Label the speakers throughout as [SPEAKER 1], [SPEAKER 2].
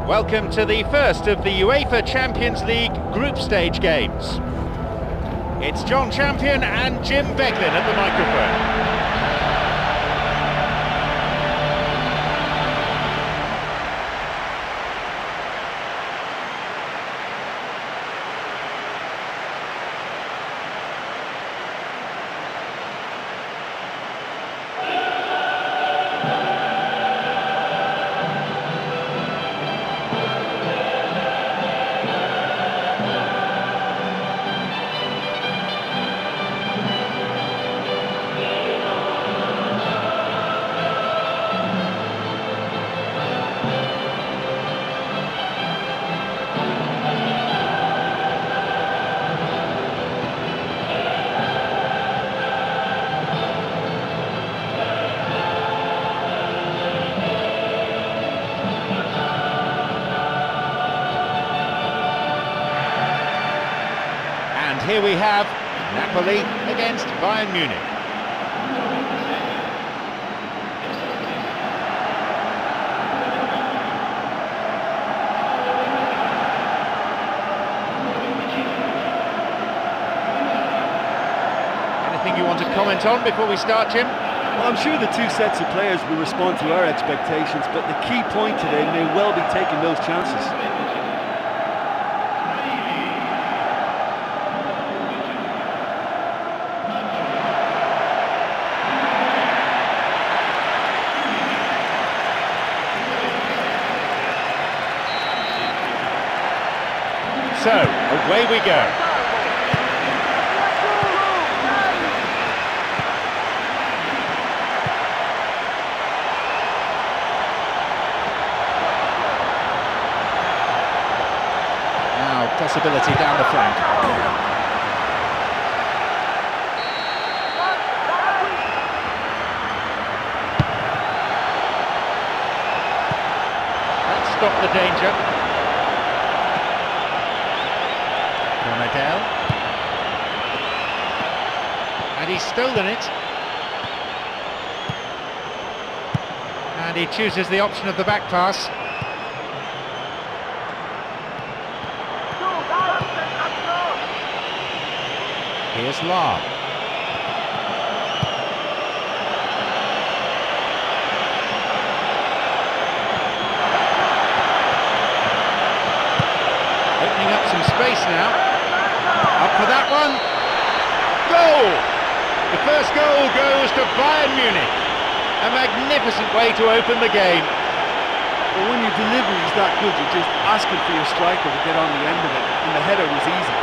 [SPEAKER 1] Welcome to the first of the UEFA Champions League group stage games. It's John Champion and Jim Beglin at the microphone. Here we have Napoli against Bayern Munich. Anything you want to comment on before we start, Jim?
[SPEAKER 2] Well, I'm sure the two sets of players will respond to our expectations, but the key point today may well be taking those chances.
[SPEAKER 1] So, away we go. Now, possibility down the flank. Let's stop the danger. And he's stolen it. And he chooses the option of the back pass. Here's Lahr. Opening up some space now. Up for that one. Goal! The first goal goes to Bayern Munich. A magnificent way to open the game.
[SPEAKER 2] Well, when your delivery is that good, you're just asking for your striker to get on the end of it, and the header was easy.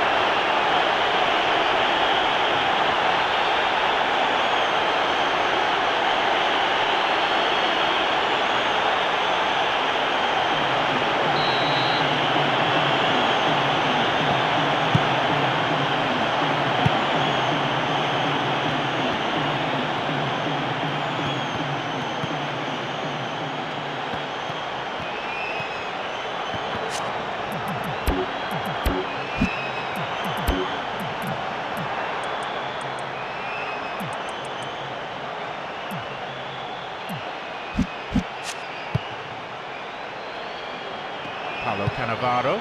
[SPEAKER 1] Cannavaro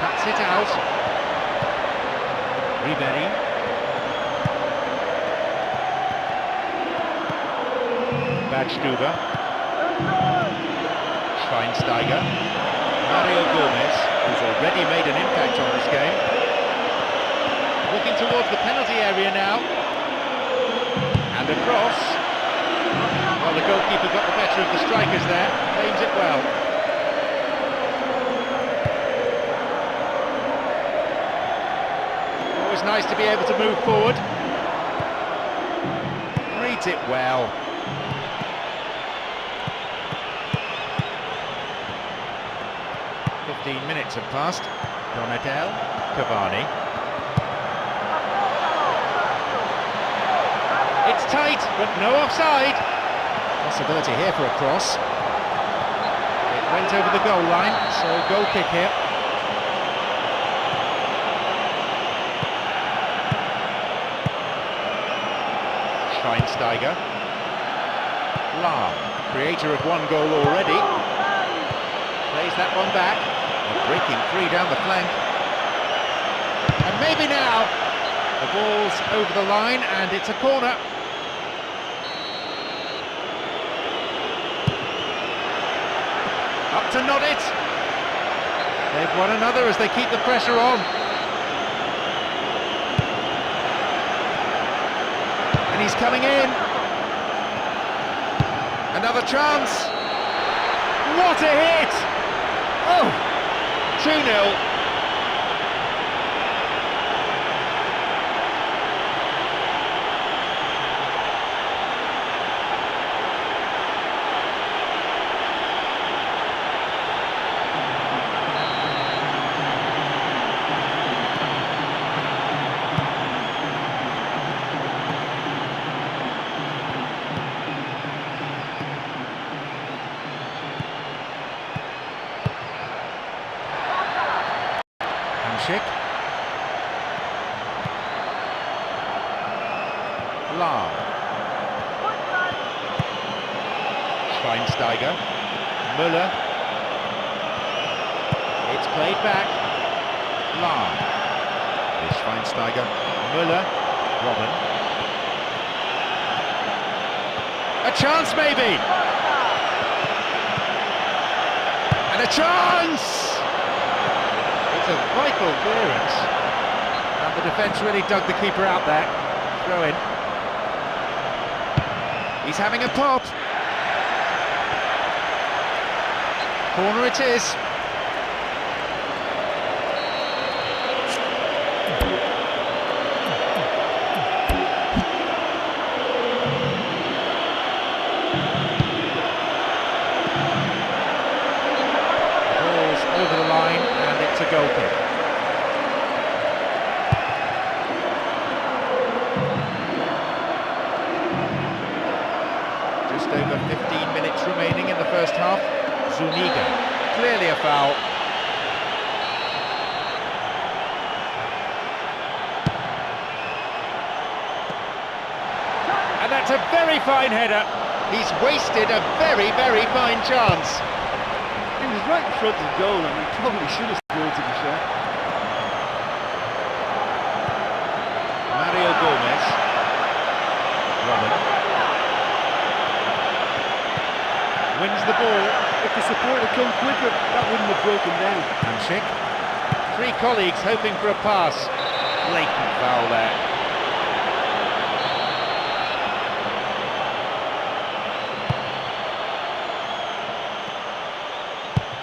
[SPEAKER 1] cuts it out. Ribery. Badstuber. Schweinsteiger. Mario Gomez, who's already made an impact on this game. Looking towards the penalty area now. And across. Well, the goalkeeper got the better of the strikers there, aims it well. Always nice to be able to move forward. Reads it well. "15 minutes have passed. Donadel, Cavani. It's tight, but no offside. Possibility here for a cross. It went over the goal line, so goal kick here. Schweinsteiger. Lahr. Creator had one goal already. Plays that one back. Breaking free down the flank. And maybe now the ball's over the line and it's a corner. Up to nod it. They've won another as they keep the pressure on. And he's coming in. Another chance. What a hit! Oh! 2-0. Lahm. Schweinsteiger. Müller. It's played back. Lahm. Here's Schweinsteiger. Müller. Robben. A chance maybe. And a chance! It's a vital clearance. And the defence really dug the keeper out there. Throw in. He's having a pop. Corner it is. Ball's over the line and it's a goal kick. Over 15 minutes remaining in the first half. Zuniga, clearly a foul. And that's a very fine header. He's wasted a very, very fine chance.
[SPEAKER 2] He was right in front of the goal and he probably should have scored to the shot.
[SPEAKER 1] Mario Gomez. Robben. Wins the ball.
[SPEAKER 2] If the support had come quicker, that wouldn't have broken down.
[SPEAKER 1] Hamsik. Three colleagues hoping for a pass. Blatant foul there.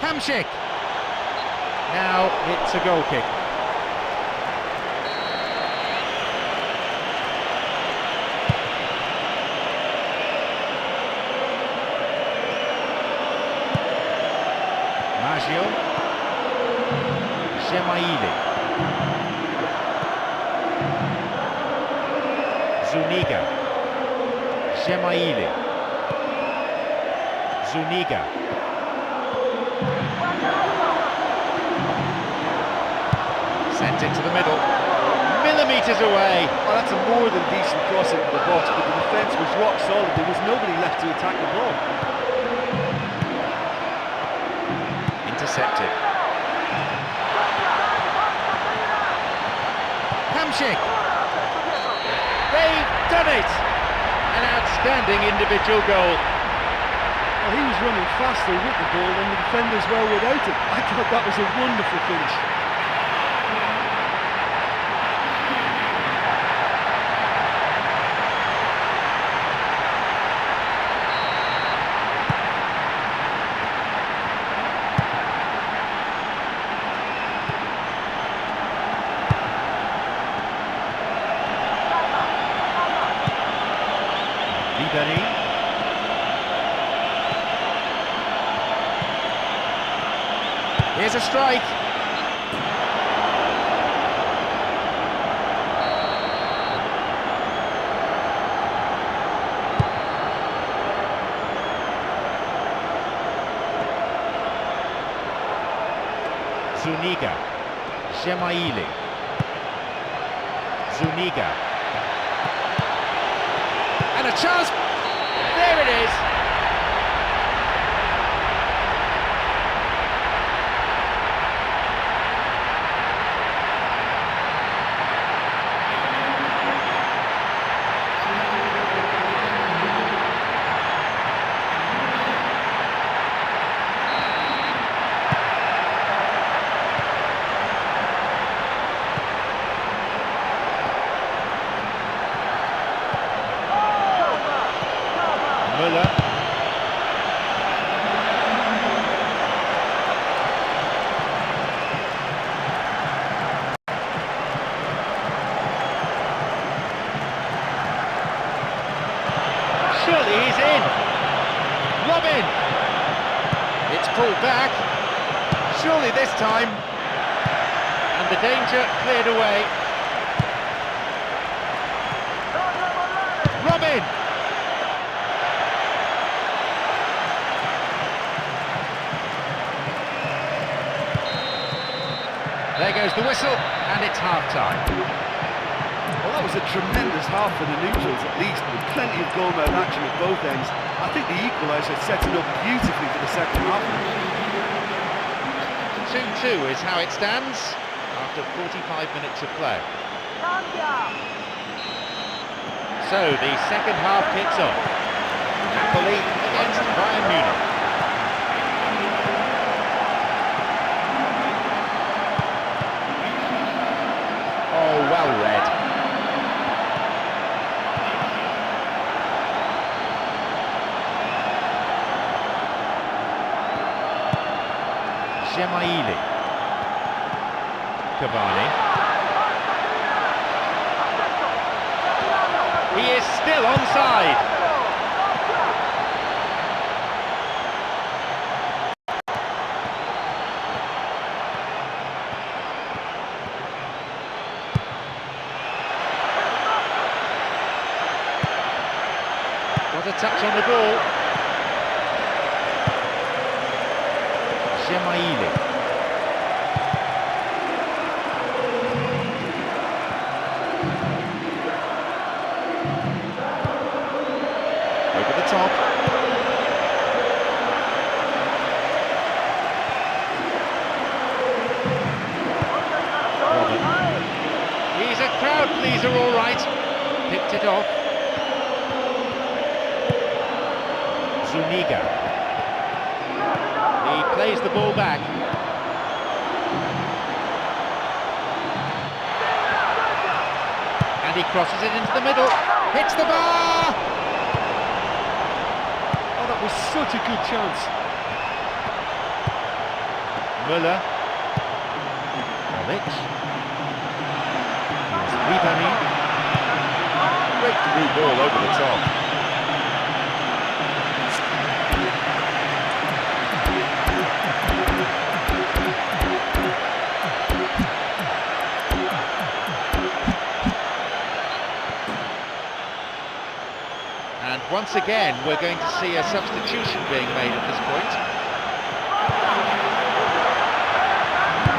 [SPEAKER 1] Hamsik. Now it's a goal kick. Gemaili. Zuniga. Gemaili. Zuniga. Sent it to the middle. Millimetres away.
[SPEAKER 2] Oh, that's a more than decent cross into the box, but the defence was rock solid. There was nobody left to attack the ball.
[SPEAKER 1] Intercepted. Hamsik. They've done it! An outstanding individual goal.
[SPEAKER 2] Well, he was running faster with the ball than the defenders were without it. I thought that was a wonderful finish.
[SPEAKER 1] Here's a strike. Zuniga. Gemaili. Zuniga. And a chance. There it is. Müller. Surely he's in. Robin. It's pulled back. Surely this time. And the danger cleared away. Robin. There goes the whistle, and it's half-time.
[SPEAKER 2] Well, that was a tremendous half for the neutrals, at least, with plenty of goal-mouth action at both ends. I think the equaliser sets it up beautifully for the second half.
[SPEAKER 1] 2-2 is how it stands after 45 minutes of play. So the second half kicks off. Napoli against Bayern Munich. Oh, well read. Gemaili. Cavani. He is still onside. Got a touch on the ball. Gemaili. Over the top. Robin. He's a crowd pleaser, all right. Picked it off. Zuniga. He plays the ball back. And he crosses it into the middle. Hits the bar!
[SPEAKER 2] Oh, that was such a good chance.
[SPEAKER 1] Müller. Olic. Ribani. Great through ball over the top. And once again, we're going to see a substitution being made at this point.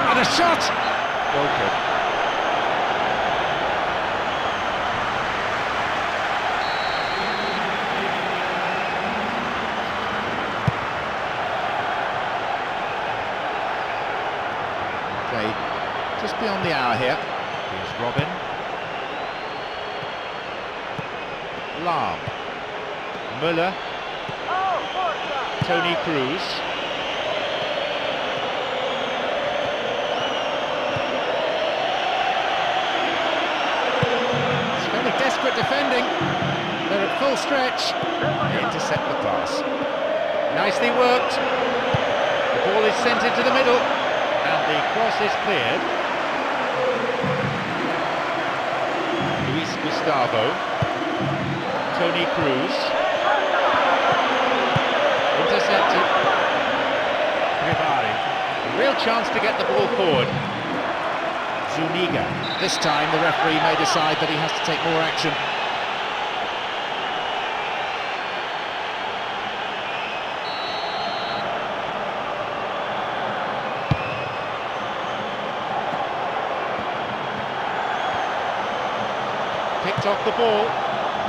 [SPEAKER 1] And a shot! Goal kick. Okay, just beyond the hour here. Here's Robin. Lahm. Müller. Tony Cruz. It's fairly desperate defending. They're at full stretch. They intercept the pass. Nicely worked. The ball is sent into the middle. And the cross is cleared. Luis Gustavo. Tony Cruz. Intercepted. Ribari. A real chance to get the ball forward. Zuniga. This time the referee may decide that he has to take more action. Picked off the ball.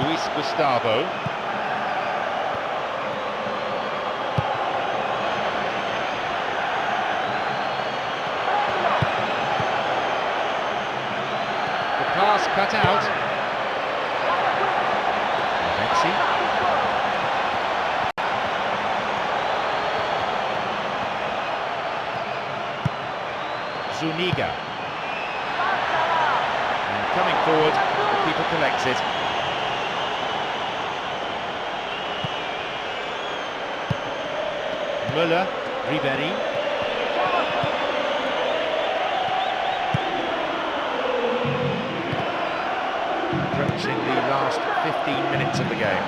[SPEAKER 1] Luis Gustavo. Pass cut out. Messi. Zuniga. And coming forward, the keeper collects it. Müller, Ribery. Approaching the last 15 minutes of the game.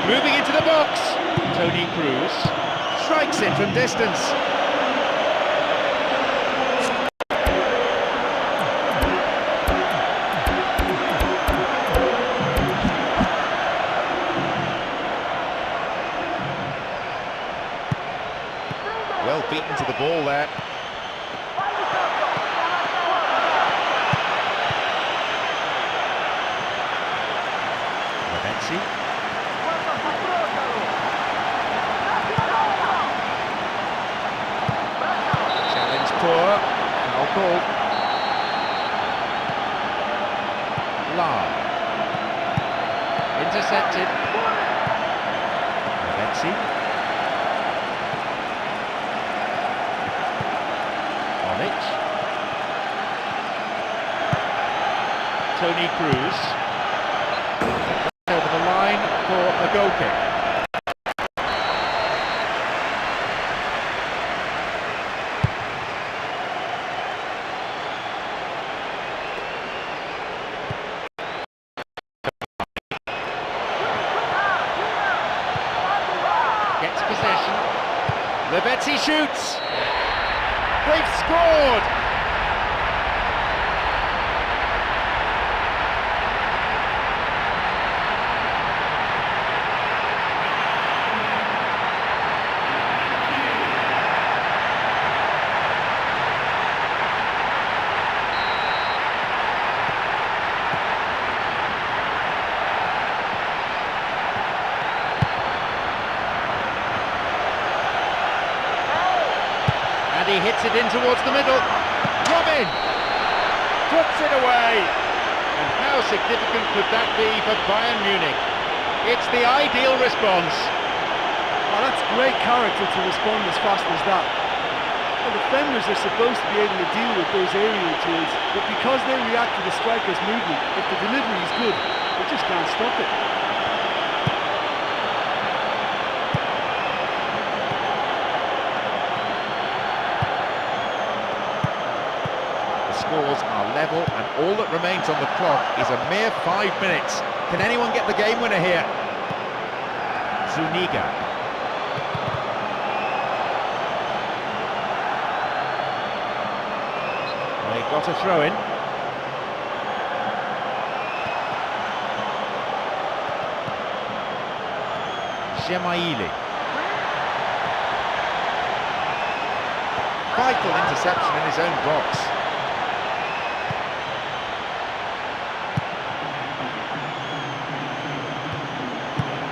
[SPEAKER 1] Moving into the box, Toni Kroos strikes it from distance. Well beaten to the ball there. Lavenzi. Challenge poor. Foul called. Lahm. Intercepted. Lavenzi. Toni Kroos over the line for a goal kick. Gets possession. Lavenzi shoots. They've scored. He hits it in towards the middle. Robin puts it away. And how significant could that be for Bayern Munich? It's the ideal response.
[SPEAKER 2] Oh, that's great character to respond as fast as that. Well, defenders are supposed to be able to deal with those aerial tools, but because they react to the striker's movement, if the delivery is good, they just can't stop it.
[SPEAKER 1] Scores are level, and all that remains on the clock is a mere 5 minutes. Can anyone get the game winner here? Zuniga. They got a throw in. Gemaili. Vital interception in his own box.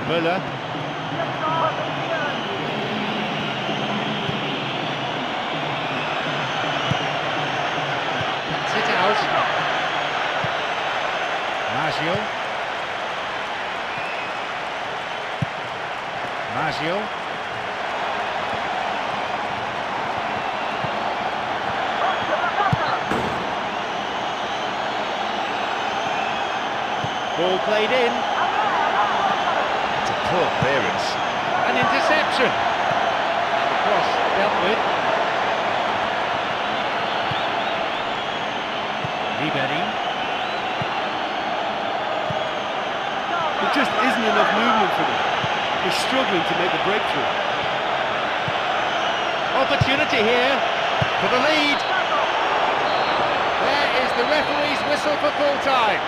[SPEAKER 1] Müller. Cuts it out. Maggio. Ball played in. Poor clearance. An interception. And the cross dealt with. Ribery.
[SPEAKER 2] There just isn't enough movement for them. They're struggling to make a breakthrough.
[SPEAKER 1] Opportunity here for the lead. There is the referee's whistle for full time.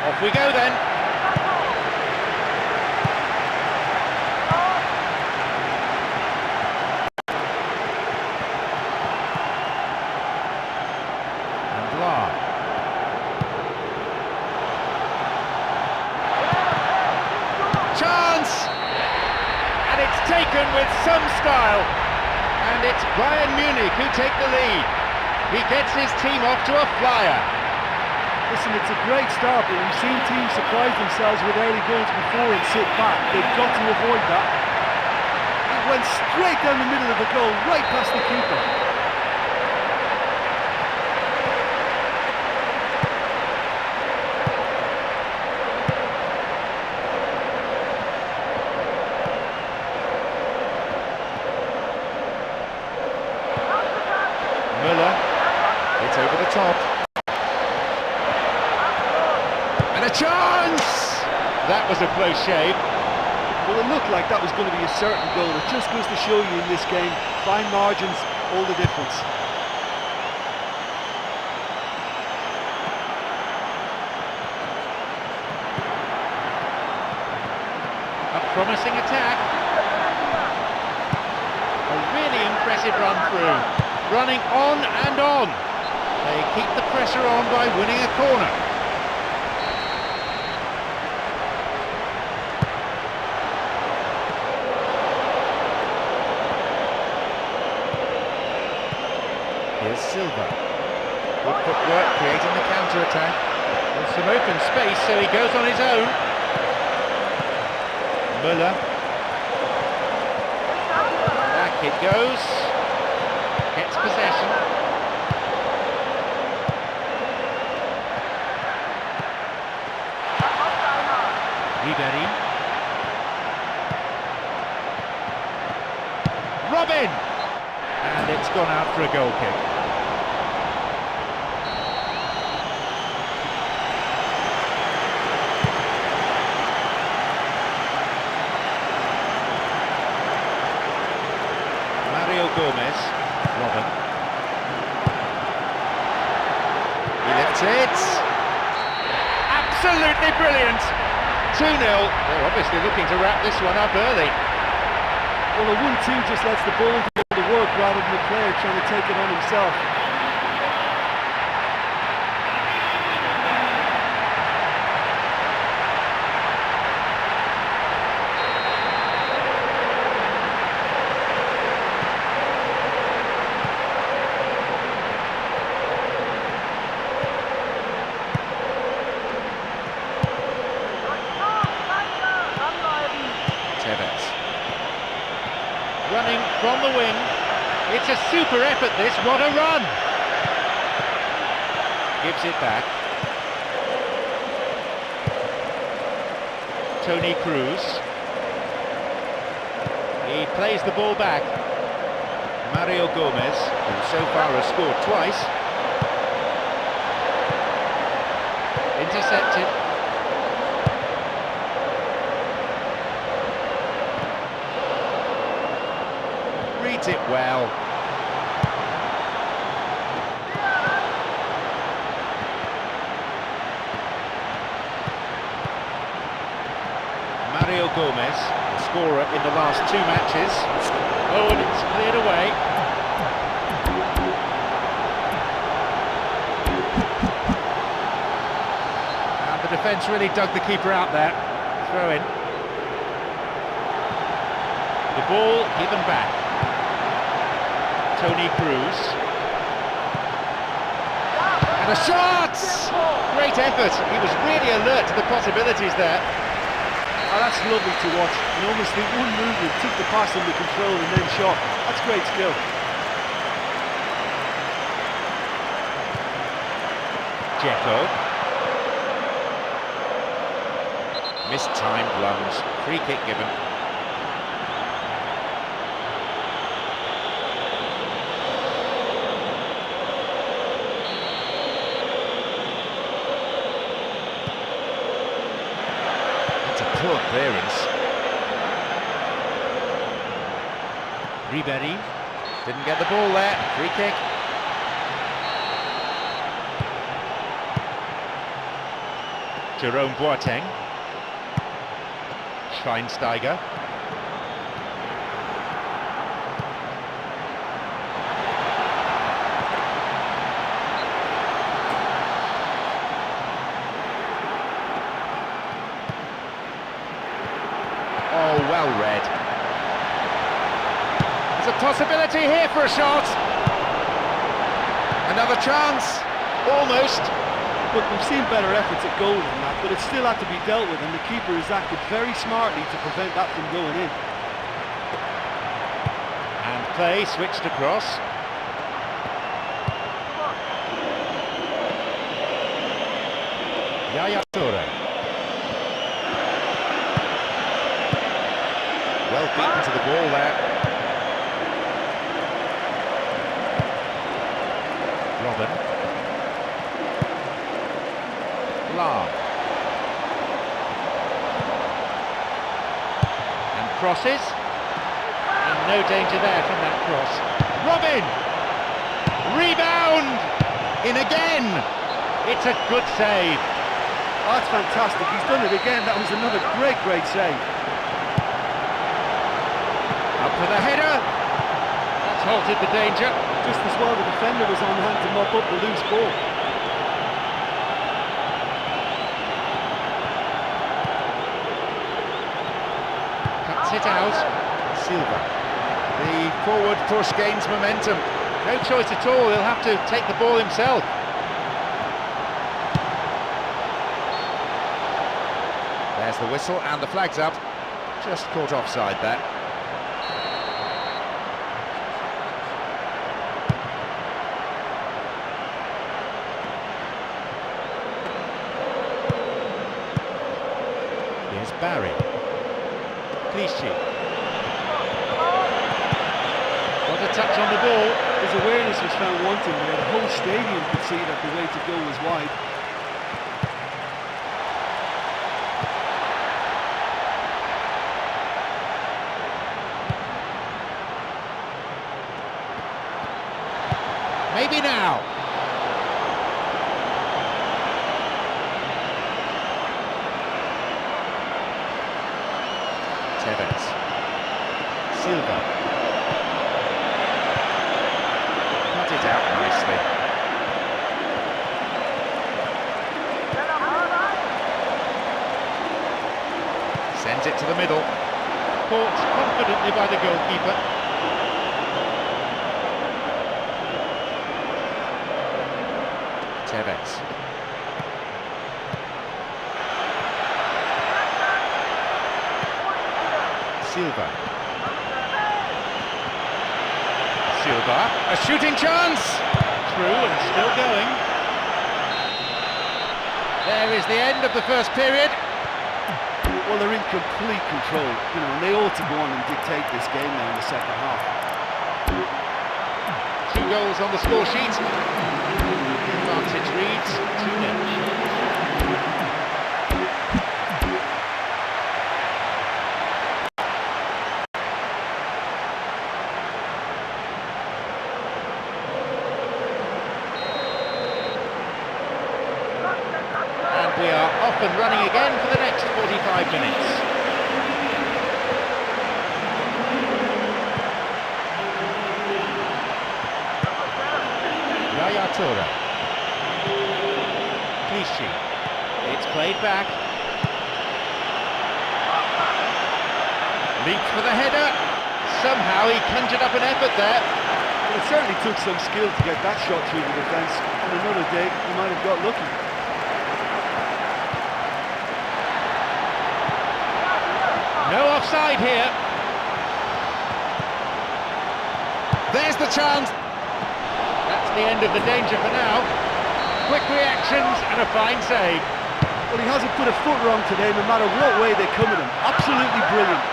[SPEAKER 1] Off we go then. And La. Chance! And it's taken with some style. And it's Bayern Munich who take the lead. He gets his team off to a flyer.
[SPEAKER 2] Listen, it's a great start, but we've seen teams surprise themselves with early goals before and sit back. They've got to avoid that. It went straight down the middle of the goal, right past the keeper.
[SPEAKER 1] Müller, it's over the top. And a chance! That was a close shave.
[SPEAKER 2] Well, it looked like that was going to be a certain goal. It just goes to show you in this game, fine margins, all the difference.
[SPEAKER 1] A promising attack. A really impressive run through. Running on and on. They keep the pressure on by winning a corner. Here's Silva. Good footwork, creating the counter-attack. There's some open space, so he goes on his own. Müller. Back it goes. Gets possession. Ribery. Robin! And it's gone out for a goal kick. Mario Gomez. Robin. He lifts it. Absolutely brilliant. 2-0. They're obviously looking to wrap this one up early.
[SPEAKER 2] Well, a 1-2 just lets the ball do the work rather than the player trying to take it on himself.
[SPEAKER 1] Running from the wing. It's a super effort this, what a run! Gives it back. Toni Kroos. He plays the ball back. Mario Gomez, who so far has scored twice. Intercepted. Reads it well. Mario Gomez, the scorer in the last 2 matches. Oh, and it's cleared away. And the defence really dug the keeper out there. Throw in. The ball given back. Toni Kroos. And a shot! Great effort. He was really alert to the possibilities there.
[SPEAKER 2] Oh, that's lovely to watch. And almost in one movement, took the pass under control and then shot. That's great skill.
[SPEAKER 1] Dzeko. Mistimed lunge. Free kick given. Poor clearance. Ribery didn't get the ball there. Free kick. Jerome Boateng. Schweinsteiger. Oh, well read. There's a possibility here for a shot. Another chance. Almost.
[SPEAKER 2] Look, we've seen better efforts at goal than that, but it still had to be dealt with, and the keeper has acted very smartly to prevent that from going in.
[SPEAKER 1] And play switched across. Yaya Toure. Well beaten to the ball there. Robin. Lahm. And crosses. And no danger there from that cross. Robin! Rebound! In again! It's a good save.
[SPEAKER 2] Oh, that's fantastic. He's done it again. That was another great save.
[SPEAKER 1] Up for the header. That's halted the danger.
[SPEAKER 2] Just as well the defender was on hand to mop up the loose ball.
[SPEAKER 1] Cuts it out. Silva. The forward push gains momentum. No choice at all. He'll have to take the ball himself. There's the whistle and the flag's up. Just caught offside there. Here's Barry. Clichy. Got a touch on the ball.
[SPEAKER 2] His awareness was found wanting there. The whole stadium could see that the way to go was wide.
[SPEAKER 1] Maybe now. Tevez. Silva. Cut it out nicely. Sends it to the middle. Caught confidently by the goalkeeper. Tevez. Silva. Silva, a shooting chance! Through and still going. There is the end of the first period.
[SPEAKER 2] Well, they're in complete control, you know, and they ought to go on and dictate this game now in the second half.
[SPEAKER 1] 2 goals on the score sheet. Advantage reads 2-0. And we are off and running again for the next 45 minutes. Yaya Toure. Clichy. It's played back. Leaps for the header. Somehow he conjured up an effort there.
[SPEAKER 2] Well, it certainly took some skill to get that shot through the defence. On another day, he might have got lucky.
[SPEAKER 1] No offside here. There's the chance. That's the end of the danger for now. Quick reactions and a fine save.
[SPEAKER 2] Well, he hasn't put a foot wrong today, no matter what way they come at him. Absolutely brilliant.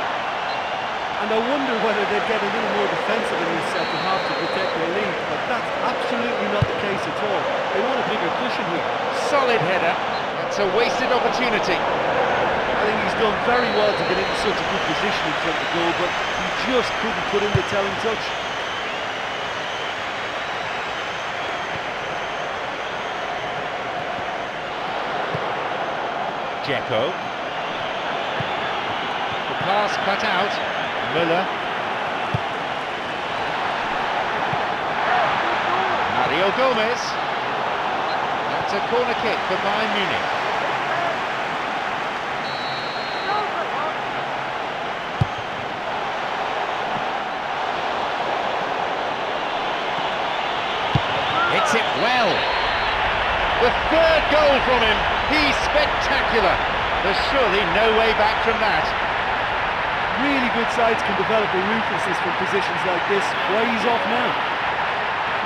[SPEAKER 2] And I wonder whether they'd get a little more defensive in this second half to protect their lead, but that's absolutely not the case at all. They want a bigger cushion here.
[SPEAKER 1] Solid header. That's a wasted opportunity.
[SPEAKER 2] I think he's done very well to get into such a good position in front of the goal, but he just couldn't put in the telling touch.
[SPEAKER 1] Dzeko. The pass cut out. Müller. Mario Gomez. That's a corner kick for Bayern Munich. Hits it well. The third goal from him. He's spectacular. There's surely no way back from that.
[SPEAKER 2] Really good sides can develop a ruthlessness from positions like this. Why he's off now?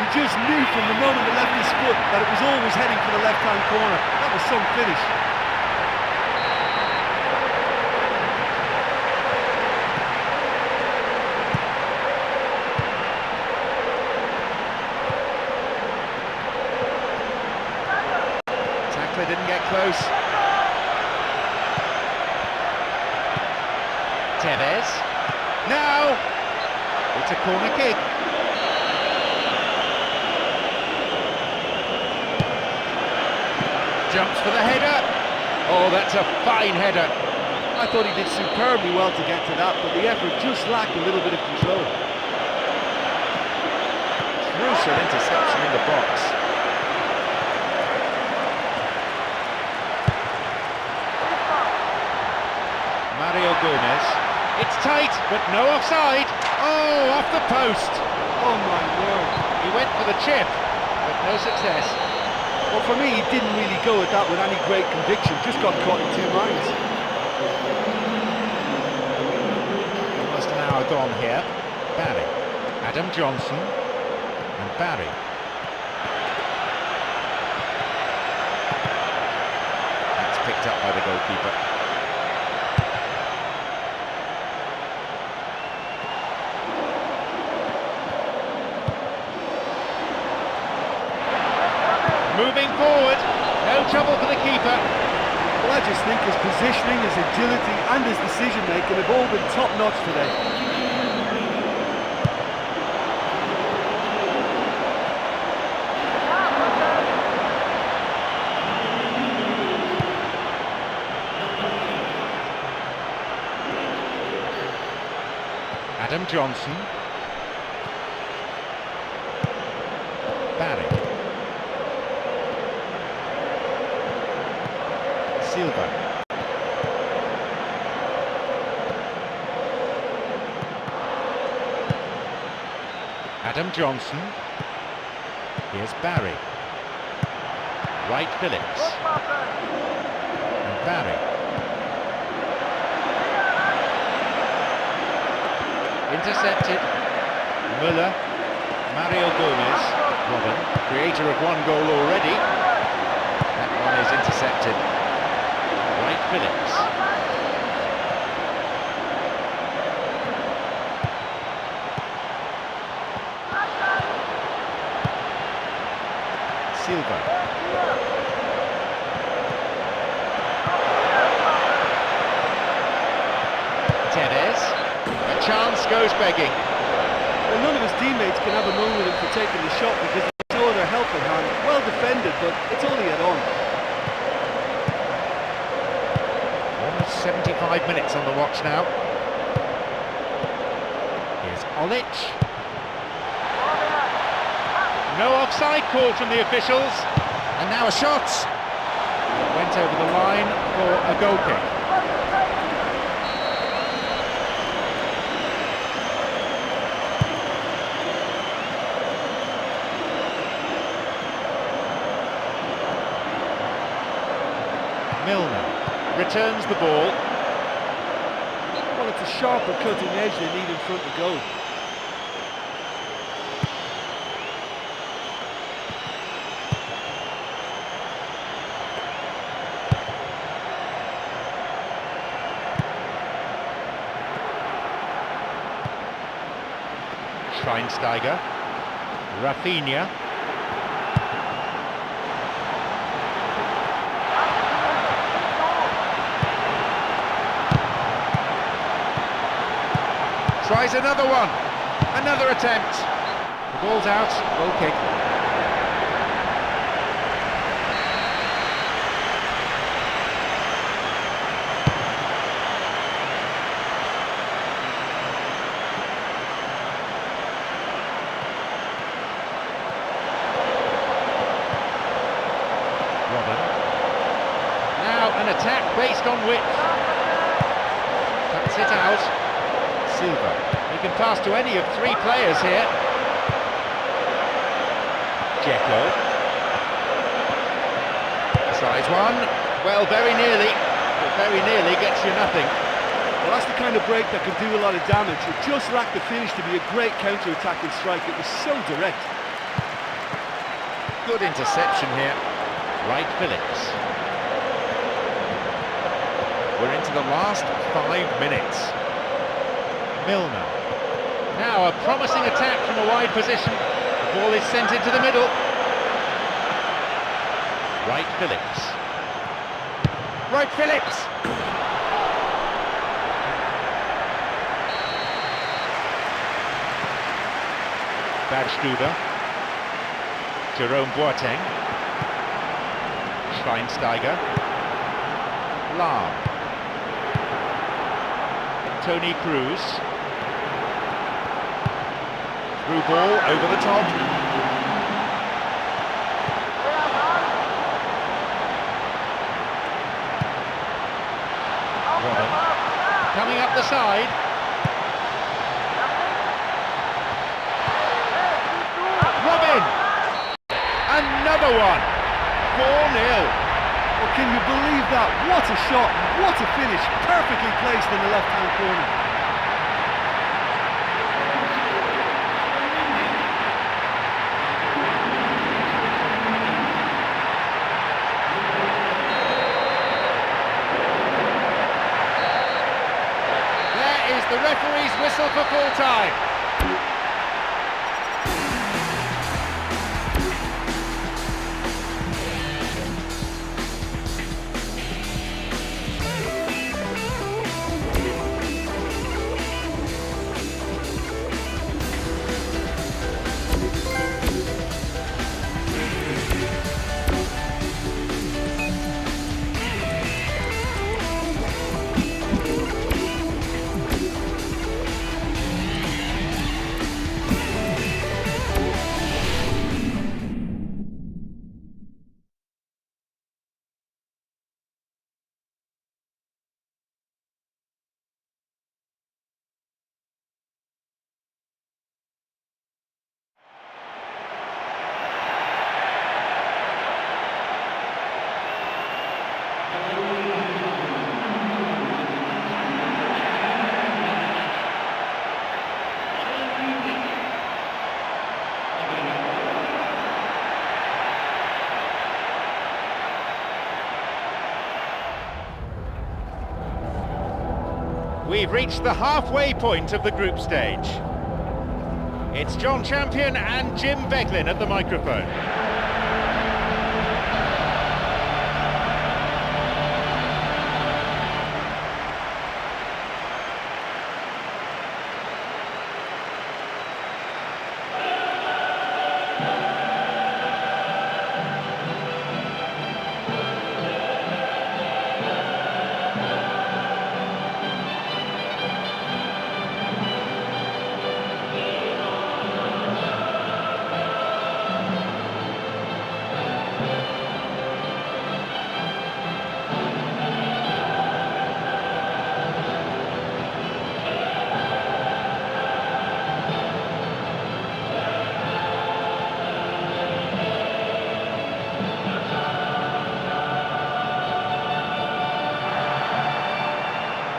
[SPEAKER 2] You just knew from the moment it left his foot that it was always heading for the left-hand corner. That was some finish.
[SPEAKER 1] Tackler didn't get close. Tevez. Now, it's a corner kick. Jumps for the header. Oh, that's a fine header.
[SPEAKER 2] I thought he did superbly well to get to that, but the effort just lacked a little bit of control.
[SPEAKER 1] Crucial interception in the box. Mario Gomez. It's tight, but no offside. Oh, off the post.
[SPEAKER 2] Oh my word.
[SPEAKER 1] He went for the chip, but no success.
[SPEAKER 2] Well, for me, he didn't really go at that with any great conviction, just got caught in two minds.
[SPEAKER 1] Almost an hour gone here. Barry. Adam Johnson. And Barry. That's picked up by the goalkeeper. Moving forward, no trouble for the keeper.
[SPEAKER 2] Well, I just think his positioning, his agility and his decision-making have all been top-notch today.
[SPEAKER 1] Adam Johnson. Barry. Silva. Adam Johnson. Here's Barry. Wright Phillips. And Barry. Intercepted. Müller. Mario Gomez. Robin, creator of one goal already. That one is intercepted. Wright Phillips. Silva. Tevez. A chance goes begging.
[SPEAKER 2] Well, none of his teammates can have a moan with him for taking the shot because there's no other help at hand. Well defended, but it's only head on.
[SPEAKER 1] Almost 75 minutes on the watch now. Here's Olic. No offside call from the officials. And now a shot. It went over the line for a goal kick. Milner returns the ball.
[SPEAKER 2] Well, it's a sharper cutting edge they need in front of goal.
[SPEAKER 1] Schweinsteiger. Rafinha. Tries another one. Another attempt. The ball's out. Goal kick. An attack based on width. Cuts it out. Silva. He can pass to any of three players here. Dzeko. Tries one. Well, very nearly. But very nearly gets you nothing.
[SPEAKER 2] Well, that's the kind of break that can do a lot of damage. It just lacked the finish to be a great counter-attacking strike. It was so direct.
[SPEAKER 1] Good interception here. Wright Phillips. We're into the last 5 minutes. Milner. Now a promising attack from a wide position. The ball is sent into the middle. Wright Phillips. Wright Phillips! Badstuber. Jerome Boateng. Schweinsteiger. Lahm. Toni Kroos. Through ball over the top. Robin. Coming up the side. Robin! Another one! 4-0.
[SPEAKER 2] Well, can you believe that? What a shot, what a finish, perfectly placed in the left-hand corner.
[SPEAKER 1] There is the referee's whistle for full time. We've reached the halfway point of the group stage. It's John Champion and Jim Beglin at the microphone.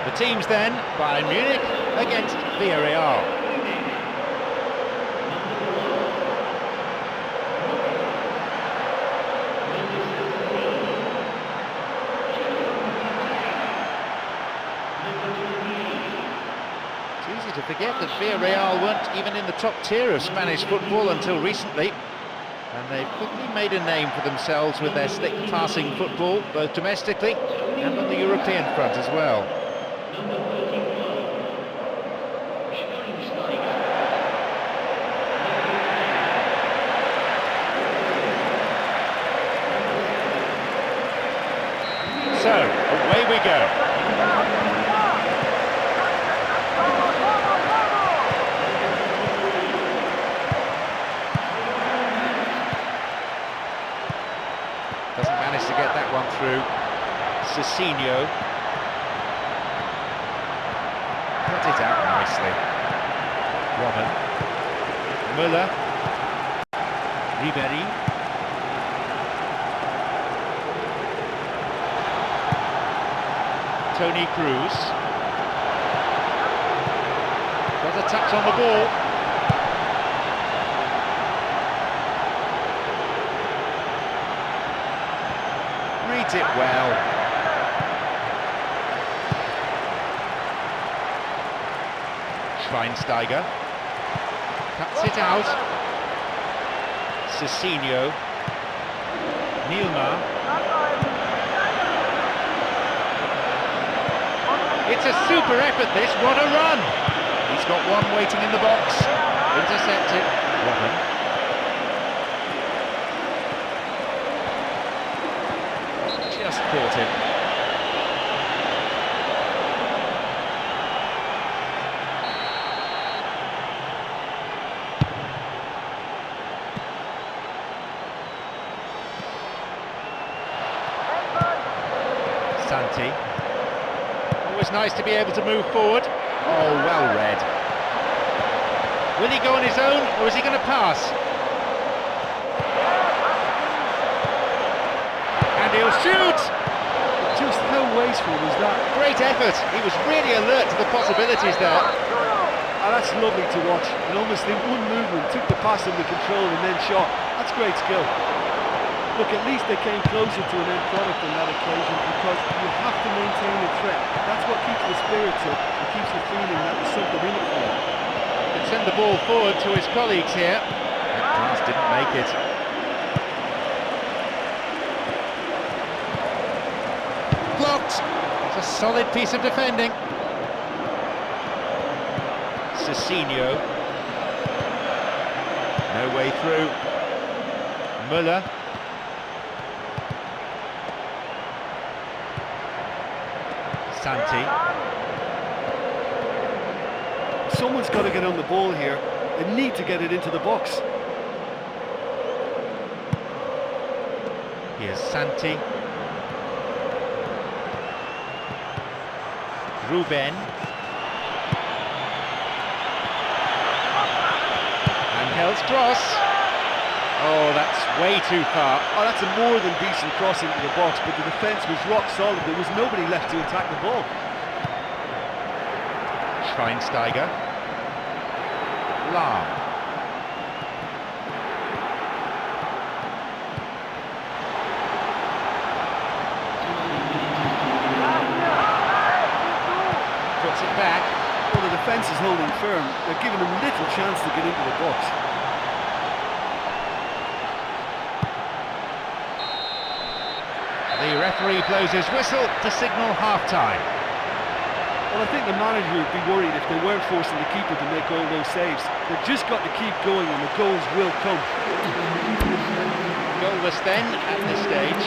[SPEAKER 1] The teams then, Bayern Munich against Villarreal. It's easy to forget that Villarreal weren't even in the top tier of Spanish football until recently. And they've quickly made a name for themselves with their slick passing football, both domestically and on the European front as well. So, away we go. Doesn't manage to get that one through. Cicinho. Cut it out nicely. Robin. Müller. Ribéry. Toni Kroos. Got a touch on the ball. Reads it well. Schweinsteiger. Cuts it out. Cicinho. Neilmar. It's a super effort this, what a run! He's got one waiting in the box. Intercepted. Robin. Just caught him. Santi. Always nice to be able to move forward. Oh, well read. Will he go on his own, or is he going to pass? And he'll shoot!
[SPEAKER 2] Just how wasteful was that?
[SPEAKER 1] Great effort. He was really alert to the possibilities there.
[SPEAKER 2] Ah, that's lovely to watch. And almost in one movement, took the pass under control and then shot. That's great skill. Look, at least they came closer to an end product on that occasion, because you have to maintain the threat. That's what keeps the spirits up and keeps the feeling that there's something in it for them.
[SPEAKER 1] Can send the ball forward to his colleagues here. That pass didn't make it. Blocked. It's a solid piece of defending. Cicinho. No way through. Müller. Santi.
[SPEAKER 2] Someone's got to get on the ball here. They need to get it into the box.
[SPEAKER 1] Here's Santi. Ruben. Angel's cross. Oh, that's way too far.
[SPEAKER 2] Oh, that's a more than decent cross into the box, but the defence was rock solid. There was nobody left to attack the ball.
[SPEAKER 1] Schweinsteiger. Lahm. Puts it back.
[SPEAKER 2] Well, the defence is holding firm. They're giving them little chance to get into the box.
[SPEAKER 1] The referee blows his whistle to signal half-time.
[SPEAKER 2] Well, I think the manager would be worried if they weren't forcing the keeper to make all those saves. They've just got to keep going and the goals will come.
[SPEAKER 1] Goalless then at this stage.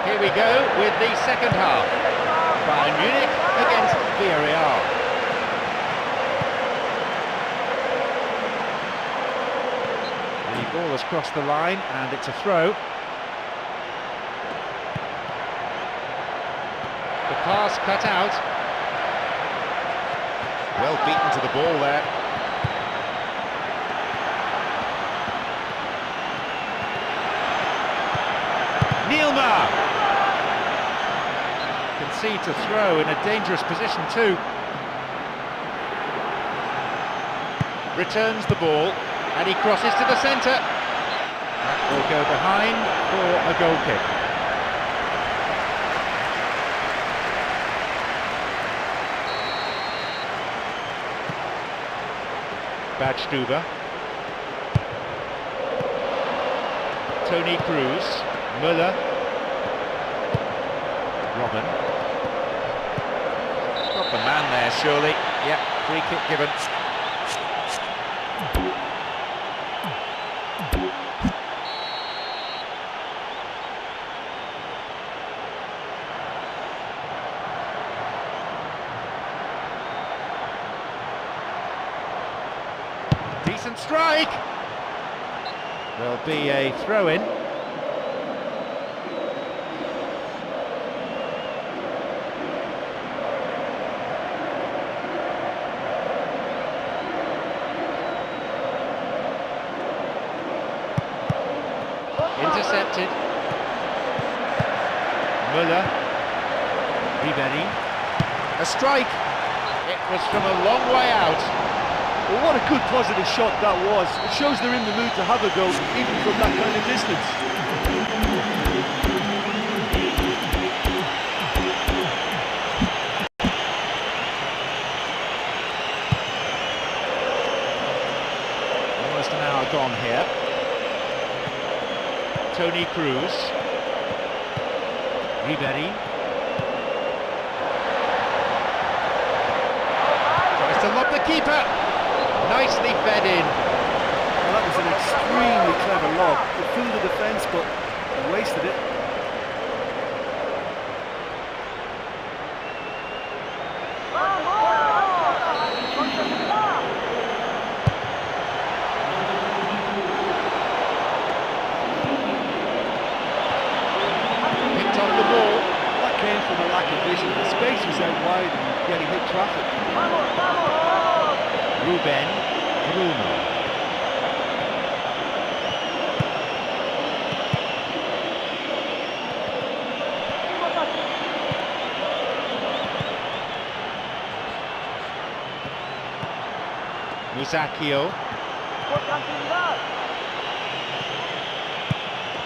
[SPEAKER 1] Here we go with the second half. Bayern Munich against Villarreal. The ball has crossed the line and it's a throw. The pass cut out. Well beaten to the ball there. Neilmar concedes a throw in a dangerous position too. Returns the ball and he crosses to the centre. That will go behind for a goal kick. Badstuber. Toni Kroos. Müller. Robin. Got the man there, surely. Yep, free kick given. Decent strike. There'll be a throw-in. Intercepted. Müller. Ribery. A strike. It was from a long way out.
[SPEAKER 2] Well, what a good positive shot that was. It shows they're in the mood to have a go, even from that kind of distance.
[SPEAKER 1] Almost an hour gone here. Tony Cruz. Ribery. Tries to lob the keeper. Nicely fed in.
[SPEAKER 2] Well, that was an extremely clever lob. It fooled the defence, but he wasted it.
[SPEAKER 1] Picked up the ball.
[SPEAKER 2] That came from a lack of vision. The space was out wide and yet he hit traffic.
[SPEAKER 1] Ruben Bruno. Musacchio.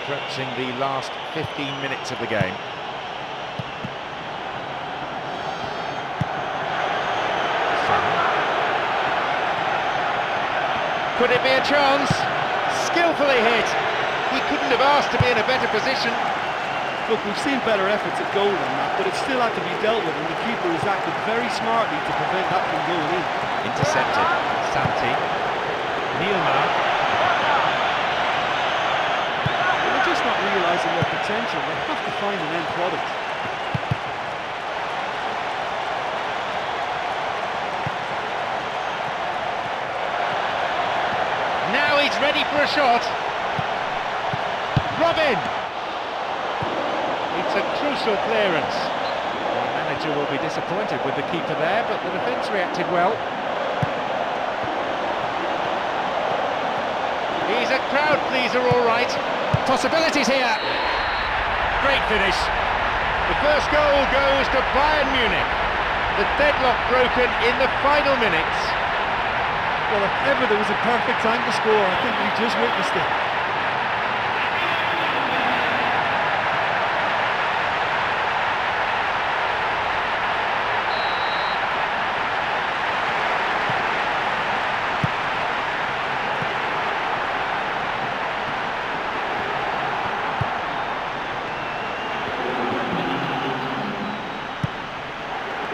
[SPEAKER 1] Approaching the last 15 minutes of the game. Could it be a chance? Skillfully hit. He couldn't have asked to be in a better position.
[SPEAKER 2] Look, we've seen better efforts at goal than that, but it still had to be dealt with, and the keeper has acted very smartly to prevent that from going in.
[SPEAKER 1] Intercepted. Santi. Neilmar.
[SPEAKER 2] They're just not realising their potential. They have to find an end product.
[SPEAKER 1] Now he's ready for a shot. Robin! It's a crucial clearance. The manager will be disappointed with the keeper there, but the defence reacted well. He's a crowd pleaser, all right. Possibilities here. Great finish. The first goal goes to Bayern Munich. The deadlock broken in the final minutes.
[SPEAKER 2] Well, if ever there was a perfect time to score, I think we just witnessed it.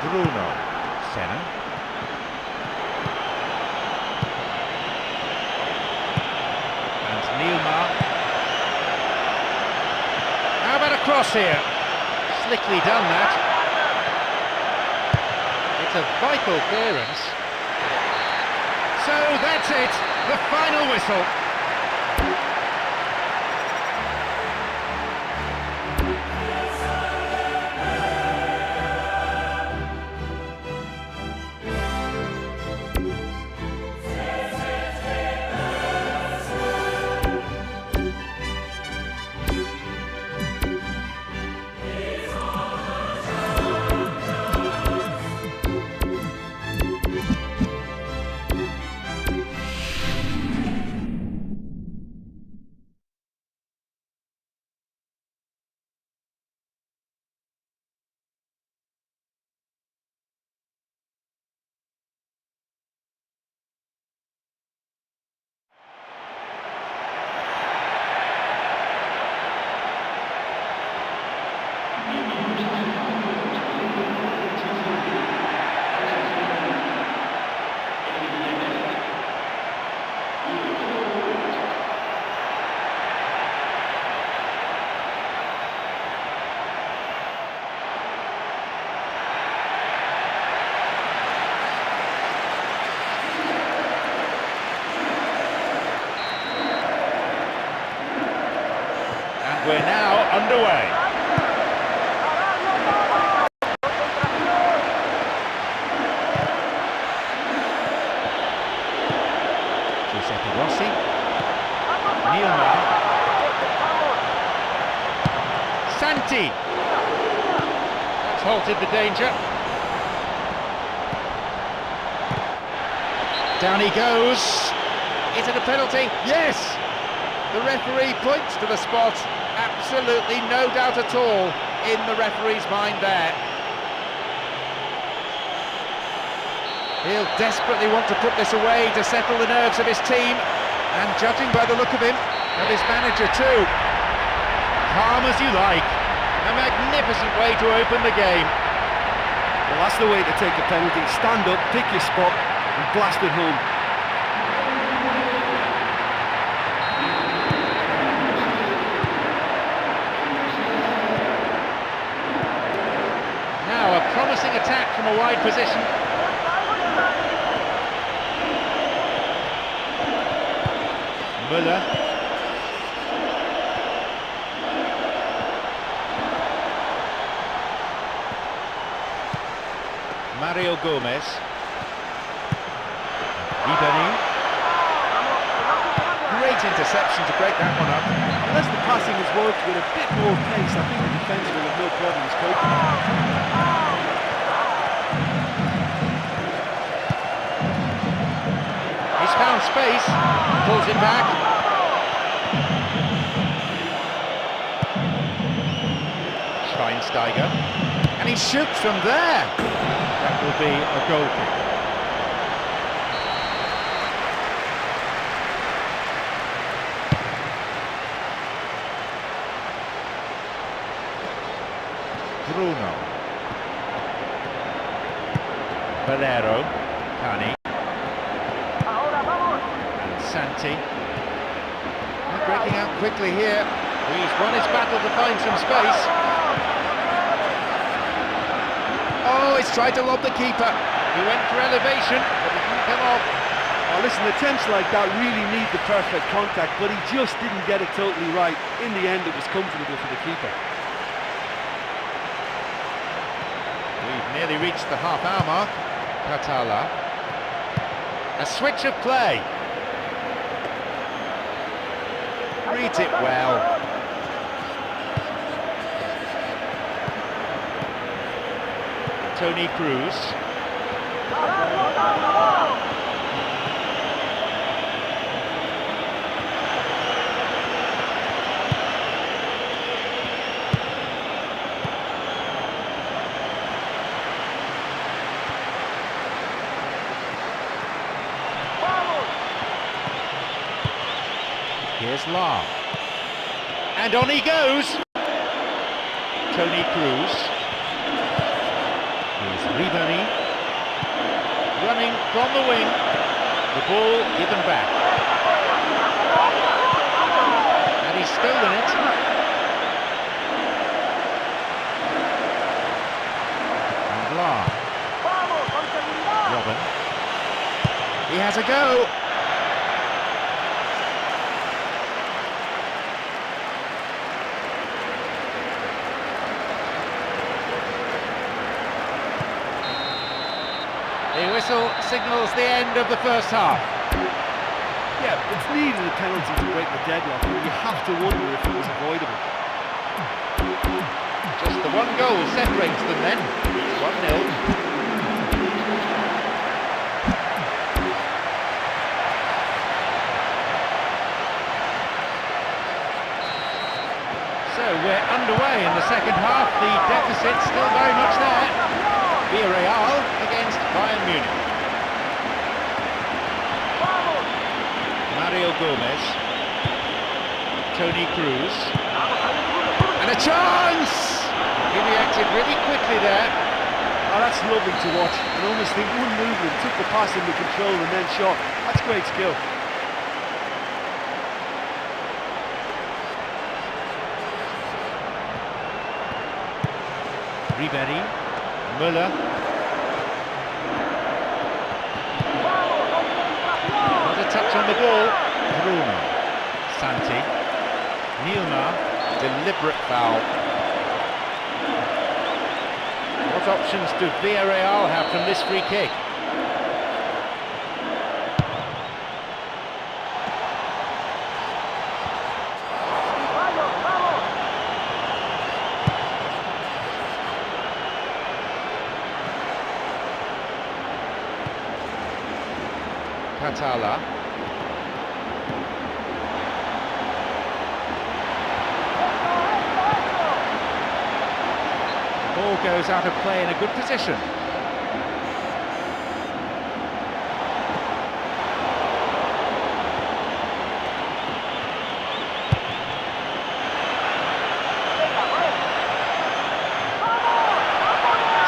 [SPEAKER 1] Bruno. Senna. Neilmar. How about a cross here? Slickly done that. It's a vital clearance. So that's it, the final whistle. underway. Giuseppe Rossi. Neilmar. Santi. That's halted the danger. Down he goes. Is it a penalty? Yes! The referee points to the spot. Absolutely no doubt at all in the referee's mind there. He'll desperately want to put this away to settle the nerves of his team, and judging by the look of him, of his manager too, calm as you like. A magnificent way to open the game.
[SPEAKER 2] Well, that's the way to take a penalty. Stand up, pick your spot, and blast it home.
[SPEAKER 1] Now a promising attack from a wide position. Müller. Mario Gomez. Ribéry. Great interception to break that one up.
[SPEAKER 2] Unless the passing has worked with a bit more pace, I think the defence will have no problems coping.
[SPEAKER 1] He's found space, pulls it back. Schweinsteiger, and he shoots from there. That will be a goal kick. Bruno. Valero. Cani. And Santi. They're breaking out quickly here. He's won his battle to find some space. Oh, he's tried to lob the keeper. He went for elevation, but it didn't come off.
[SPEAKER 2] Now listen, attempts like that really need the perfect contact, but he just didn't get it totally right. In the end, it was comfortable for the keeper.
[SPEAKER 1] We've nearly reached the half-hour mark. Catala. A switch of play. Reads it well. Toni Kroos. Here's Lahr. And on he goes! Toni Kroos. Here's Ribéry. Running from the wing. The ball given back. And he's stolen it. And Lahr. Robin. He has a go. The whistle signals the end of the first half.
[SPEAKER 2] Yeah, it's needed a penalty to break the deadlock, and you have to wonder if it was avoidable.
[SPEAKER 1] Just the one goal separates them then. It's 1-0. So we're underway in the second half. The deficit still very much there. Villarreal against Bayern Munich. Mario Gomez. Toni Kroos. And a chance! He reacted really quickly there.
[SPEAKER 2] Oh, that's lovely to watch. And almost in one movement, took the pass into control and then shot. That's great skill.
[SPEAKER 1] Ribéry. Müller. Not a touch on the ball. Bruno. Santi. Neilmar. deliberate foul. What options do Villarreal have from this free kick? Catala. The ball goes out of play in a good position.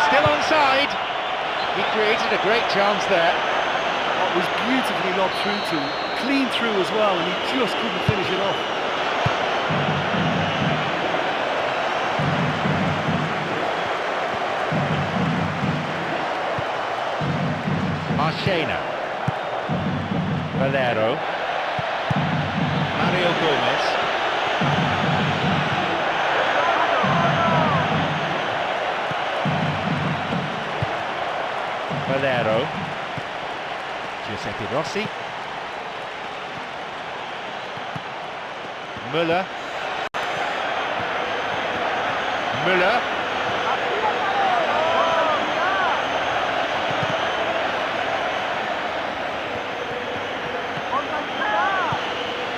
[SPEAKER 1] Still onside. He created a great chance there.
[SPEAKER 2] Was beautifully lobbed through to him, clean through as well, and he just couldn't finish it off.
[SPEAKER 1] Marchena. Valero. Mario Gomez. Valero. Giuseppe Rossi. Müller. Müller.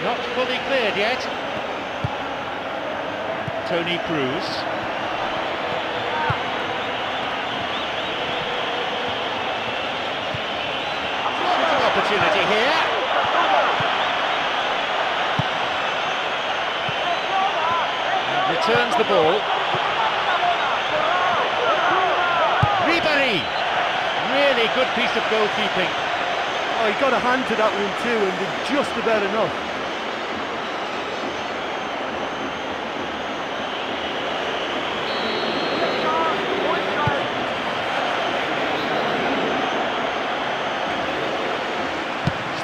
[SPEAKER 1] Not fully cleared yet. Tony Cruz. Opportunity here. And returns the ball. Ribéry. Really good piece of goalkeeping.
[SPEAKER 2] Oh, he got a hand to that one too, and did just about enough.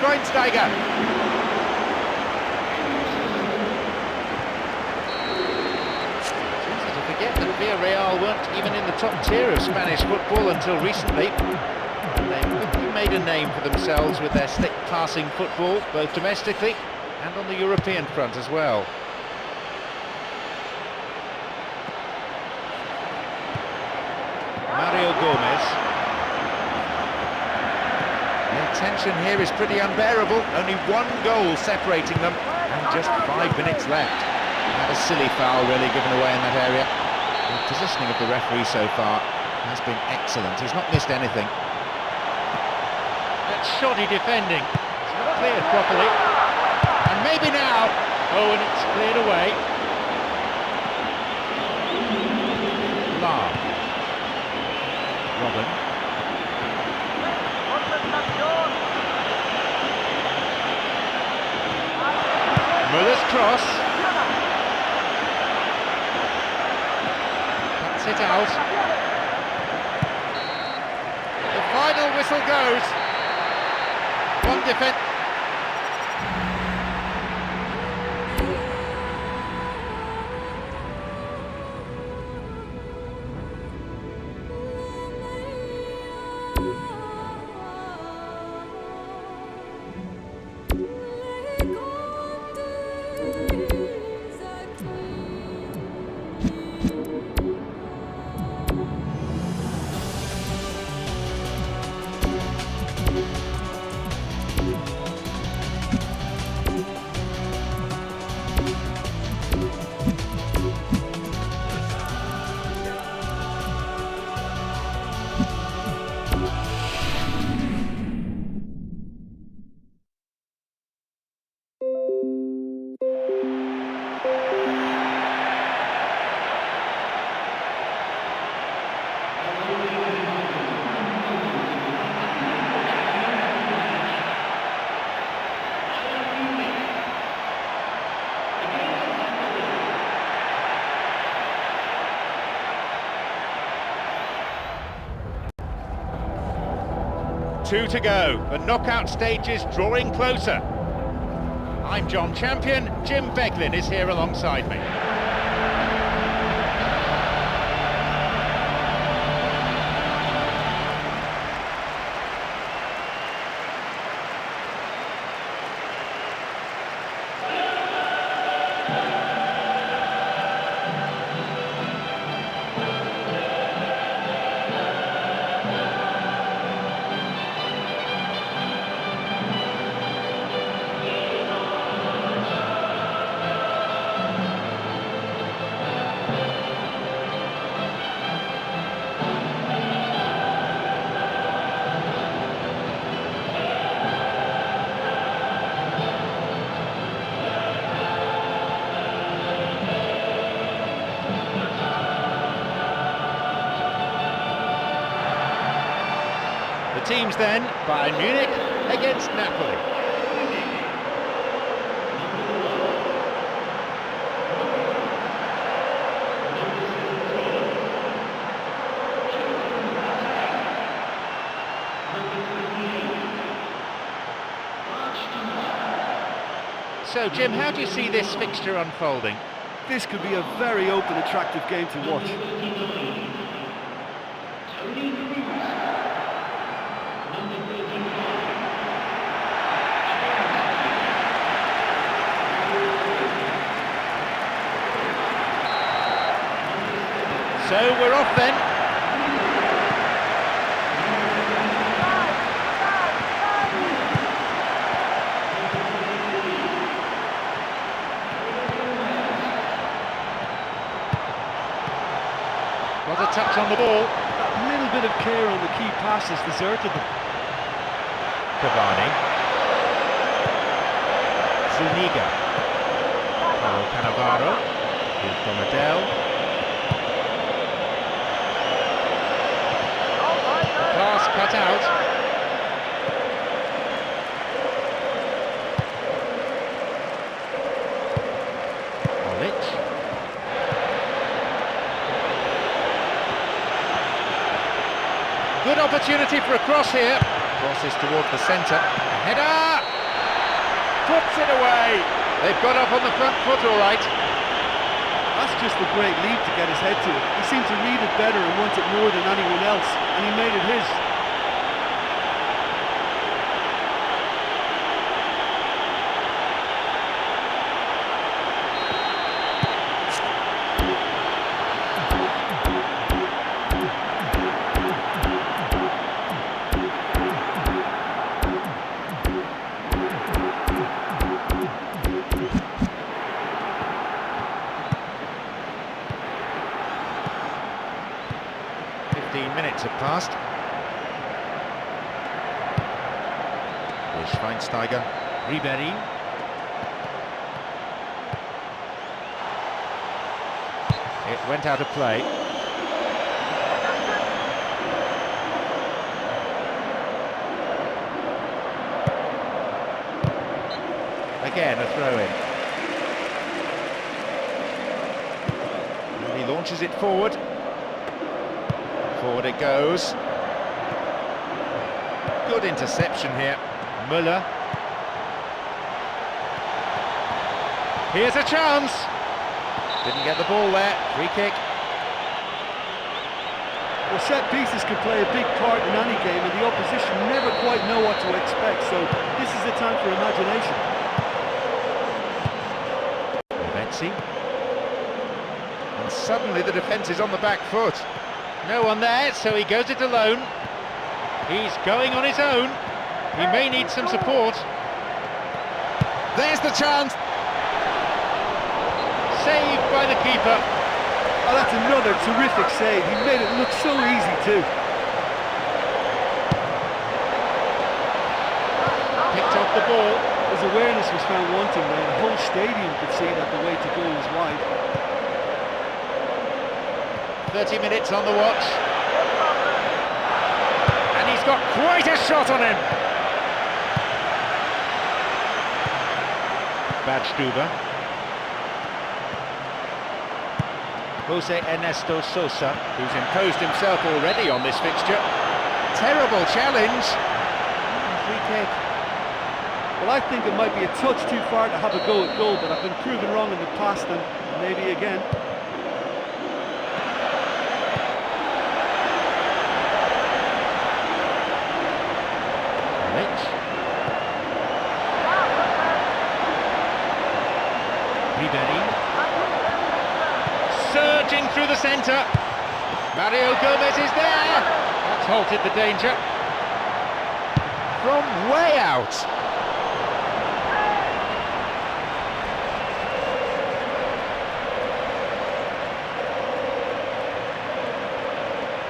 [SPEAKER 1] Schweinsteiger. It's easy to forget that Villarreal weren't even in the top tier of Spanish football until recently. And they quickly made a name for themselves with their slick passing football, both domestically and on the European front as well. Mario Gomez. The tension here is pretty unbearable. Only one goal separating them, and just 5 minutes left. Had a silly foul really given away in that area. The positioning of the referee so far has been excellent. He's not missed anything. That shoddy defending. It's not cleared properly. And maybe now. Oh, and it's cleared away. Lam. Robin. Müller's cross. Cuts it out. The final whistle goes. One defence. Two to go. The knockout stage is drawing closer. I'm John Champion. Jim Beglin is here alongside me. The teams then, Bayern Munich against Napoli. So, Jim, how do you see this fixture unfolding?
[SPEAKER 2] This could be a very open, attractive game to watch.
[SPEAKER 1] So we're off then. Got a touch on the ball.
[SPEAKER 2] That little bit of care on the key pass has deserted them.
[SPEAKER 1] Cavani. Zuniga. Paulo Cannavaro. Here's Donadell. Pass cut out. Olic. Good opportunity for a cross here. Crosses towards the centre. A header! Puts it away. They've got up on the front foot all right.
[SPEAKER 2] That's just a great leap to get his head to it. He seemed to read it better and want it more than anyone else, and he made it his.
[SPEAKER 1] Minutes have passed. Here's Schweinsteiger. Ribéry. It went out of play. Again, a throw-in. And he launches it forward. Forward it goes. Good interception here. Müller. Here's a chance. Didn't get the ball there. Free kick.
[SPEAKER 2] Well, set pieces can play a big part in any game, and the opposition never quite know what to expect, so this is a time for imagination.
[SPEAKER 1] Betsy. And suddenly the defence is on the back foot. No one there, so he goes it alone. He's going on his own. He may need some support. There's the chance. Saved by the keeper.
[SPEAKER 2] Oh, that's another terrific save. He made it look so easy too.
[SPEAKER 1] Picked off the ball.
[SPEAKER 2] His awareness was found wanting there. The whole stadium could see that the way to go was wide.
[SPEAKER 1] 30 minutes on the watch. And he's got quite a shot on him. Badstuber. Jose Ernesto Sosa, who's imposed himself already on this fixture. Terrible challenge. Free kick.
[SPEAKER 2] Well, I think it might be a touch too far to have a go at goal, but I've been proven wrong in the past and maybe again.
[SPEAKER 1] Ribéry. Surging through the centre. Mario Gomez is there. That's halted the danger. From way out.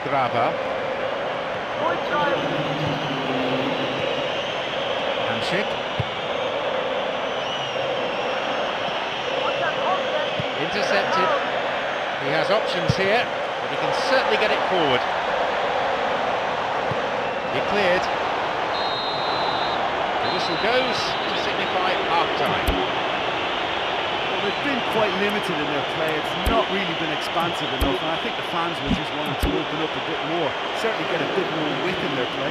[SPEAKER 1] Grava. Hamšík. Intercepted. He has options here, but he can certainly get it forward. He cleared. The whistle goes to signify half-time.
[SPEAKER 2] Well, they've been quite limited in their play. It's not really been expansive enough, and I think the fans will just want to open up a bit more. Certainly get a bit more width in their play.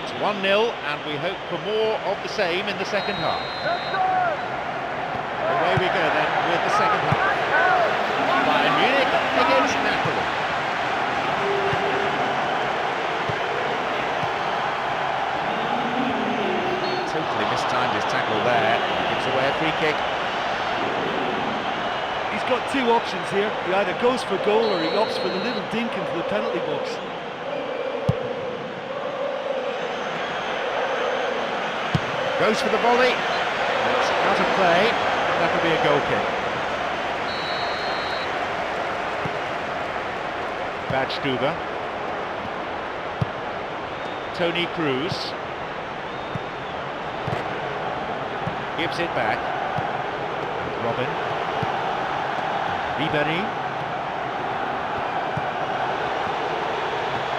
[SPEAKER 1] It's 1-0, and we hope for more of the same in the second half. Away we go then with the second half. Bayern Munich against Napoli. Totally mistimed his tackle there. Gives away a free kick.
[SPEAKER 2] He's got two options here. He either goes for goal or he opts for the little dink into the penalty box.
[SPEAKER 1] Goes for the volley. It's out of play. That could be a goal kick. Badstuber. Toni Kroos. Gives it back. Robin. Ribéry.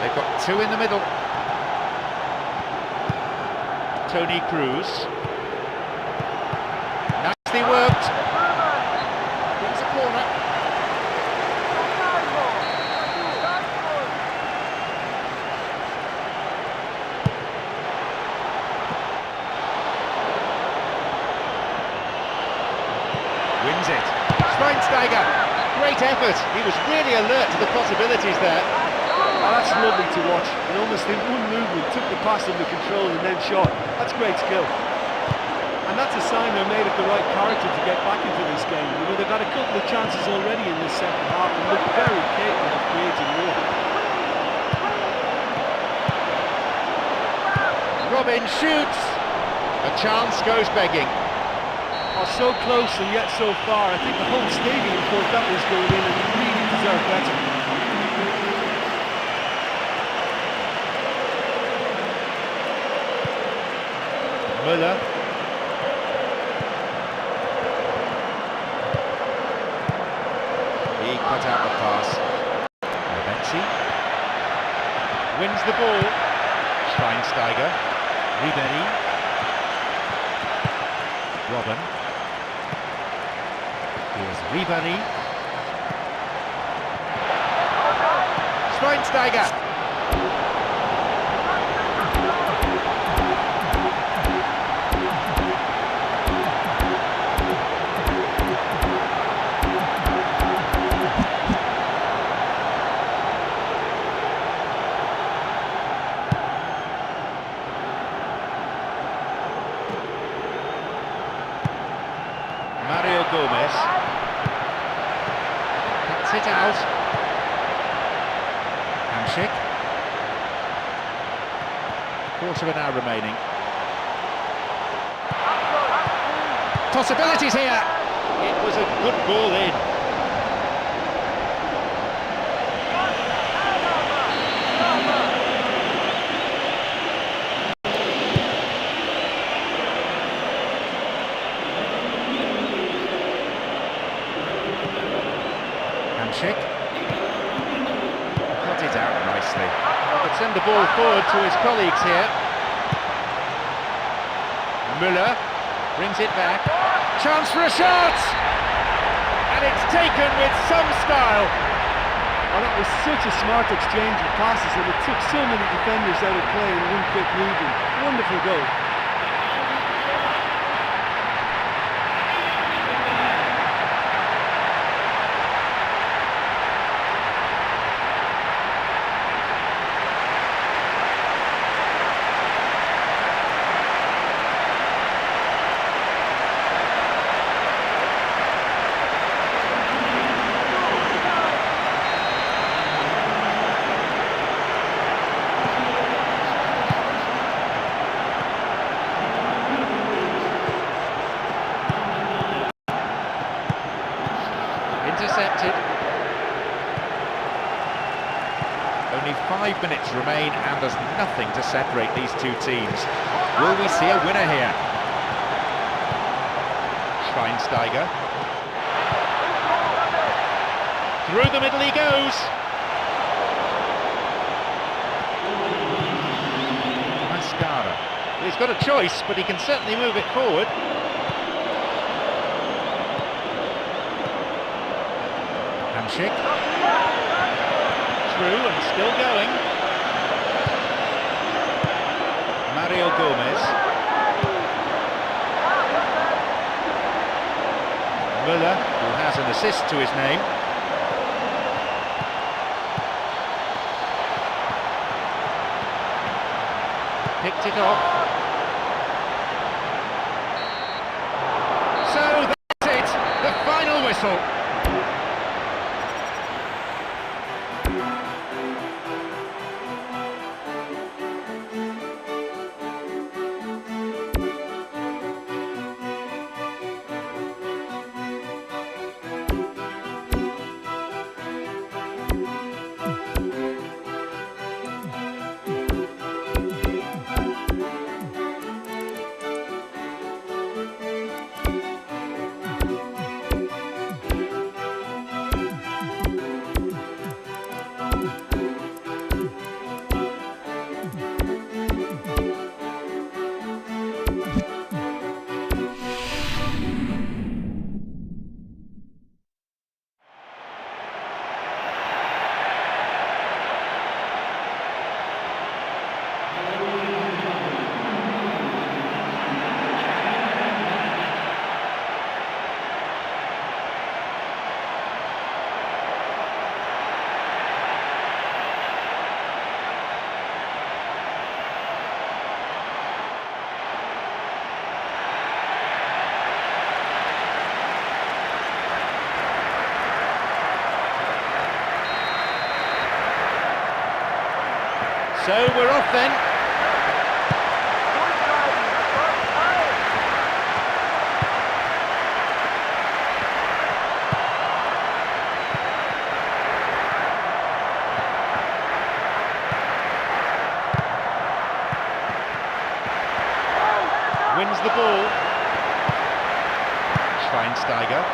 [SPEAKER 1] They've got two in the middle. Toni Kroos. Nicely worked. Brings a corner. Wins it. Schweinsteiger. Great effort. He was really alert to the possibilities there.
[SPEAKER 2] Oh, that's lovely to watch. And almost in one movement, took the pass under control and then shot. That's great skill. And that's a sign they're made of the right character to get back into this game. You know, they've had a couple of chances already in this second half and look very capable of creating more.
[SPEAKER 1] Robin shoots. A chance goes begging.
[SPEAKER 2] Oh, so close and yet so far. I think the whole stadium thought that was going in and really deserved better.
[SPEAKER 1] Müller. He cut out the pass. Levenzi wins the ball. Schweinsteiger. Ribéry. Robin. Here's Ribéry. Schweinsteiger. Gomez cuts it out. Hamsik. Quarter of an hour remaining. Possibilities here. It was a good ball in. Cut it out nicely. He could send the ball forward to his colleagues here. Müller brings it back. Chance for a shot! And it's taken with some style.
[SPEAKER 2] Well, that was such a smart exchange of passes and it took so many defenders out of play in one quick movement. Wonderful goal.
[SPEAKER 1] Intercepted. Only 5 minutes remain and there's nothing to separate these two teams. Will we see a winner here? Schweinsteiger. Through the middle he goes. he's got a choice, but he can certainly move it forward. Hamsik. Through and still going. Mario Gomez. Müller, who has an assist to his name. Picked it off. So that's it, the final whistle. So we're off then. Wins the ball. Schweinsteiger.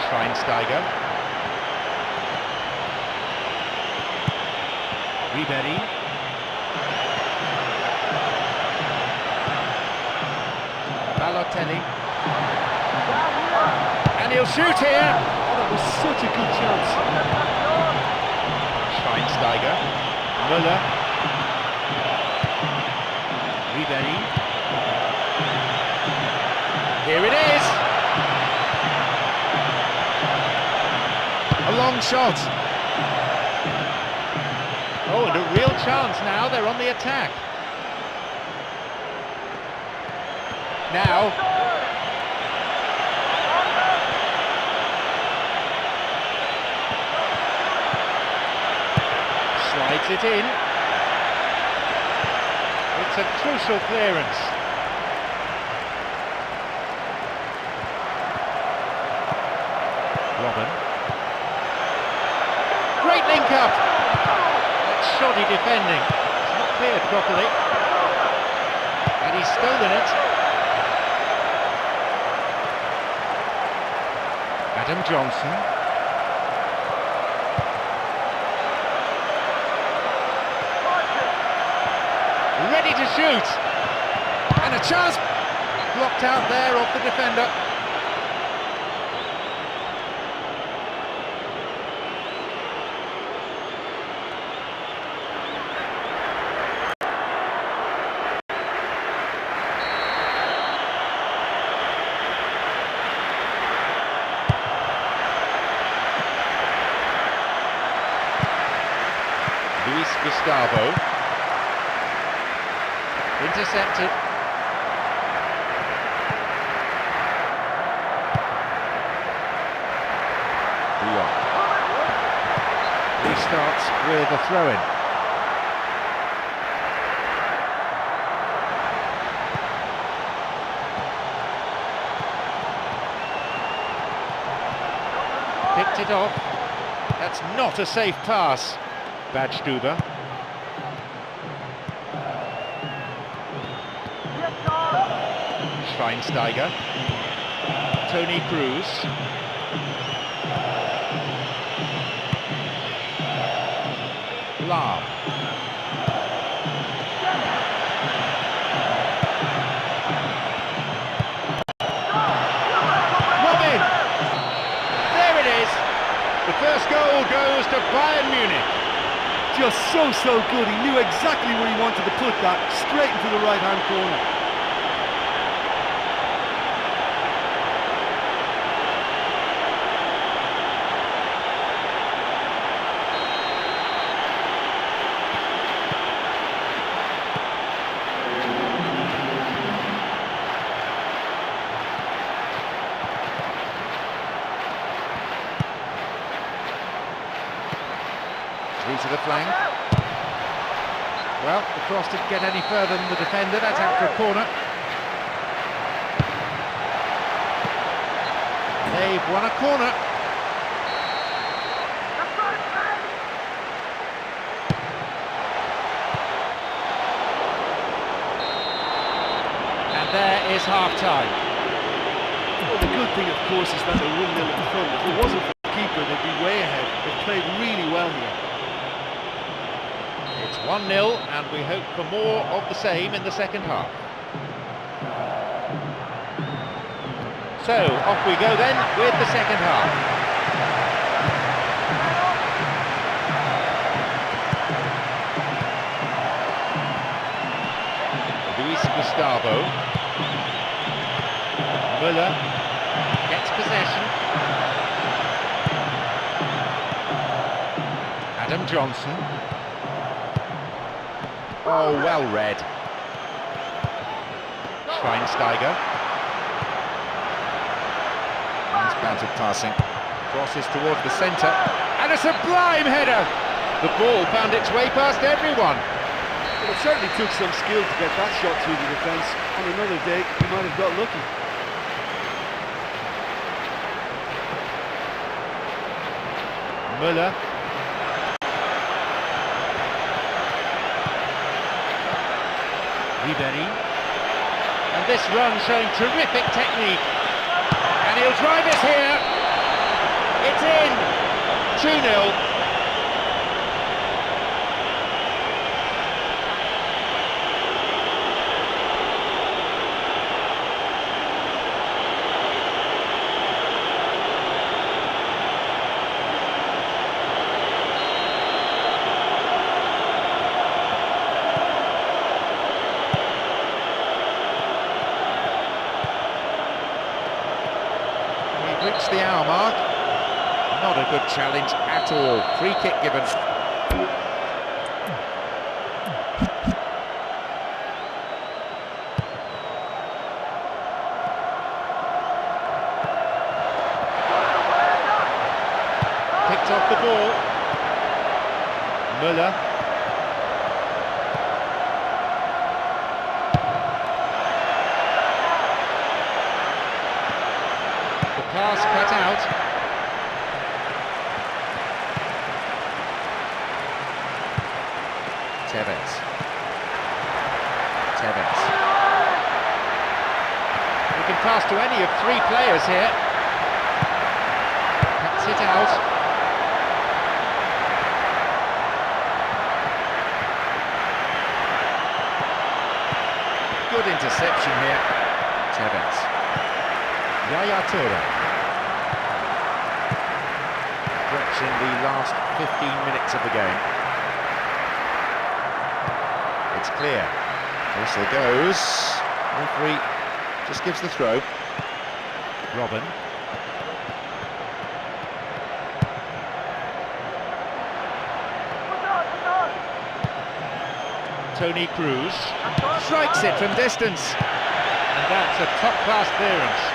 [SPEAKER 1] Schweinsteiger. Ribery. Balotelli. And he'll shoot here.
[SPEAKER 2] Oh, that was such a good chance.
[SPEAKER 1] Schweinsteiger. Müller. Ribery. Here it is. A long shot. Oh, and a real chance now. They're on the attack. Now. Slides it in. It's a crucial clearance. Robin. Great link up. That's shoddy defending. It's not cleared properly. And he's stolen it. Adam Johnson. Ready to shoot. And a chance. Blocked out there off the defender. Luis Gustavo. Intercepted. Restarts with a throw-in. Picked it off. That's not a safe pass. Badstuber. Schweinsteiger. Tony Cruz. Lahm. Robin! There it is! The first goal goes to Bayern Munich.
[SPEAKER 2] Just so good. He knew exactly where he wanted to put that, straight into the right-hand corner.
[SPEAKER 1] Through to the flank. Well, the cross didn't get any further than the defender. That's out for a corner. They've won a corner. And there is half-time.
[SPEAKER 2] Well, the good thing, of course, is that they're 1-0 in front. If it wasn't for the keeper, they'd be way ahead. They've played really well here.
[SPEAKER 1] It's 1-0, and we hope for more of the same in the second half. So, off we go then with the second half. Luis Gustavo. Müller gets possession. Adam Johnson. Oh, well read. Schweinsteiger. Nice bounce of passing. Crosses towards the centre. And a sublime header! The ball found its way past everyone.
[SPEAKER 2] Well, it certainly took some skill to get that shot through the defence. On another day, he might have got lucky.
[SPEAKER 1] Müller. Ribery. And this run showing terrific technique. And he'll drive it here. It's in. 2-0. Reached the hour mark. Not a good challenge at all. Free kick given. Picked off the ball. Müller. Pass cut out. Tevez. We can pass to any of three players here. Cuts it out. Good interception here. Tevez. Yaya Toure. In the last 15 minutes of the game. It's clear. Whistle goes. Referee just gives the throw. Robin. Tony Cruz strikes it from distance. And that's a top-class clearance.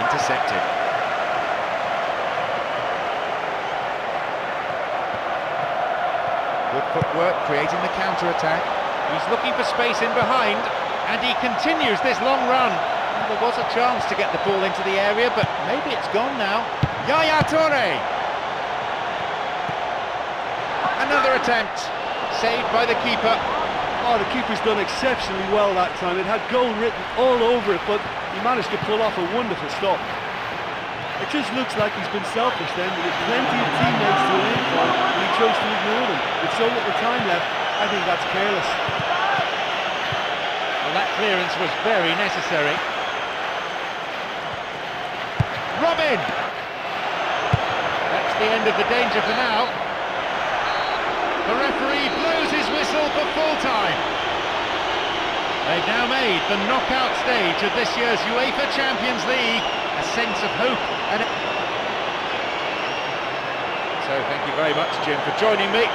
[SPEAKER 1] Intercepted. Good footwork, creating the counter-attack. He's looking for space in behind, and he continues this long run. And there was a chance to get the ball into the area, but maybe it's gone now. Yaya Toure! Another attempt, saved by the keeper.
[SPEAKER 2] Oh, the keeper's done exceptionally well that time. It had goal written all over it, but he managed to pull off a wonderful stop. It just looks like he's been selfish then. He had plenty of teammates to aim for, and he chose to ignore them. With so little time left, I think that's careless.
[SPEAKER 1] Well, that clearance was very necessary. Robin! That's the end of the danger for now. The referee blows his whistle for full time. They've now made the knockout stage of this year's UEFA Champions League a sense of hope. And so thank you very much, Jim, for joining me.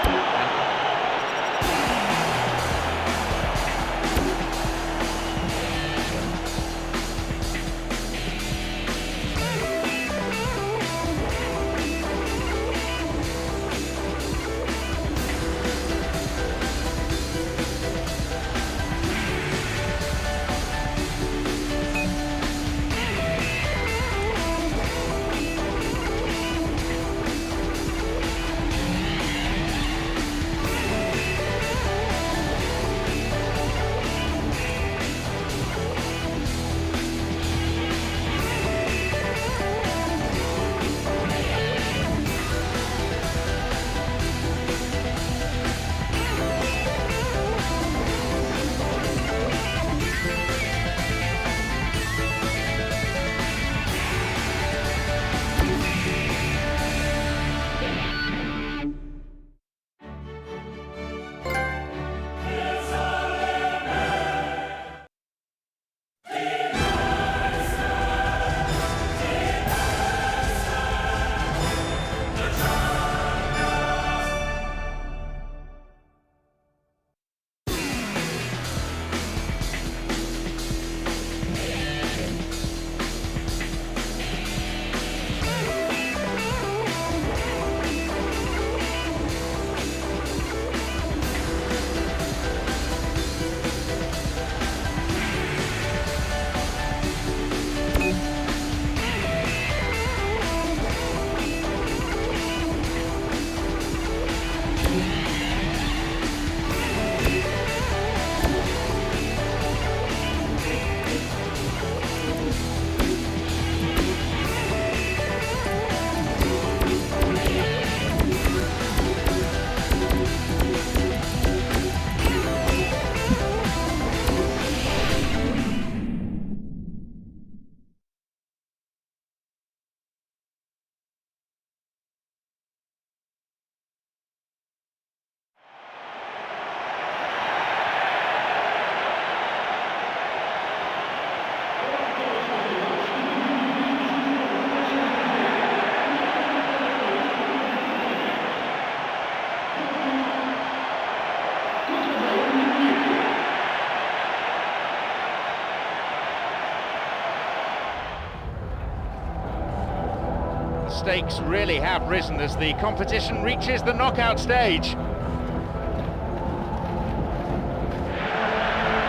[SPEAKER 1] Stakes really have risen as the competition reaches the knockout stage.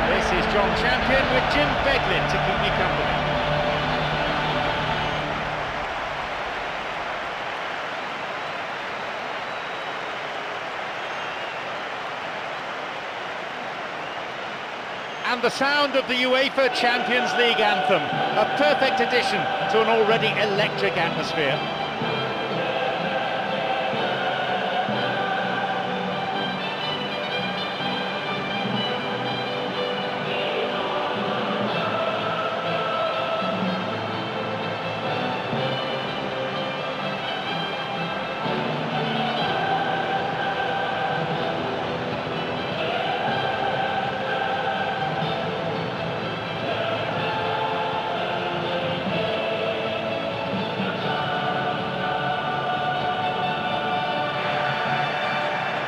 [SPEAKER 1] This is John Champion with Jim Beglin to keep you company. And the sound of the UEFA Champions League anthem, a perfect addition to an already electric atmosphere.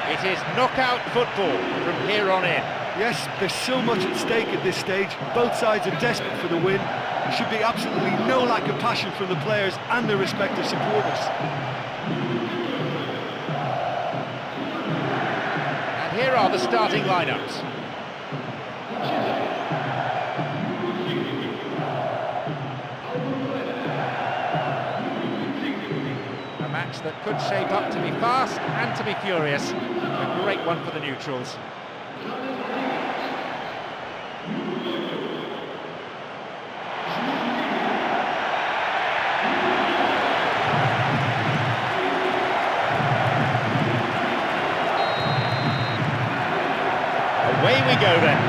[SPEAKER 1] It is knockout football from here on in.
[SPEAKER 2] Yes, there's so much at stake at this stage. Both sides are desperate for the win. There should be absolutely no lack of passion from the players and their respective supporters.
[SPEAKER 1] And here are the starting lineups. attacks that could shape up to be fast and to be furious. A great one for the neutrals. Away we go then.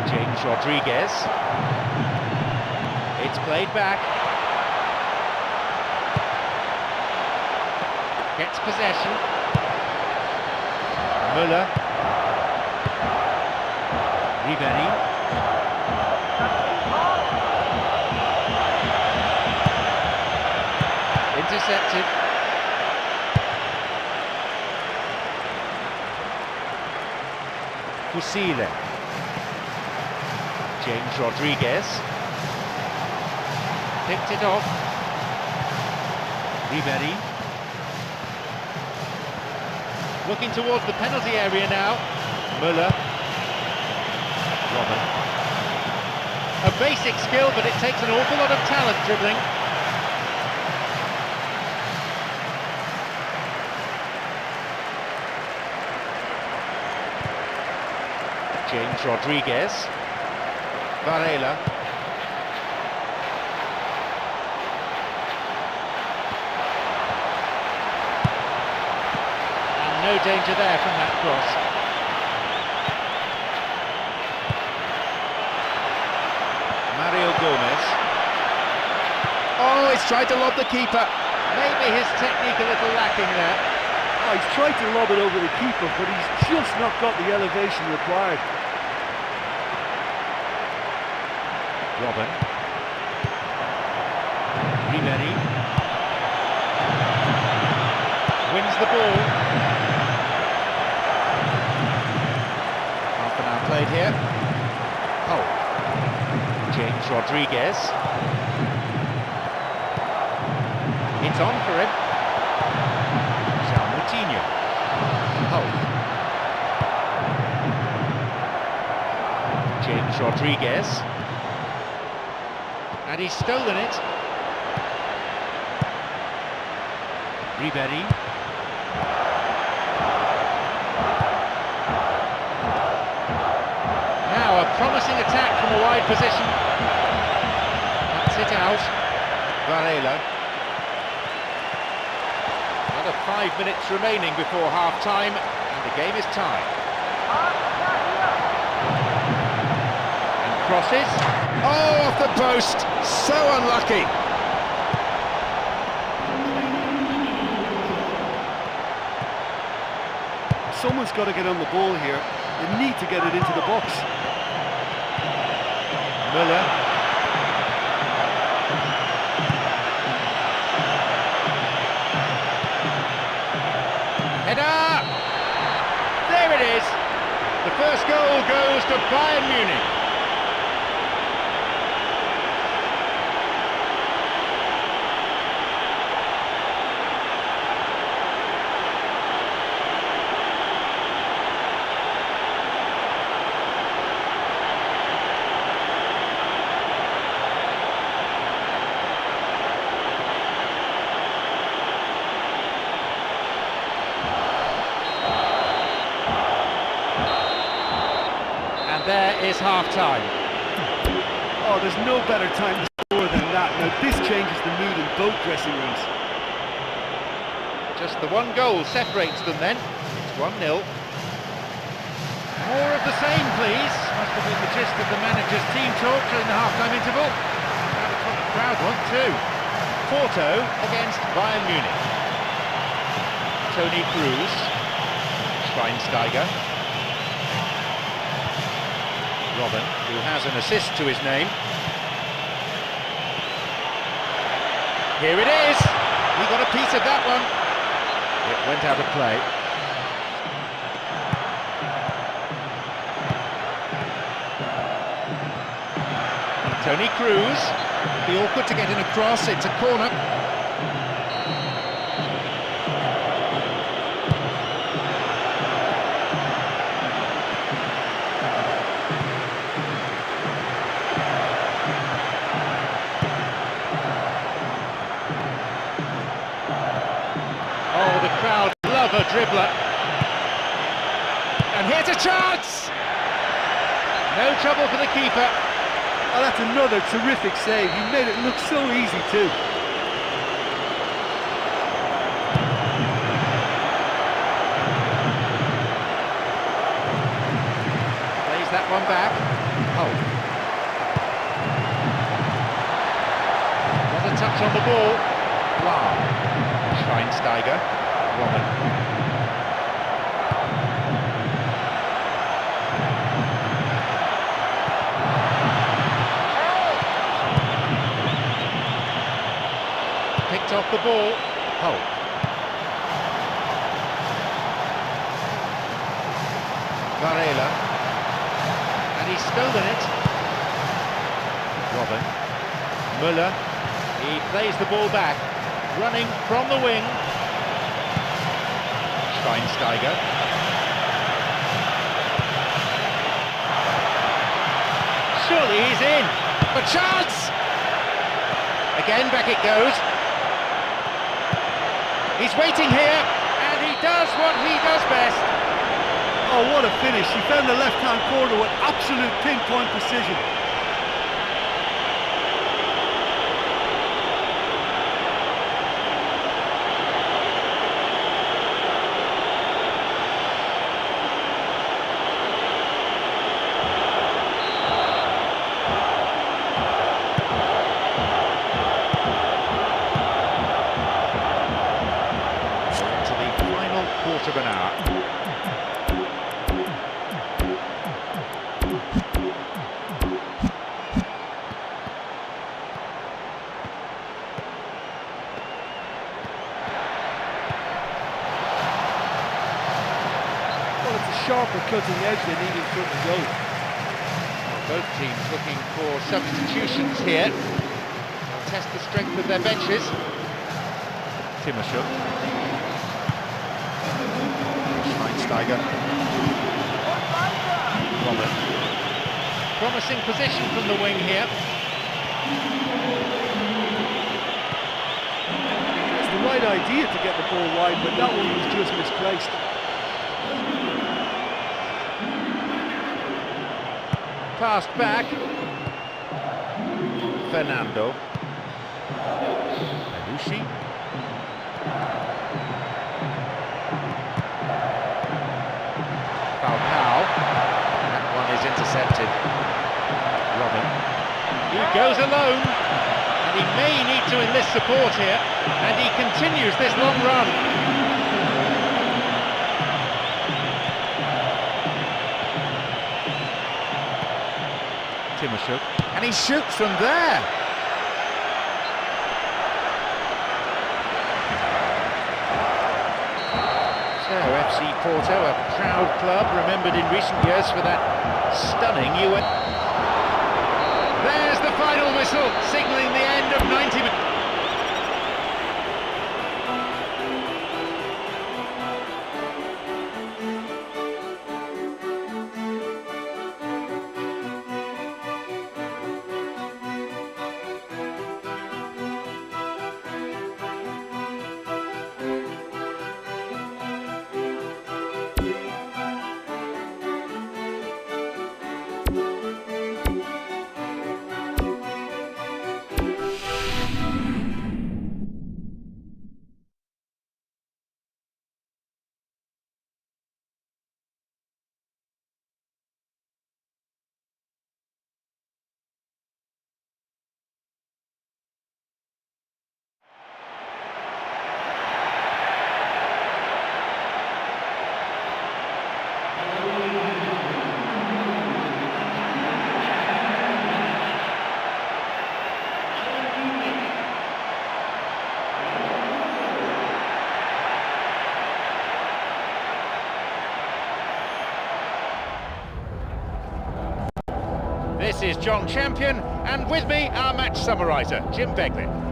[SPEAKER 1] James Rodriguez. It's played back. Gets possession. Müller. Ribery. Intercepted. Fusile. James Rodriguez. Picked it off. Ribery. Looking towards the penalty area now. Müller. Robin. A basic skill, but it takes an awful lot of talent dribbling. James Rodriguez. Varela. And no danger there from that cross. Mario Gomez. Oh, he's tried to lob the keeper. Maybe his technique a little lacking there.
[SPEAKER 2] Oh, he's tried to lob it over the keeper, but he's just not got the elevation required.
[SPEAKER 1] Robin. Ribery. Wins the ball. Half an hour played here. Oh. James Rodriguez. It's on for him. Moutinho. Oh. James Rodriguez. And he's stolen it. Ribery. Now a promising attack from a wide position. That's it out. Varela. Another 5 minutes remaining before half-time, and the game is tied. And crosses. Oh, off the post! So unlucky!
[SPEAKER 2] Someone's got to get on the ball here. They need to get it into the box.
[SPEAKER 1] Müller. Header! There it is! The first goal goes to Bayern Munich. There is half-time.
[SPEAKER 2] Oh, there's no better time to score than that. Now, this changes the mood in both dressing rooms.
[SPEAKER 1] Just the one goal separates them then. It's 1-0. More of the same, please. Must have been the gist of the manager's team talk during the half-time interval. That's what the crowd want too. Porto against Bayern Munich. Toni Kroos. Schweinsteiger. Robin, who has an assist to his name. Here it is! He got a piece of that one. It went out of play. Toni Kroos. Be awkward to get in a cross, it's a corner. crowd love a dribbler. And here's a chance! No trouble for the keeper.
[SPEAKER 2] Oh, that's another terrific save. He made it look so easy too.
[SPEAKER 1] Plays that one back. Oh. What a touch on the ball. Wow. Schweinsteiger. Robin. Picked off the ball. Holt. Varela. And he's stolen it. Robin. Müller. He plays the ball back. Running from the wing. Schweinsteiger. Surely he's in. A chance! Again, back it goes. He's waiting here, and he does what he does best.
[SPEAKER 2] Oh, what a finish. He found the left-hand corner with absolute pinpoint precision.
[SPEAKER 1] Quarter of an hour.
[SPEAKER 2] Well, it's a sharper cutting edge they need in front of goal.
[SPEAKER 1] Both teams looking for substitutions here. They'll test the strength of their benches. Timashuk. Schweinsteiger. Robin. Promising position from the wing here.
[SPEAKER 2] It's the right idea to get the ball wide, but that one was just misplaced.
[SPEAKER 1] Passed back. Fernando. Belushi. That one is intercepted. Robin. He goes alone, and he may need to enlist support here, and he continues this long run. Timashuk, and he shoots from there. So, FC Porto, a proud club, remembered in recent years for that stunning There's the final whistle, signalling the end of 90 minutes. This is John Champion, and with me, our match summariser, Jim Beglin.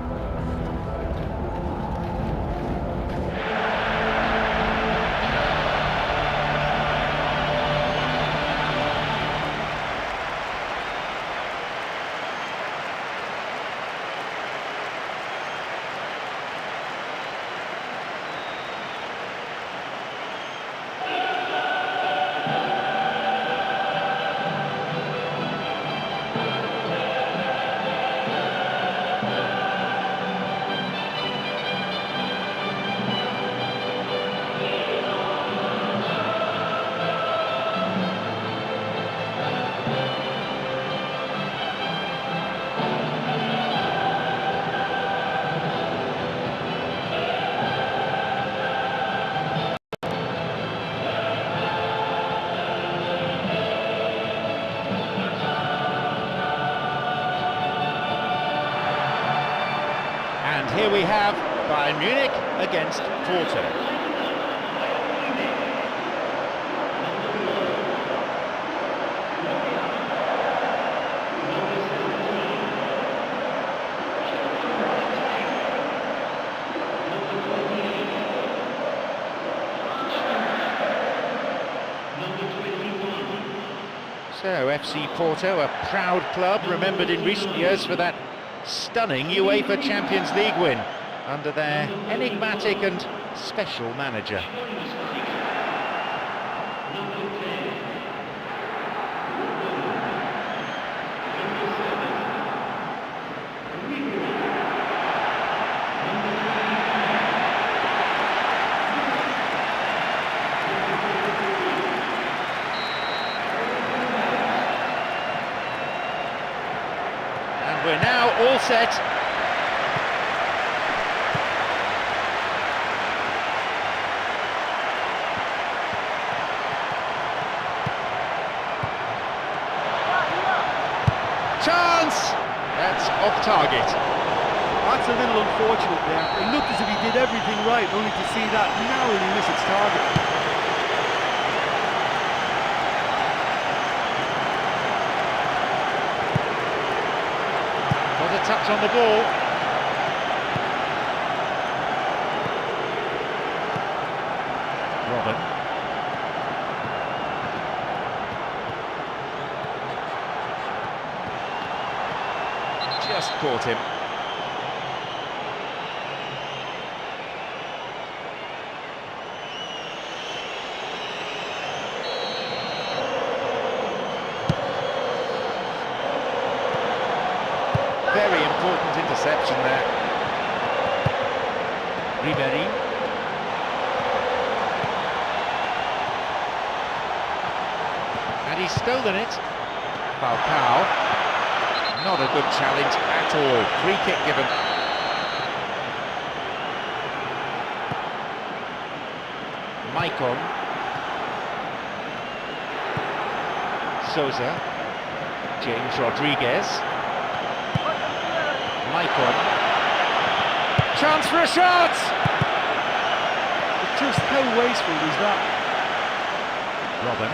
[SPEAKER 1] here we have Bayern Munich against Porto. So, FC Porto, a proud club, remembered in recent years for that stunning UEFA Champions League win under their enigmatic and special manager. We're now all set. Chance! That's off target.
[SPEAKER 2] That's a little unfortunate there. It looked as if he did everything right, only to see that narrowly miss its target.
[SPEAKER 1] A touch on the ball. Robin. Just caught him. Very important interception there. Ribery. And he's stolen it. Falcao. Not a good challenge at all. Free kick given. Maicon. Souza. James Rodriguez. Maicon. Chance for a shot!
[SPEAKER 2] But just how wasteful was that?
[SPEAKER 1] Robin.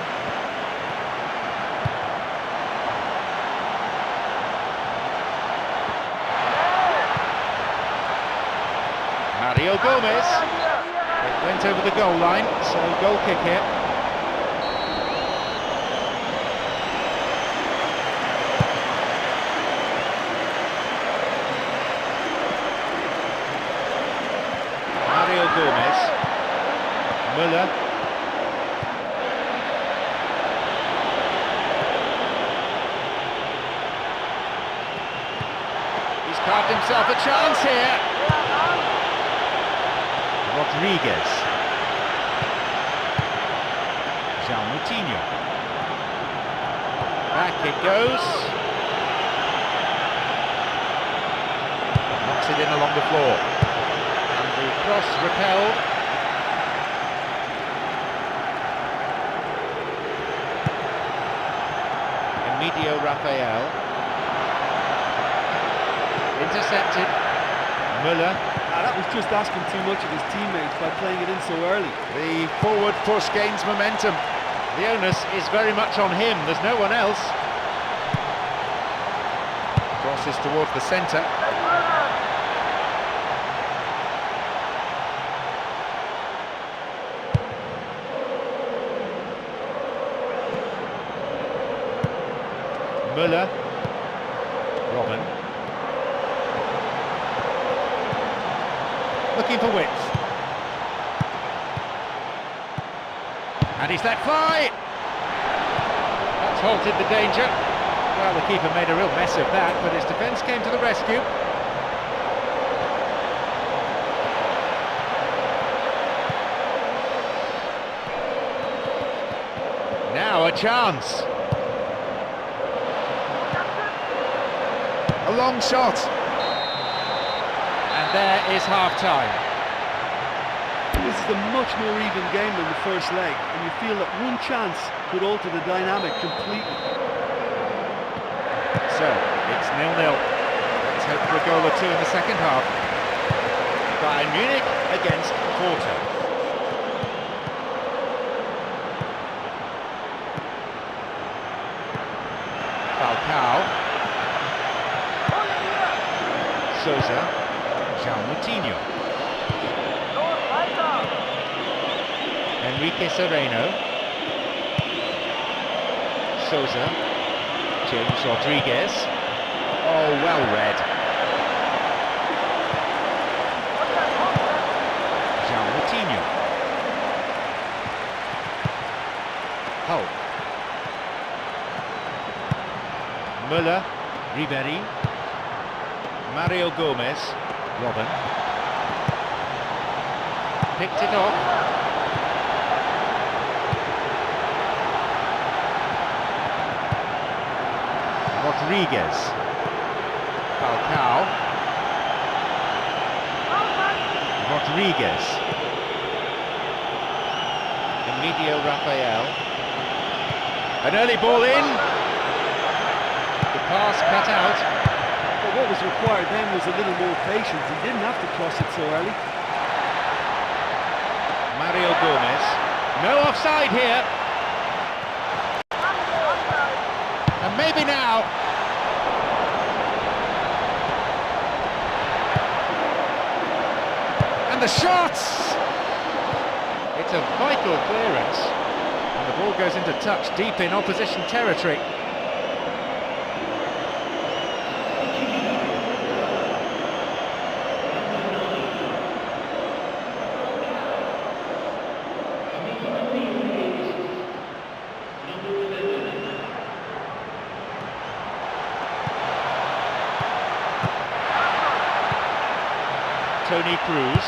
[SPEAKER 1] Mario Gomez. It went over the goal line, so goal kick here. Gomez, Müller, he's carved himself a chance here. Rodriguez, João Moutinho, back it goes, knocks it in along the floor. Cross repelled. Emilio Rafael. Intercepted. Müller.
[SPEAKER 2] That was just asking too much of his teammates by playing it in so early.
[SPEAKER 1] The forward push gains momentum. The onus is very much on him, there's no one else. Crosses towards the centre. Müller, Robin, looking for width, and he's let fly. That's halted the danger. Well, the keeper made a real mess of that, but his defence came to the rescue. Now a chance. A long shot. And there is half-time.
[SPEAKER 2] This is a much more even game than the first leg, and you feel that one chance could alter the dynamic completely.
[SPEAKER 1] So, it's 0-0. Let's hope for a goal or two in the second half. Bayern Munich against Porto. Falcao. Souza. João Moutinho. Enrique Sereno. Souza. James Rodriguez. Oh, well read. João Moutinho. Hulk. Müller. Ribéry. Mario Gomez. Robin. Picked it off. Rodriguez. Falcao. Rodriguez. Emilio Rafael. An early ball in. The pass cut out.
[SPEAKER 2] But what was required then was a little more patience. He didn't have to cross it so early.
[SPEAKER 1] Mario Gomez. No offside here. And maybe now. And the shots! It's a vital clearance. And the ball goes into touch deep in opposition territory. Toni Kroos.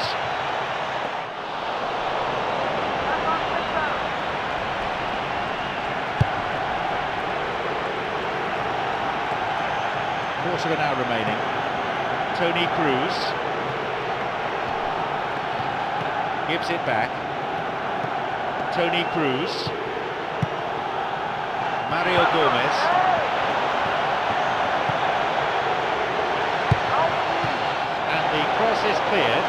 [SPEAKER 1] Quarter of an hour remaining. Toni Kroos gives it back. Toni Kroos. Mario Gomez. The cross is cleared.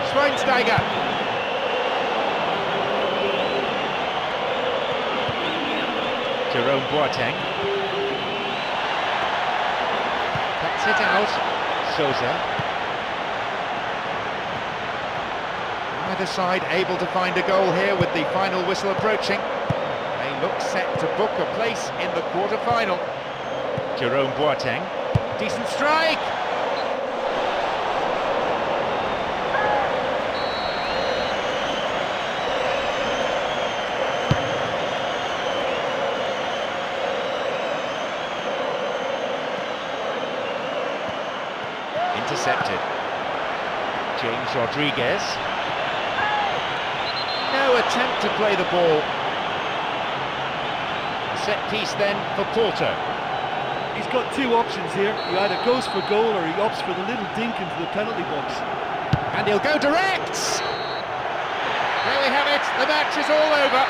[SPEAKER 1] Schweinsteiger. Jerome Boateng. Cuts it out. Souza. Either side able to find a goal here with the final whistle approaching. They look set to book a place in the quarter-final. Jerome Boateng. Decent strike. Intercepted. James Rodriguez. No attempt to play the ball. A set piece then for Porto.
[SPEAKER 2] He's got two options here. He either goes for goal or he opts for the little dink into the penalty box.
[SPEAKER 1] And he'll go direct! There we have it, the match is all over.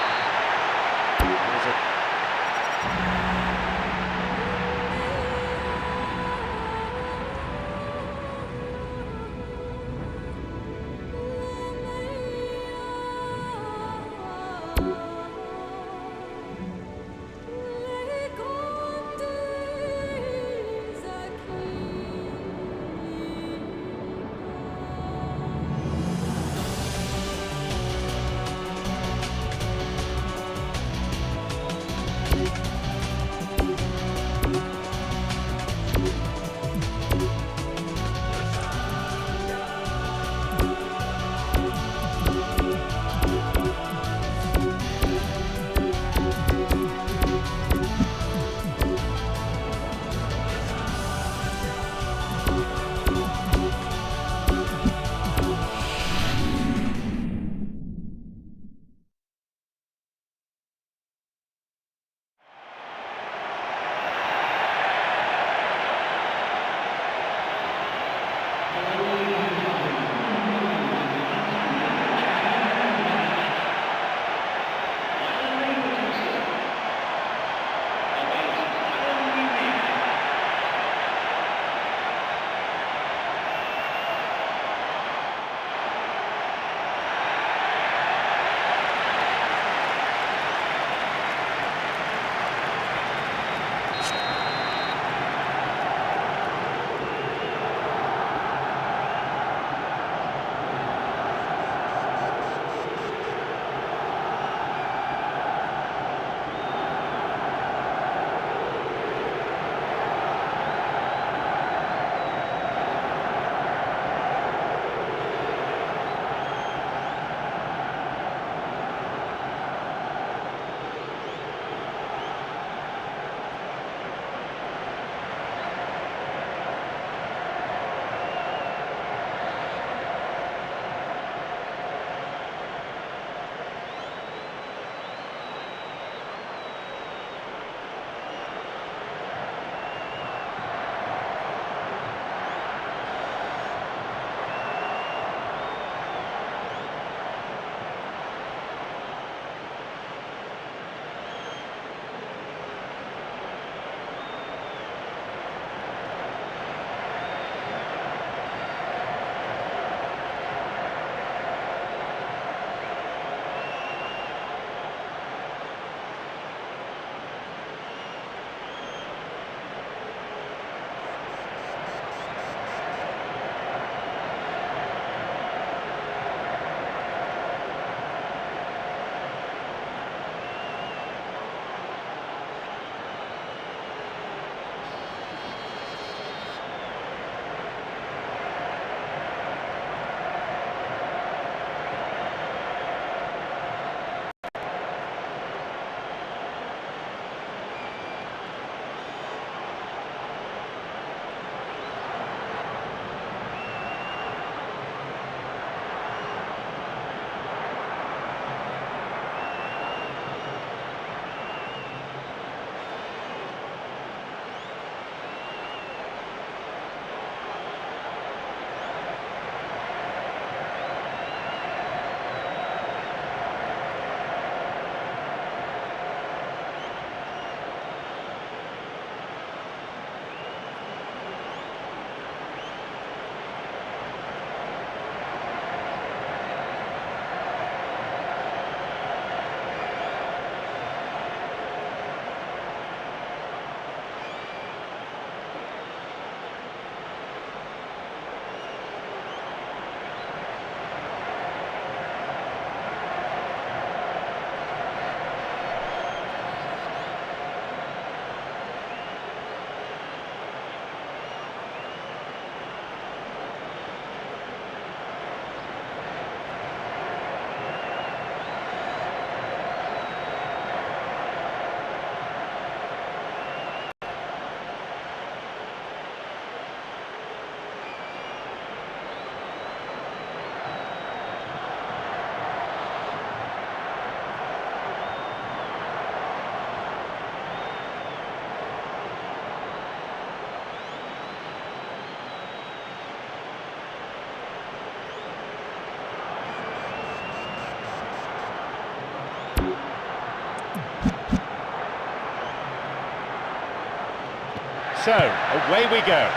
[SPEAKER 1] So, away we go.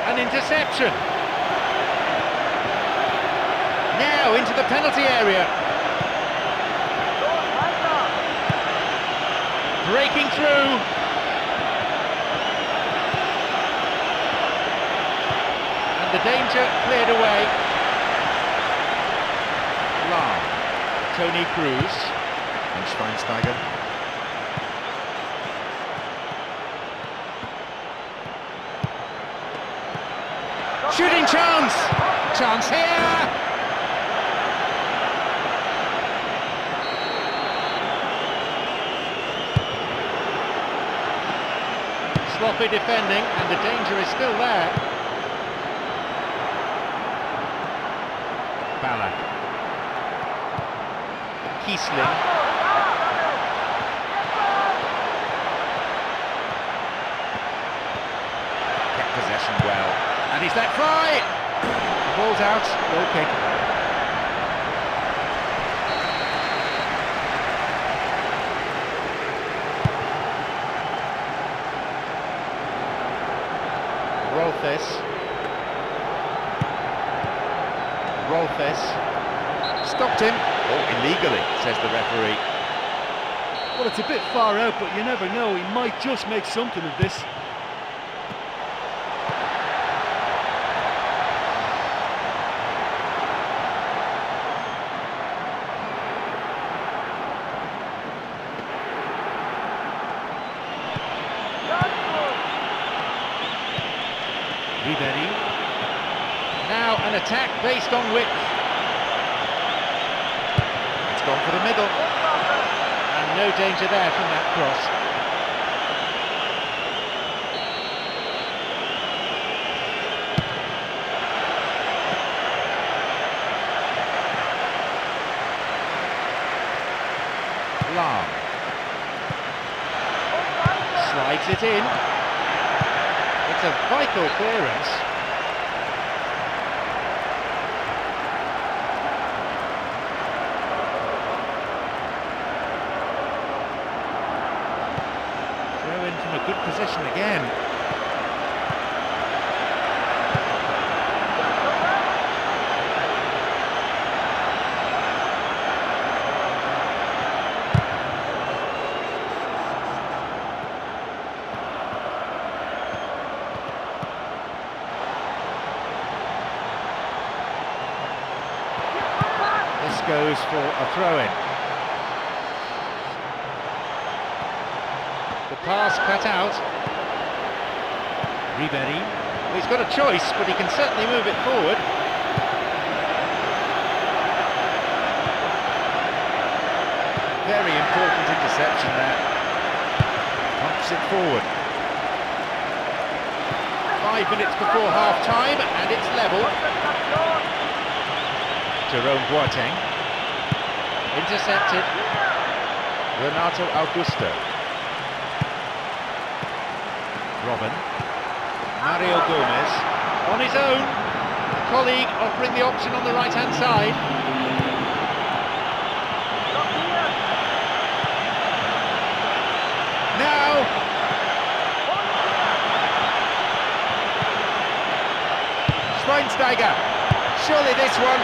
[SPEAKER 1] An interception. Now into the penalty area. Breaking through. And the danger cleared away. Lahm. Tony Cruz. And Schweinsteiger. Shooting chance! Chance here! Sloppy defending, and the danger is still there. Ballack. Kiesling. Kept possession well. And he's let fly! The ball's out, goal kick. Rolfes stopped him. Oh, illegally, says the referee.
[SPEAKER 2] Well, it's a bit far out, but you never know. He might just make something of this.
[SPEAKER 1] Ribery. Now an attack based on width. It's gone for the middle. And no danger there from that cross. Lahm. Slides it in. It's a vital clearance. Throw in from a good position again. Goes for a throw-in. The pass cut out. Ribery. Well, he's got a choice, but he can certainly move it forward. Very important interception there. Pumps it forward. 5 minutes before half-time, and it's level. Jerome Boateng. Intercepted. Renato Augusto. Robin. Mario Gomez. On his own. A colleague offering the option on the right-hand side. Now. Schweinsteiger. Surely this one.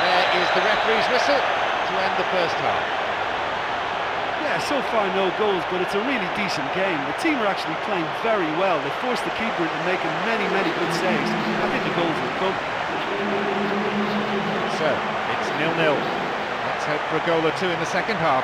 [SPEAKER 1] There is the referee's whistle to end the first half.
[SPEAKER 2] Yeah, so far no goals, but it's a really decent game. The team are actually playing very well. They forced the keeper into making many good saves. I think the goals will come.
[SPEAKER 1] So, it's 0-0. Let's hope for a goal or two in the second half.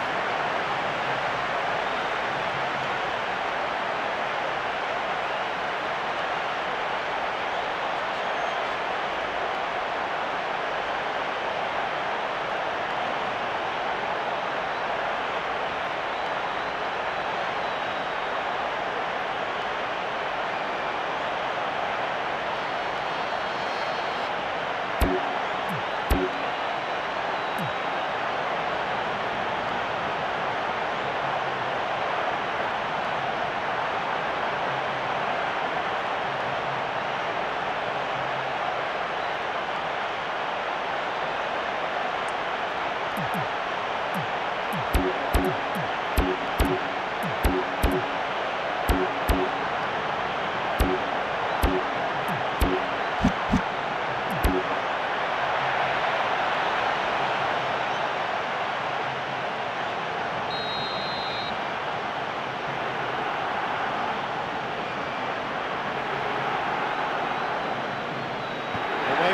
[SPEAKER 1] Away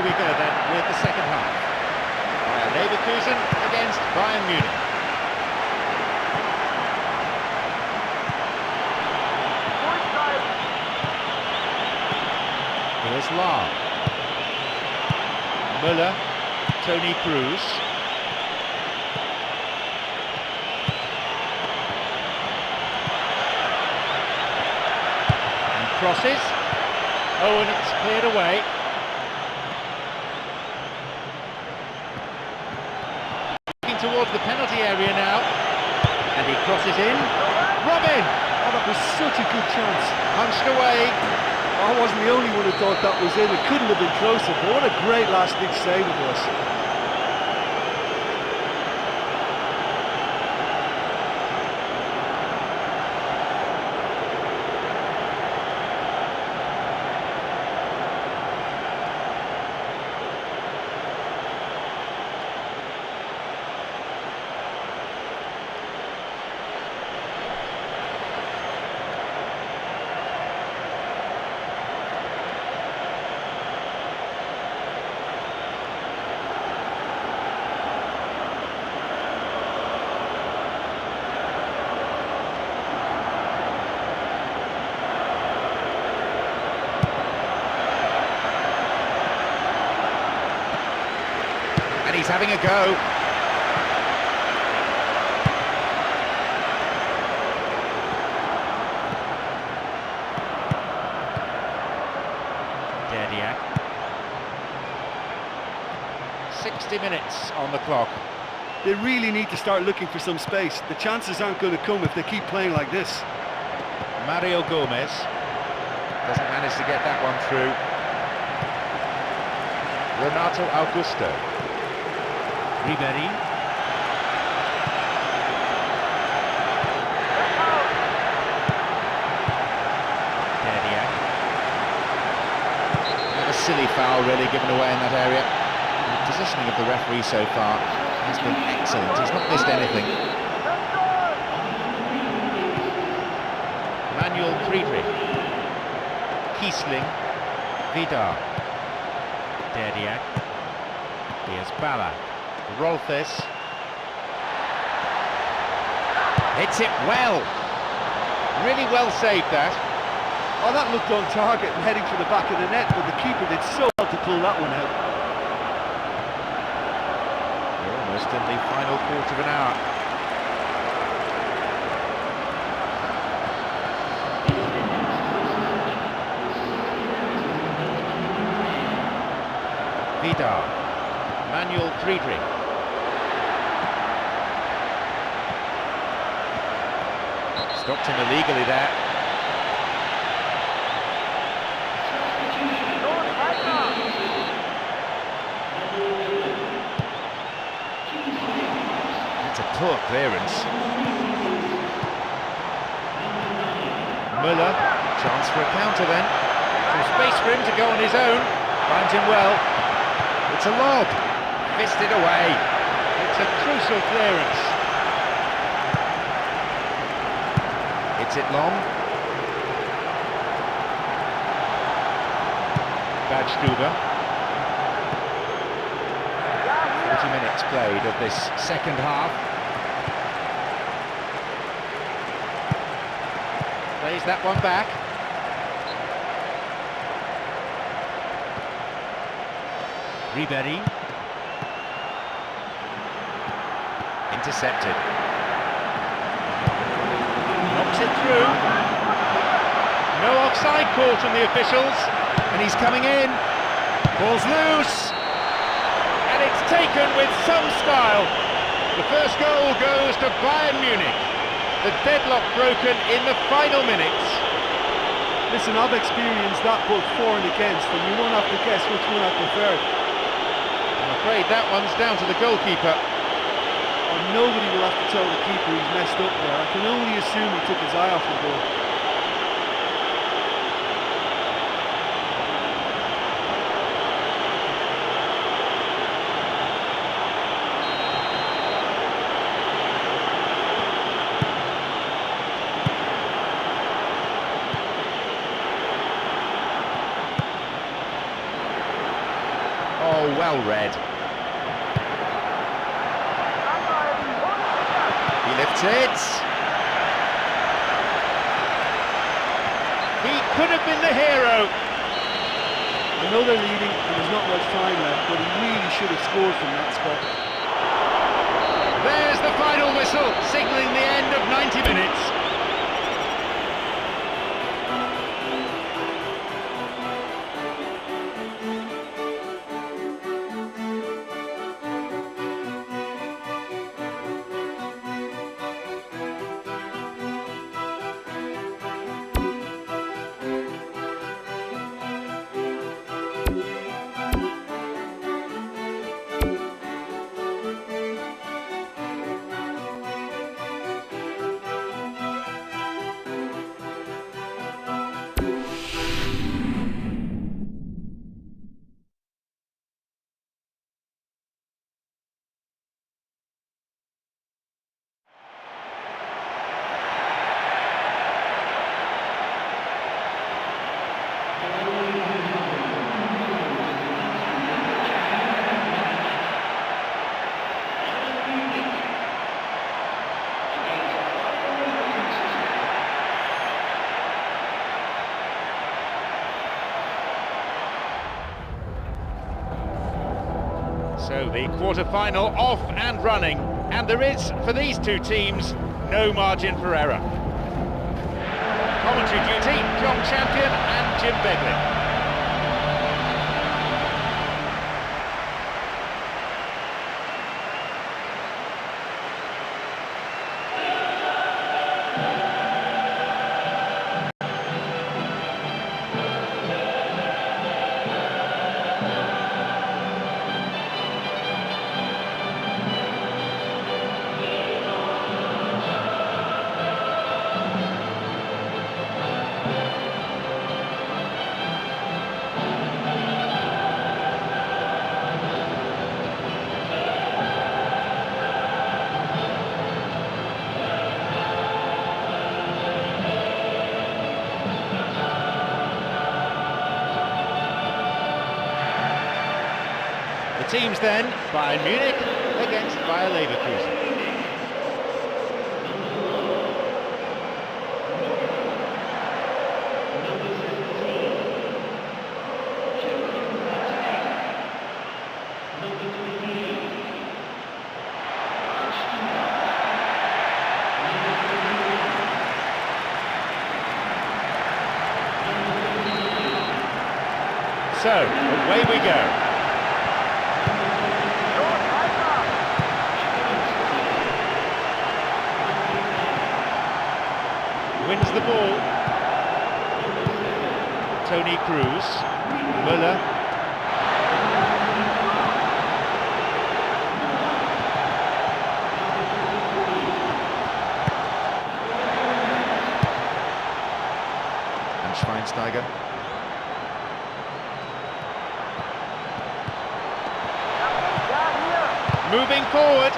[SPEAKER 1] we go then with the second half. Leverkusen against Bayern Munich. Here's Lahr. Müller, Toni Kroos. And crosses. Oh, and it's cleared away. Towards the penalty area now, and he crosses in. Robin!
[SPEAKER 2] Oh, that was such a good chance.
[SPEAKER 1] Punched away.
[SPEAKER 2] I wasn't the only one who thought that was in. It couldn't have been closer, but what a great last-ditch save it was.
[SPEAKER 1] And he's having a go. Derdiak. 60 minutes on the clock.
[SPEAKER 2] They really need to start looking for some space. The chances aren't going to come if they keep playing like this.
[SPEAKER 1] Mario Gomez doesn't manage to get that one through. Renato Augusto. Ribéry. Derdiak. A silly foul really given away in that area. The positioning of the referee so far has been excellent. He's not missed anything. Manuel Friedrich. Kiesling. Vidar. Derdiak. Here's Bala. Rolfes. Hits it well. Really well saved that.
[SPEAKER 2] Oh, that looked on target and heading for the back of the net, but the keeper did so well to pull that one out.
[SPEAKER 1] We're almost in the final quarter of an hour. Vidar. Manuel Friedrich. Stopped him illegally there. That's a poor clearance. Müller, chance for a counter then. Some space for him to go on his own. Finds him well. It's a lob. Fisted away. It's a crucial clearance. Hits it long. Badstuber. 40 minutes played of this second half. Plays that one back. Ribéry. Intercepted. Knocks it through. No offside call from the officials, and he's coming in. Ball's loose, and it's taken with some style. The first goal goes to Bayern Munich. The deadlock broken in the final minutes.
[SPEAKER 2] Listen, I've experienced that both for and against, and you won't have to guess which one I preferred.
[SPEAKER 1] I'm afraid that one's down to the goalkeeper.
[SPEAKER 2] or nobody will have to tell the keeper he's messed up there. I can only assume he took his eye off the ball.
[SPEAKER 1] Oh, well read. He lifts it. He could have been the hero.
[SPEAKER 2] I know they're leading and there's not much time left, but he really should have scored from that spot.
[SPEAKER 1] There's the final whistle, signalling the end of 90 minutes. So the quarter-final off and running, and there is, for these two teams, no margin for error. Commentary duty, John Champion and Jim Beglin. The teams then, Bayern Munich against Bayer Leverkusen. So, away we go. Wins the ball. Tony Cruz, Müller. And Schweinsteiger. Moving forward.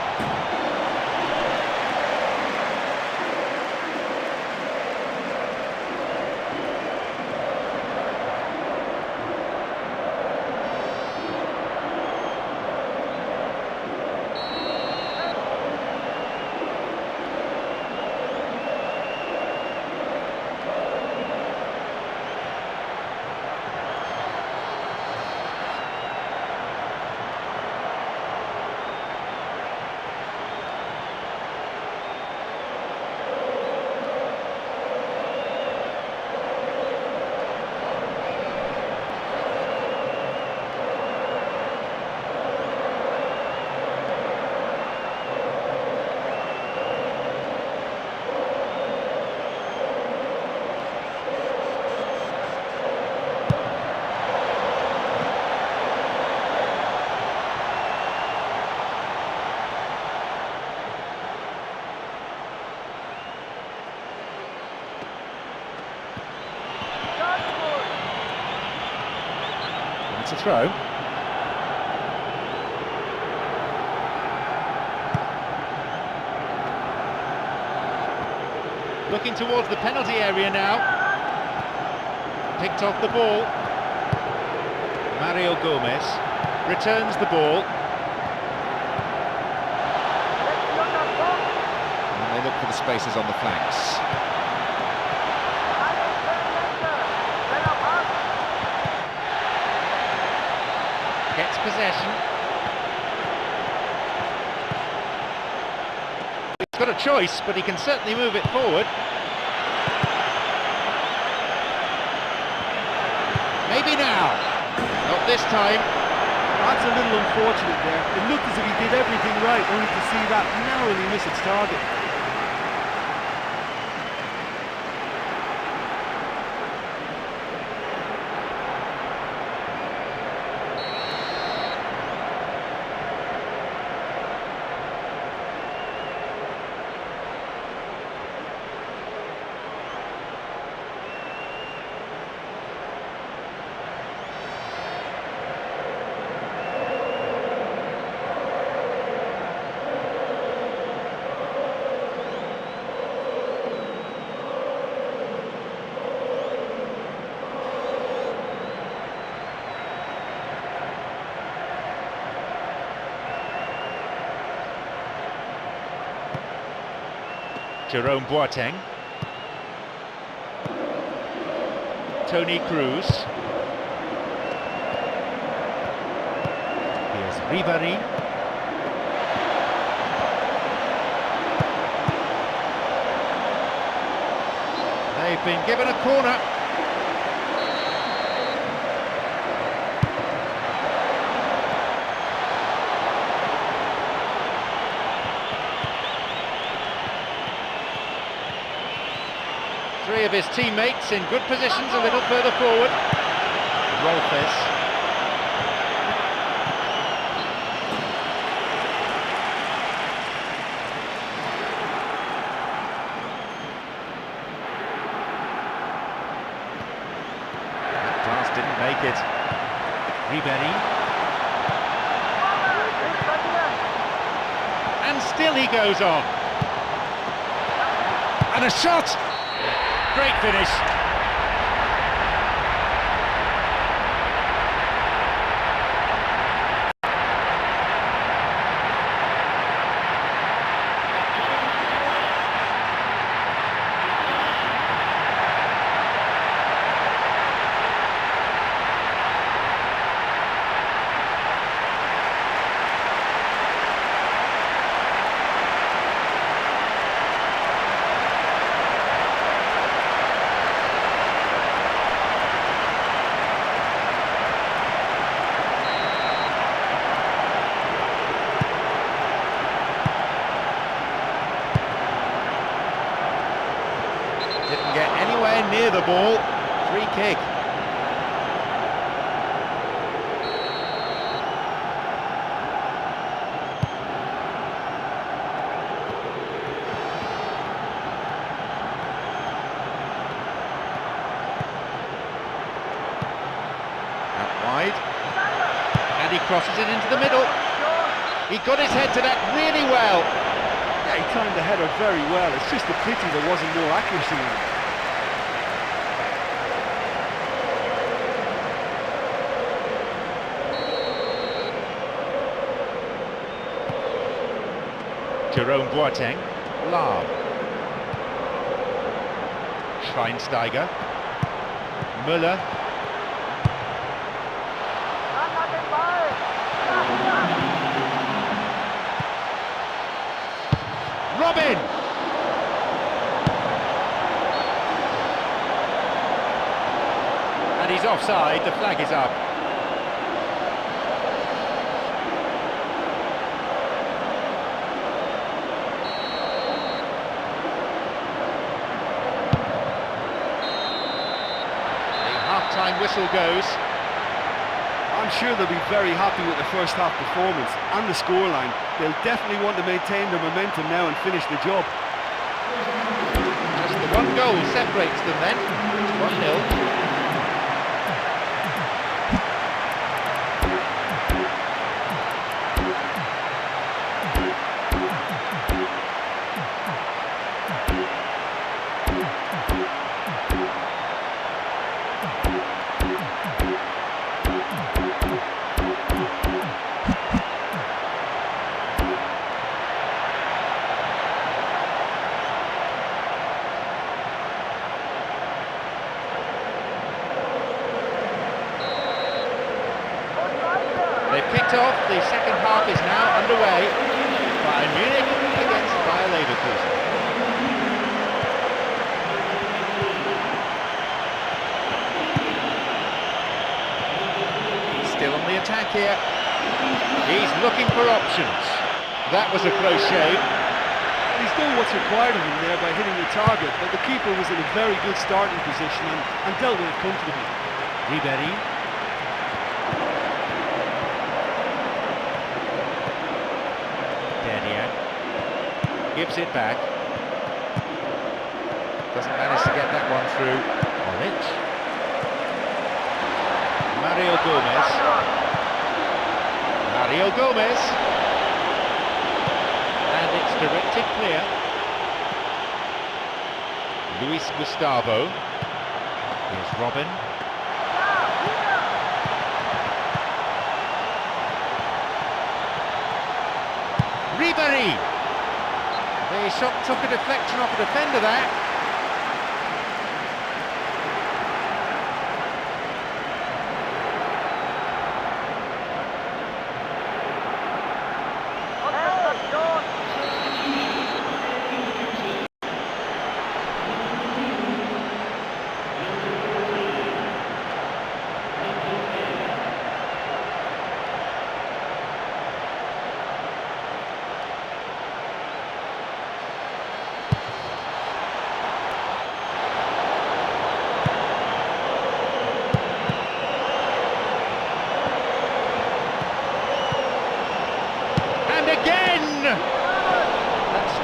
[SPEAKER 1] It's a throw. Looking towards the penalty area now. Picked off the ball. Mario Gomez returns the ball. And they look for the spaces on the flanks. Gets possession. He's got a choice, but he can certainly move it forward. Maybe now. Not this time.
[SPEAKER 2] That's a little unfortunate there. It looked as if he did everything right, only to see that narrowly miss its target.
[SPEAKER 1] Jerome Boateng. Toni Kroos. Here's Ribéry. They've been given a corner. Three of his teammates in good positions a little further forward. Rolfes. That pass didn't make it. Ribéry. And still he goes on. And a shot! Great finish. Didn't get anywhere near the ball. Free kick. Out wide. And he crosses it into the middle. He got his head to that really well.
[SPEAKER 2] Yeah, he timed the header very well. It's just a pity there wasn't more accuracy in it.
[SPEAKER 1] Jerome Boateng. Lahm. Schweinsteiger. Müller. Robin! And he's offside, the flag is up. The half-time whistle goes.
[SPEAKER 2] I'm sure they'll be very happy with the first half performance and the scoreline. They'll definitely want to maintain their momentum now and finish the job.
[SPEAKER 1] Just the one goal separates them then. It's 1-0. They've kicked off, the second half is now underway. Bayern Munich against Bayer Leverkusen. Still on the attack here. He's looking for options. That was a close shave.
[SPEAKER 2] He's done what's required of him there by hitting the target, but the keeper was in a very good starting position and dealt with it comfortably.
[SPEAKER 1] Ribery. Gives it back. Doesn't manage to get that one through. Olic. Mario Gomez. Mario Gomez. And it's directed clear. Luis Gustavo. Here's Robin. Ribery. The shot took a deflection off a defender there.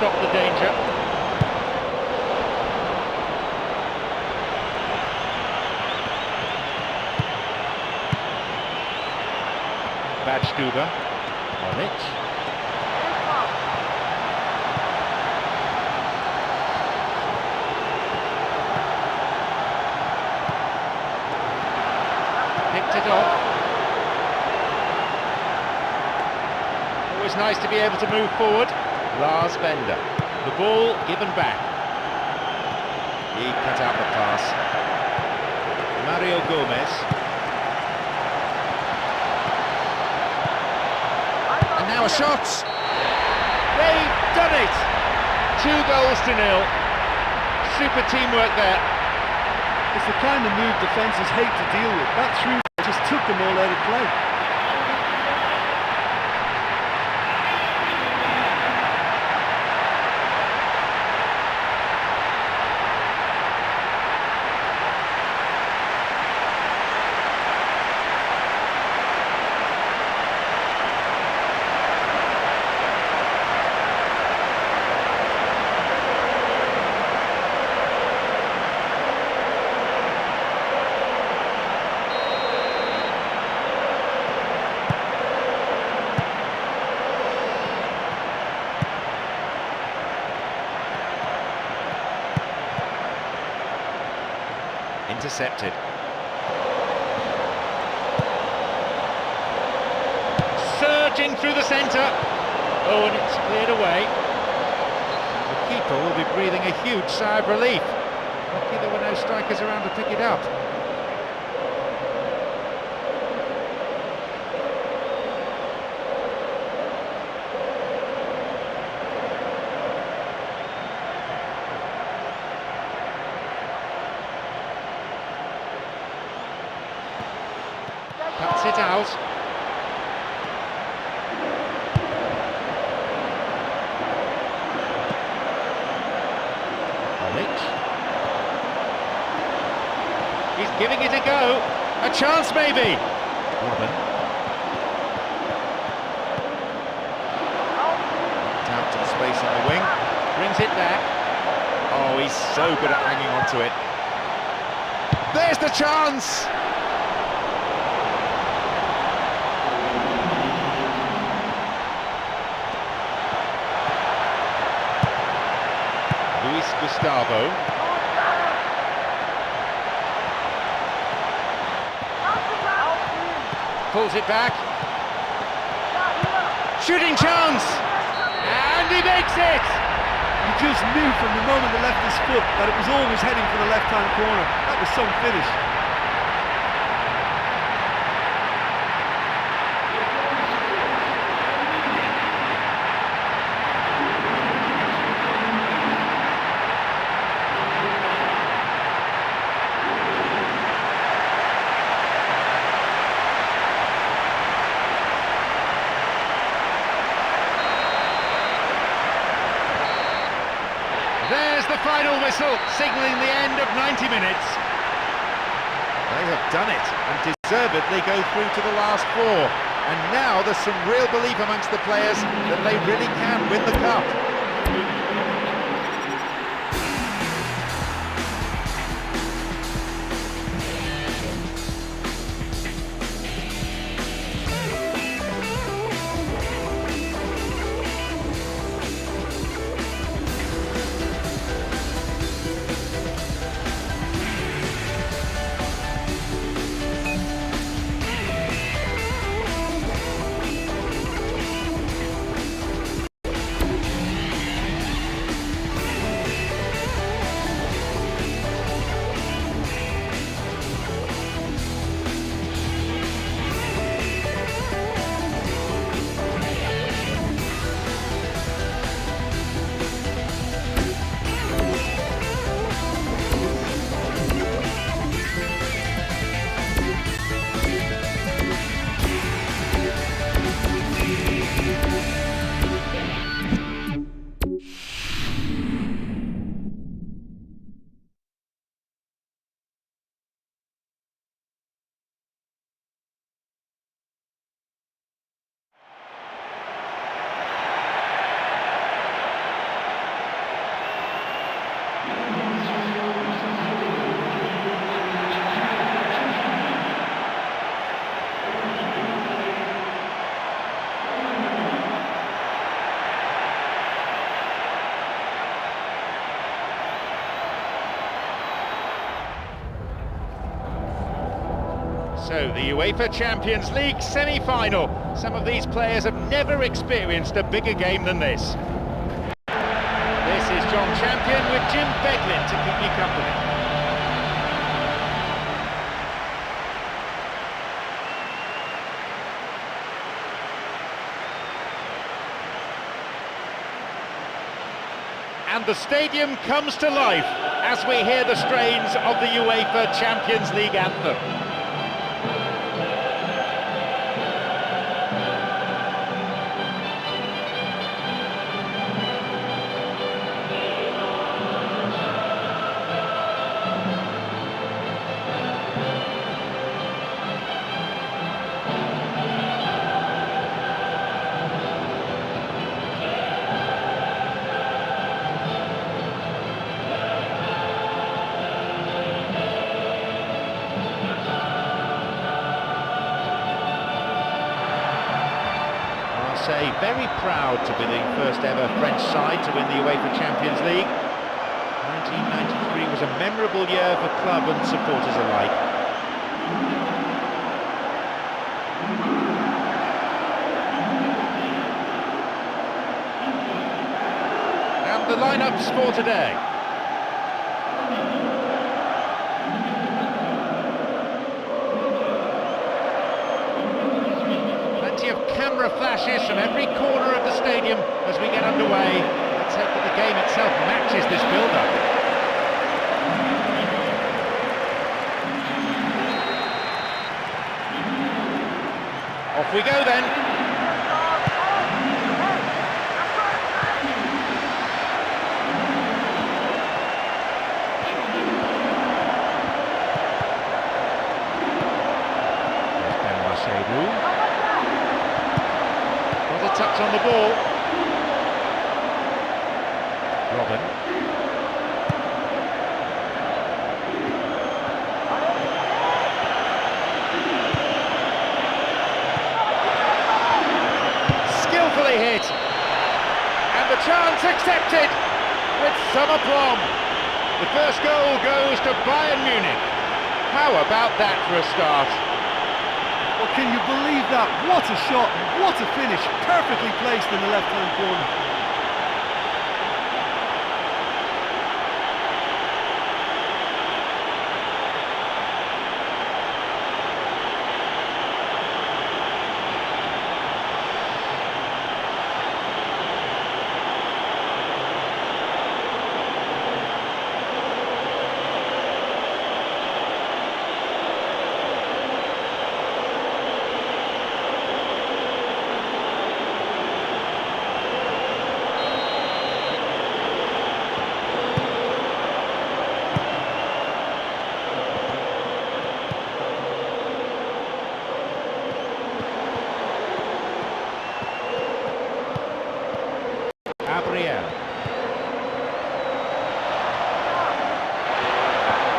[SPEAKER 1] Stop the danger. Badstuber. Olic. Picked it off. Always nice to be able to move forward. Lars Bender. The ball given back. He cut out the pass. Mario Gomez. And now a shot. They've done it. 2-0. Super teamwork there.
[SPEAKER 2] It's the kind of move defences hate to deal with. That through just took them all out of play.
[SPEAKER 1] Intercepted. Surging through the centre. Oh, and it's cleared away. The keeper will be breathing a huge sigh of relief. Lucky there were no strikers around to pick it up. Cuts it out. Olic. He's giving it a go. A chance maybe. Robin. Out to the space on the wing. Brings it back. Oh, he's so good at hanging on to it. There's the chance. Luis Gustavo. Pulls it back. Shooting chance! And he makes it!
[SPEAKER 2] You just knew from the moment they left his foot that it was always heading for the left-hand corner. That was some finish.
[SPEAKER 1] There's the final whistle, signalling the end of 90 minutes. They have done it, and deservedly go through to the last four. And now there's some real belief amongst the players that they really can win the cup. So, the UEFA Champions League semi-final. Some of these players have never experienced a bigger game than this. This is John Champion with Jim Beglin to keep me company. And the stadium comes to life as we hear the strains of the UEFA Champions League anthem. Very proud to be the first ever French side to win the UEFA Champions League. 1993 was a memorable year for club and supporters alike. And the lineups for today. Camera flashes from every corner of the stadium as we get underway. Let's hope that the game itself matches this build-up. Off we go then. Touch on the ball. Robin. Skillfully hit. And the chance accepted with some aplomb. The first goal goes to Bayern Munich. How about that for a start?
[SPEAKER 2] Well, can you believe that? What a shot, what a finish, perfectly placed in the left-hand corner.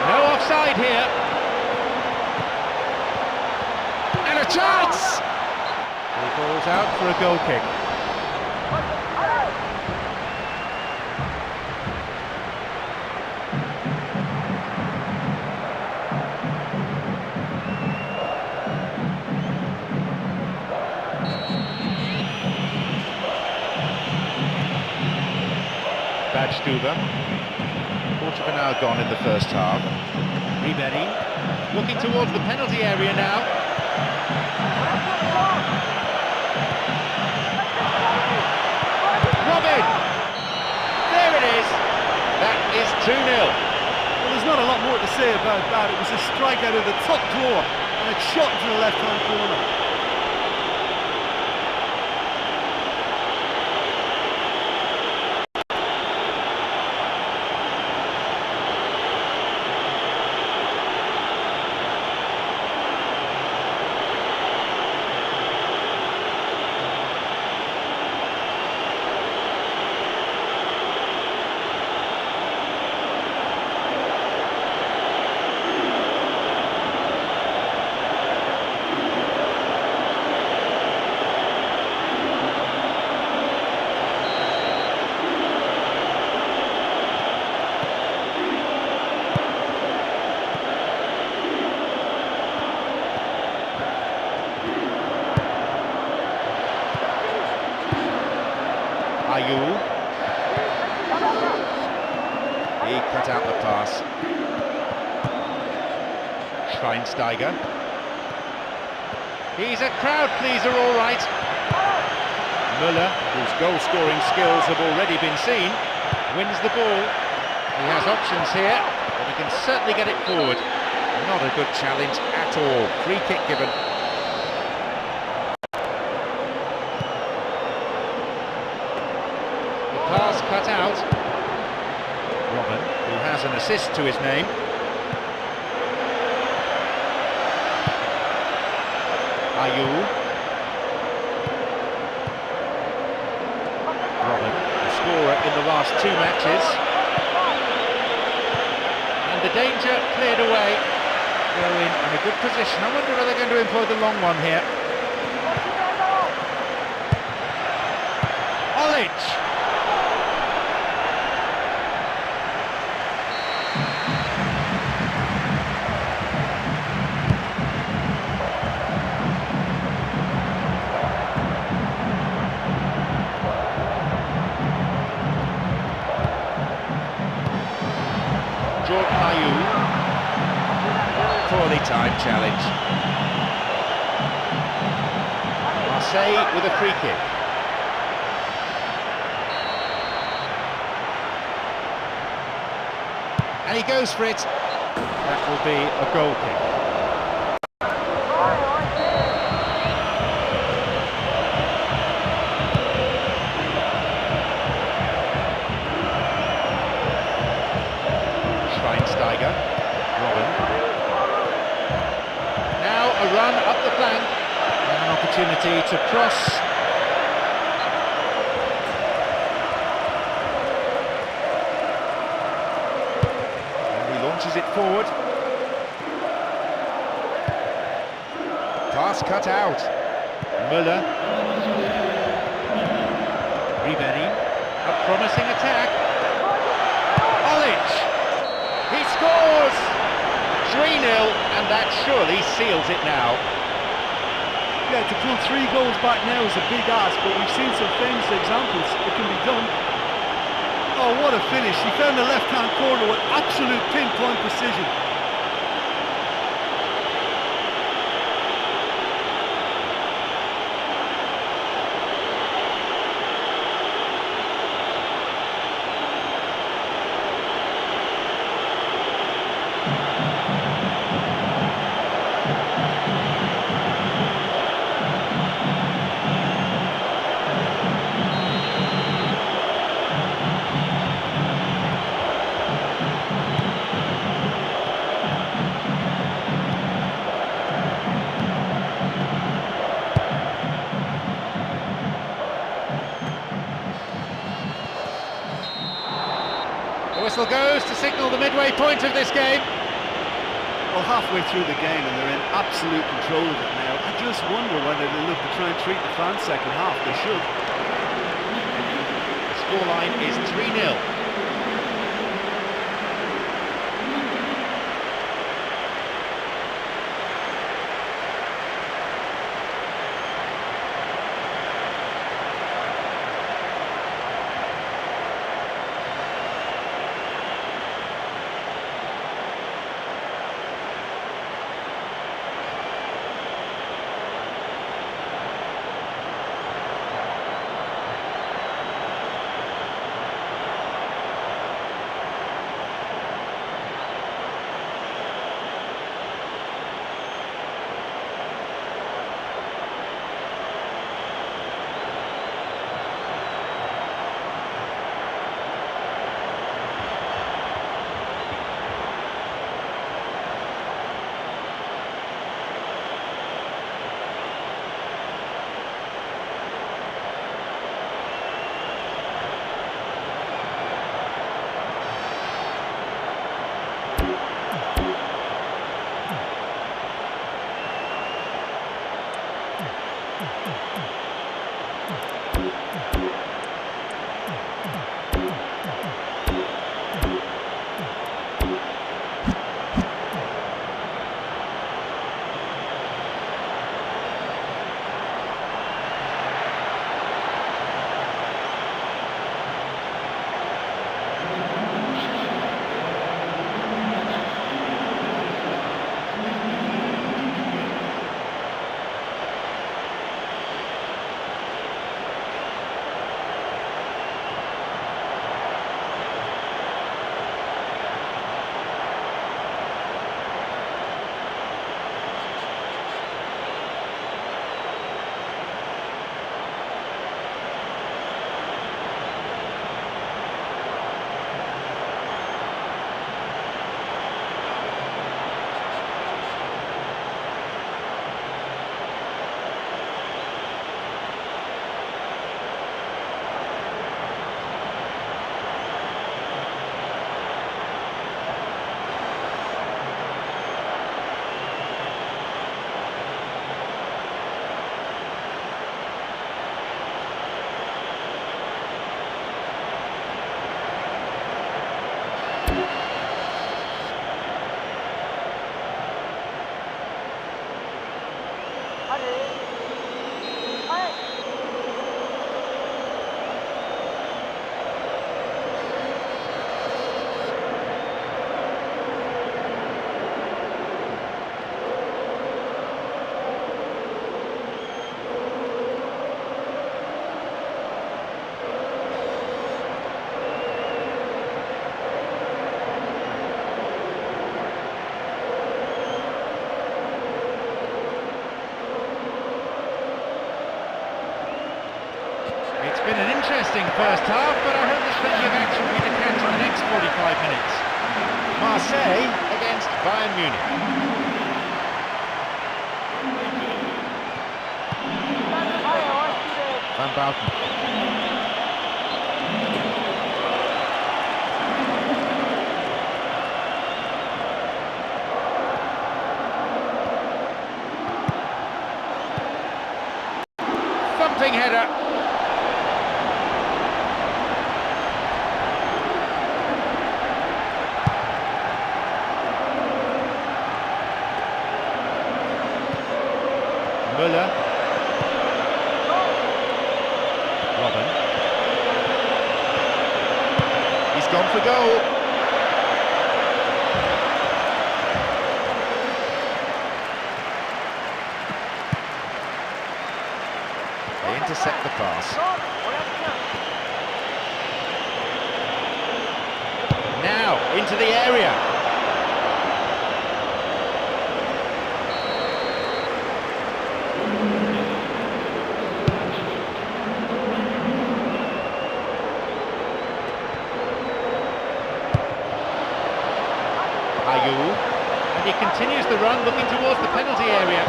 [SPEAKER 1] No offside here. And a chance! He falls out for a goal kick. Stuber. Quarter of an hour gone in the first half. Ribery looking towards the penalty area now. Robin! There it is! That is 2-0.
[SPEAKER 2] Well, there's not a lot more to say about that. It was a strike out of the top drawer and it shot into the left-hand corner.
[SPEAKER 1] He cut out the pass. Schweinsteiger. He's a crowd pleaser, all right. Müller, whose goal-scoring skills have already been seen, wins the ball. He has options here, but he can certainly get it forward. Not a good challenge at all. Free kick given. Pass cut out. Robin, who has an assist to his name. Ayew. Robin, the scorer in the last 2 matches. And the danger cleared away. They're in a good position. I wonder if they're going to employ the long one here. Olic. Poorly timed challenge. Marseille with a free kick. And he goes for it. That will be a goal kick. Schweinsteiger. Robin. A run up the flank and an opportunity to cross. And he launches it forward. Pass cut out. Müller. Ribery. A promising attack. Olic. He scores! 3-0, and that surely seals it now.
[SPEAKER 2] Yeah, to pull 3 goals back now is a big ask, but we've seen some famous examples. It can be done. Oh, what a finish. He found the left-hand corner with absolute pinpoint precision.
[SPEAKER 1] The whistle goes to signal the midway point of this game.
[SPEAKER 2] Well, halfway through the game and they're in absolute control of it now. I just wonder whether they look to try and treat the fans second half. They should.
[SPEAKER 1] The scoreline is 3-0. It's been an interesting first half, but I hope there's plenty of action for you to catch in the next 45 minutes. Marseille against Bayern Munich. Van Bouten. Thumping header. Müller. for goal. They intercept the pass. Now, into the area. And he continues the run, looking towards the penalty area.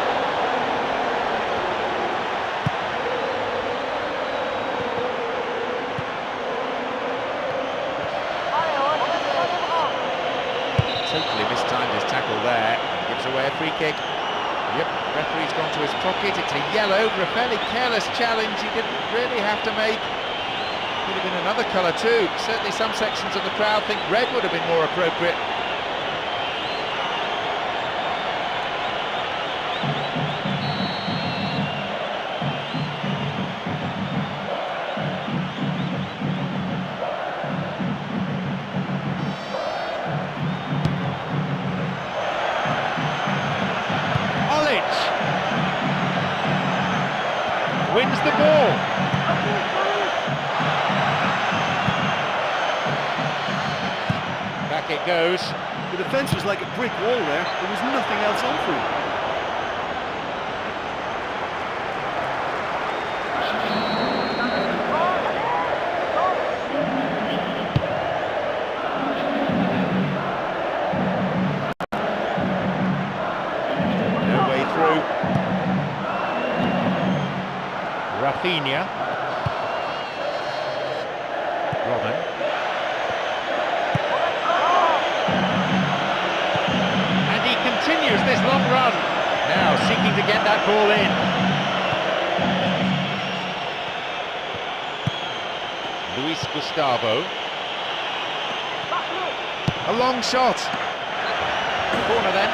[SPEAKER 1] Totally mistimed his tackle there, and gives away a free kick. Yep, referee's gone to his pocket. It's a yellow for a fairly careless challenge he didn't really have to make. Could have been another colour too. Certainly some sections of the crowd think red would have been more appropriate. Wins the ball. Back it goes.
[SPEAKER 2] The defence was like a brick wall there. There was nothing else on for him.
[SPEAKER 1] No way through. Rafinha. Robin. And he continues this long run. Now seeking to get that ball in. Luis Gustavo. A long shot. Corner then.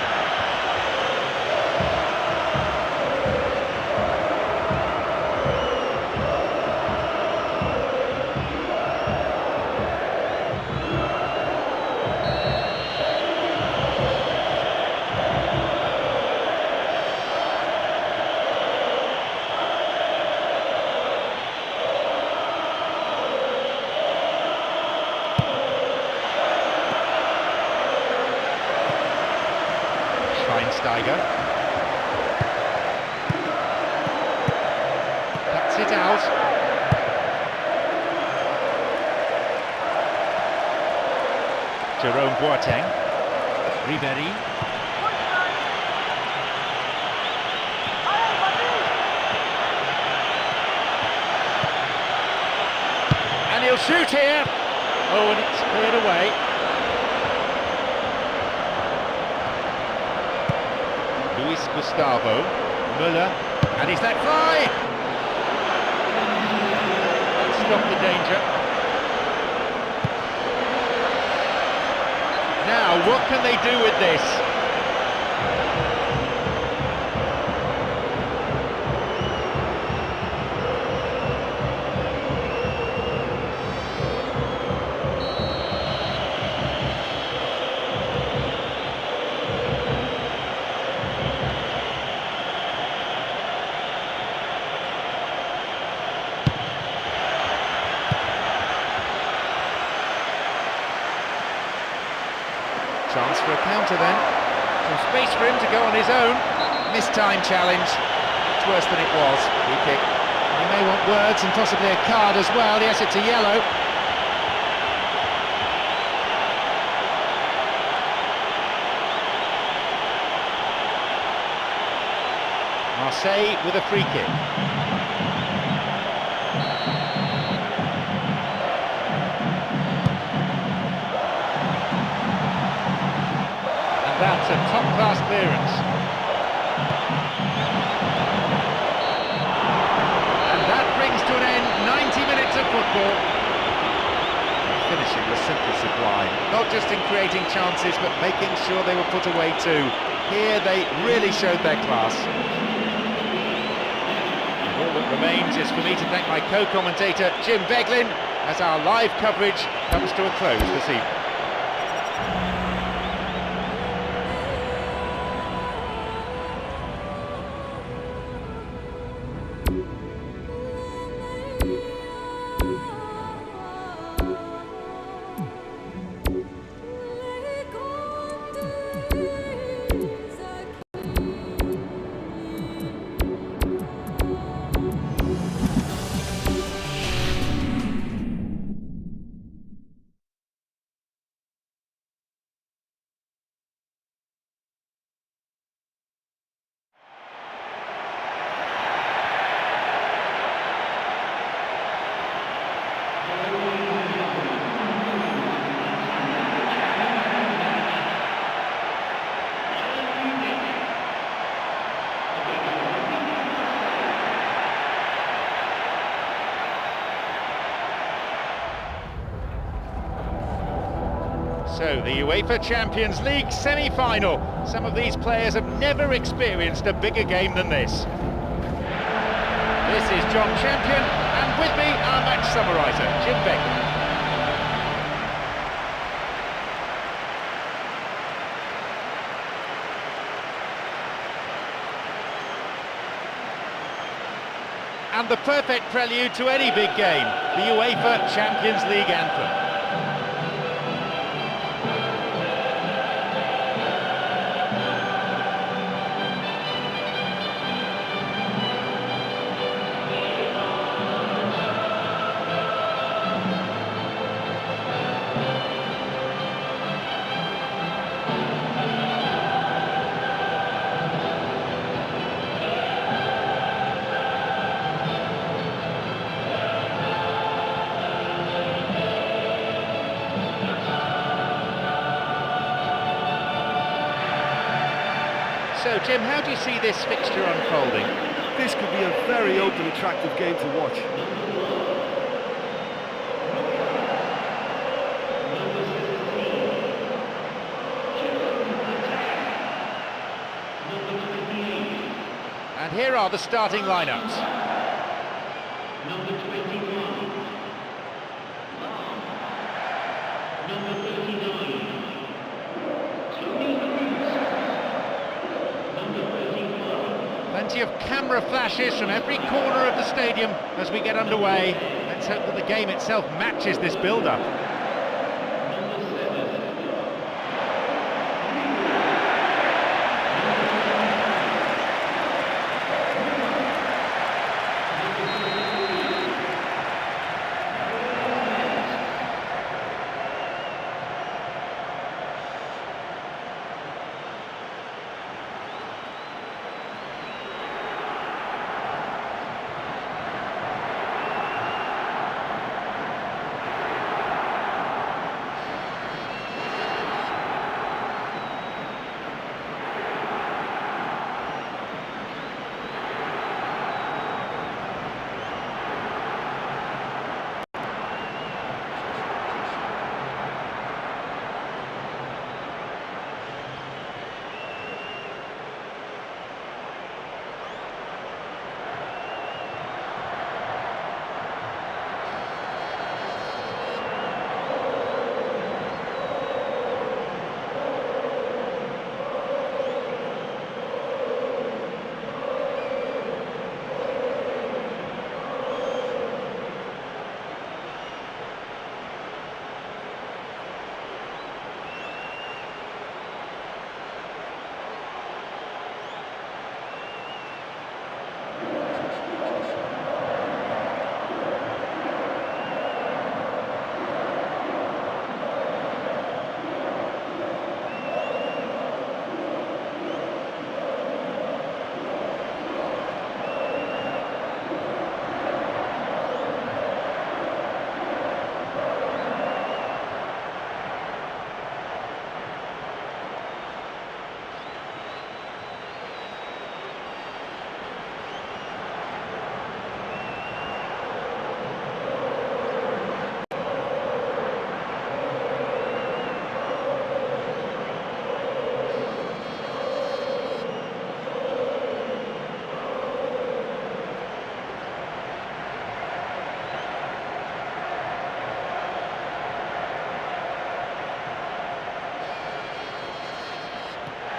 [SPEAKER 1] Steiger. Cuts it out. Jerome Boateng. Ribéry. And he'll shoot here. Oh, and it's cleared away. Luis Gustavo, Müller, and is that fly? Let's stop the danger. Now, what can they do with this? Chance for a counter then. Some space for him to go on his own. Mistime challenge. It's worse than it was. Free kick. He may want words and possibly a card as well. Yes, it's a yellow. Marseille with a free kick. That's a top-class clearance. And that brings to an end 90 minutes of football. The finishing was simply sublime. Not just in creating chances, but making sure they were put away too. Here they really showed their class. All that remains is for me to thank my co-commentator Jim Beglin as our live coverage comes to a close this evening. So, the UEFA Champions League semi-final. Some of these players have never experienced a bigger game than this. This is John Champion, and with me, our match summariser, Jim Begley. And the perfect prelude to any big game, the UEFA Champions League anthem. So, Jim, how do you see this fixture unfolding?
[SPEAKER 2] This could be a very open, attractive game to watch.
[SPEAKER 1] And here are the starting lineups.
[SPEAKER 3] Number 21. Number 39.
[SPEAKER 1] Plenty of camera flashes from every corner of the stadium as we get underway. Let's hope that the game itself matches this build-up.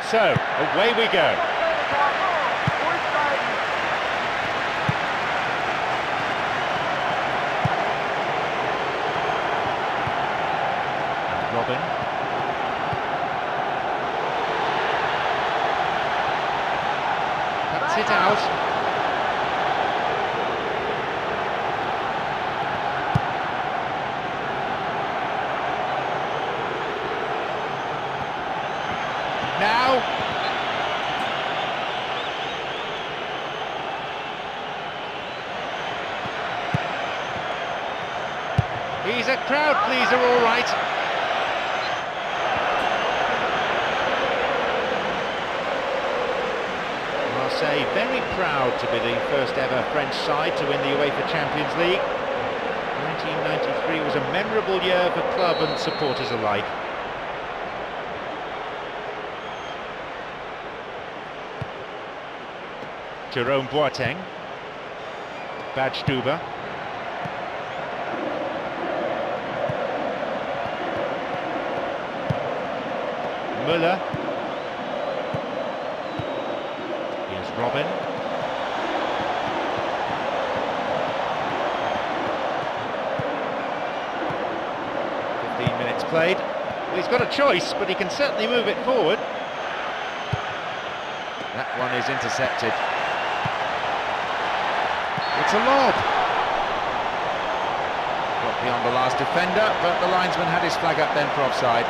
[SPEAKER 1] So, away we go. And Robin. Cuts it out. Now, he's a crowd pleaser, all right. Marseille very proud to be the first ever French side to win the UEFA Champions League. 1993 was a memorable year for club and supporters alike. Jerome Boateng, Badstuber, Müller, here's Robin, minutes played. Well, he's got a choice, but he can certainly move it forward. That one is intercepted. It's a lob. Got beyond the last defender, but the linesman had his flag up then for offside.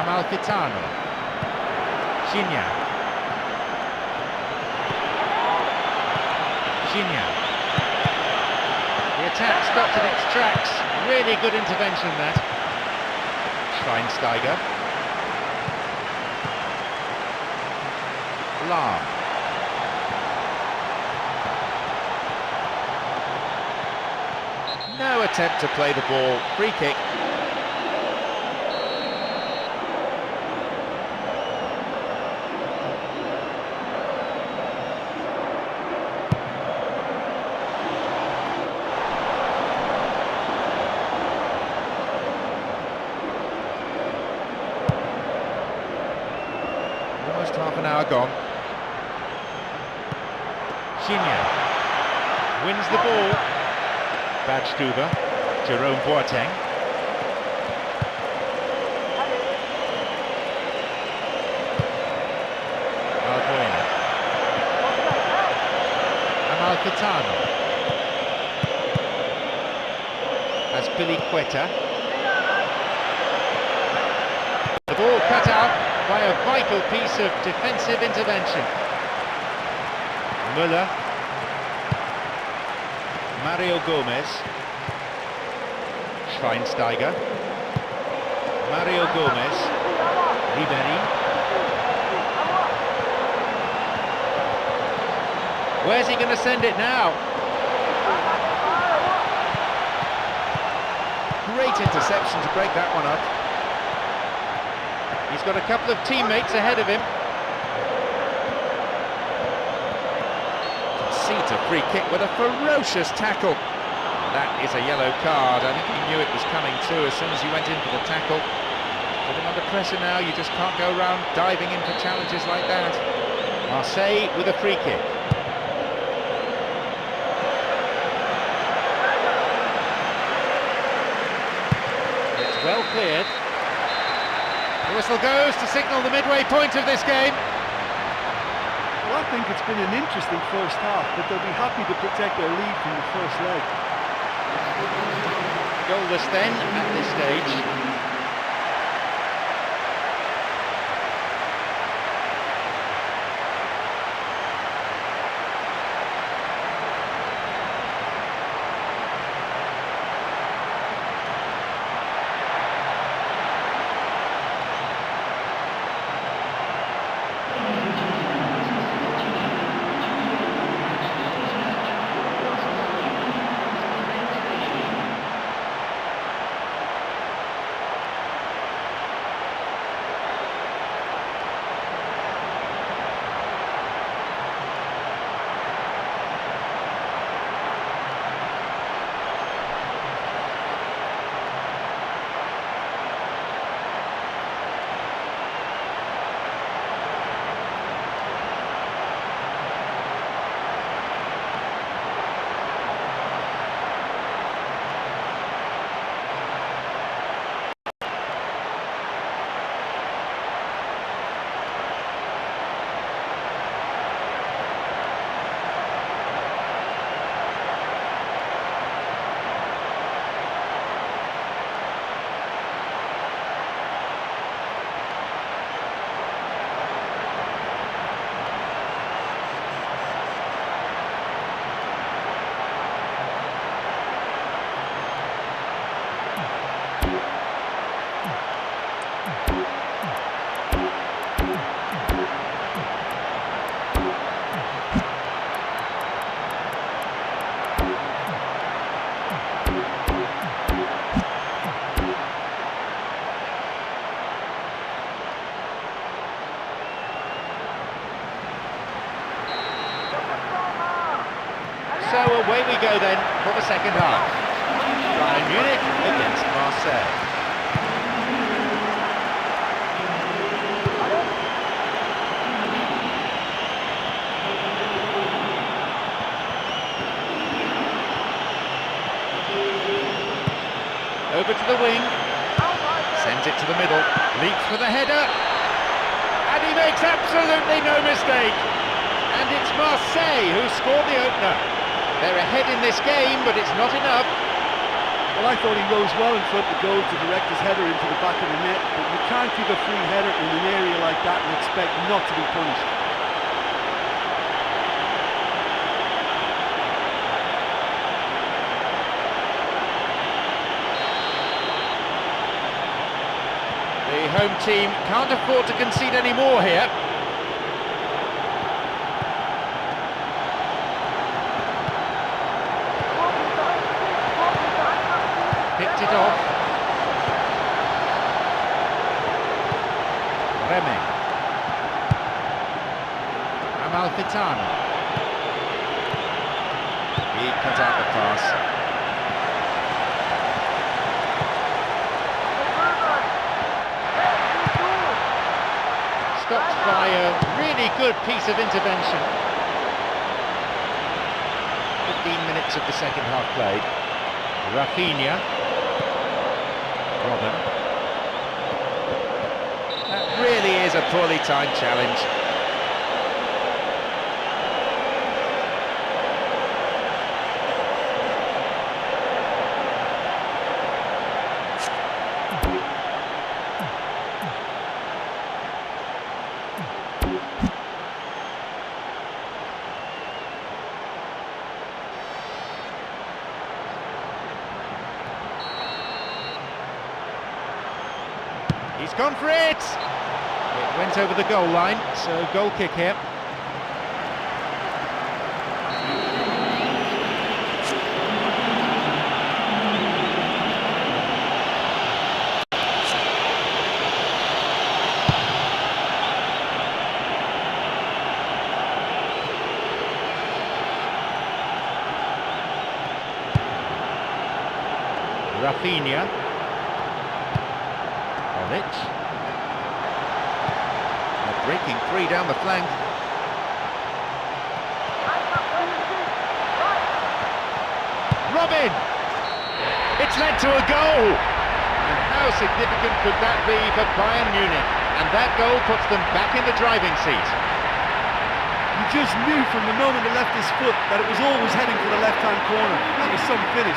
[SPEAKER 1] Amalfitano. Gignac. Gignac. The attack stopped in its tracks. Really good intervention that. Schweinsteiger. Lahm. No attempt to play the ball. Free kick. Almost half an hour gone. Gignac wins the ball. Badstuber, Jerome Boateng. Albuena. Amalfitano. As Quetta. The ball cut out by a vital piece of defensive intervention. Müller, Mario Gomez, Schweinsteiger, Mario Gomez, Ribéry. Where's he going to send it now? Great interception to break that one up. He's got a couple of teammates ahead of him. Seat a free kick with a ferocious tackle. That is a yellow card. I think he knew it was coming too as soon as he went in for the tackle. Put him under pressure now. You just can't go around diving in for challenges like that. Marseille with a free kick. It's well cleared. The whistle goes to signal the midway point of this game.
[SPEAKER 2] Well, I think it's been an interesting first half, but they'll be happy to protect their lead from the first leg.
[SPEAKER 1] Goalless then at this stage. away we go then for the second half. Bayern Munich against Marseille. Over to the wing, sends it to the middle, leaps for the header, and he makes absolutely no mistake. And it's Marseille who scored the opener. They're ahead in this game, but it's not enough.
[SPEAKER 2] Well, I thought he rose well in front of the goal to direct his header into the back of the net, but you can't give a free header in an area like that and expect not to be punished.
[SPEAKER 1] The home team can't afford to concede any more here. Picked it off. Remy. Amalfitano. He cut out the pass. Stopped by a really good piece of intervention. 15 minutes of the second half played. Rafinha. Robin. That really is a poorly timed challenge. He's gone for it! It went over the goal line, so goal kick here. Rafinha. They're breaking free down the flank. Robin! It's led to a goal! And how significant could that be for Bayern Munich? And that goal puts them back in the driving seat.
[SPEAKER 2] You just knew from the moment he left his foot that it was always heading for the left-hand corner. That was some finish.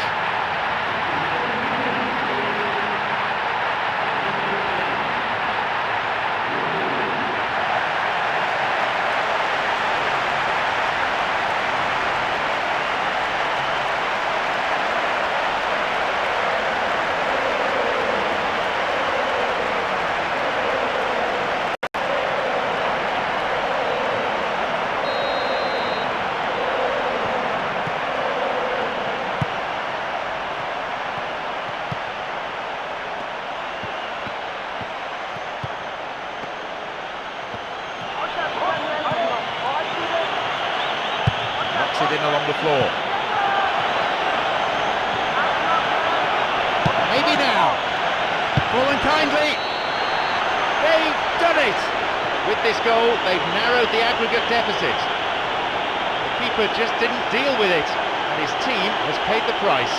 [SPEAKER 1] In along the floor. Maybe now. Fallen kindly. They've done it. With this goal, they've narrowed the aggregate deficit. The keeper just didn't deal with it, and his team has paid the price.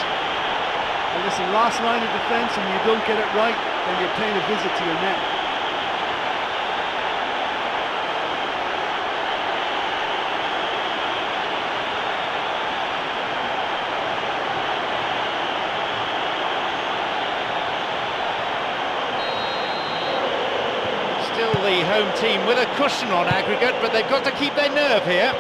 [SPEAKER 2] Well, listen, last line of defence, and you don't get it right, then you're paying a visit to your net.
[SPEAKER 1] Still the home team with a cushion on aggregate, but they've got to keep their nerve here.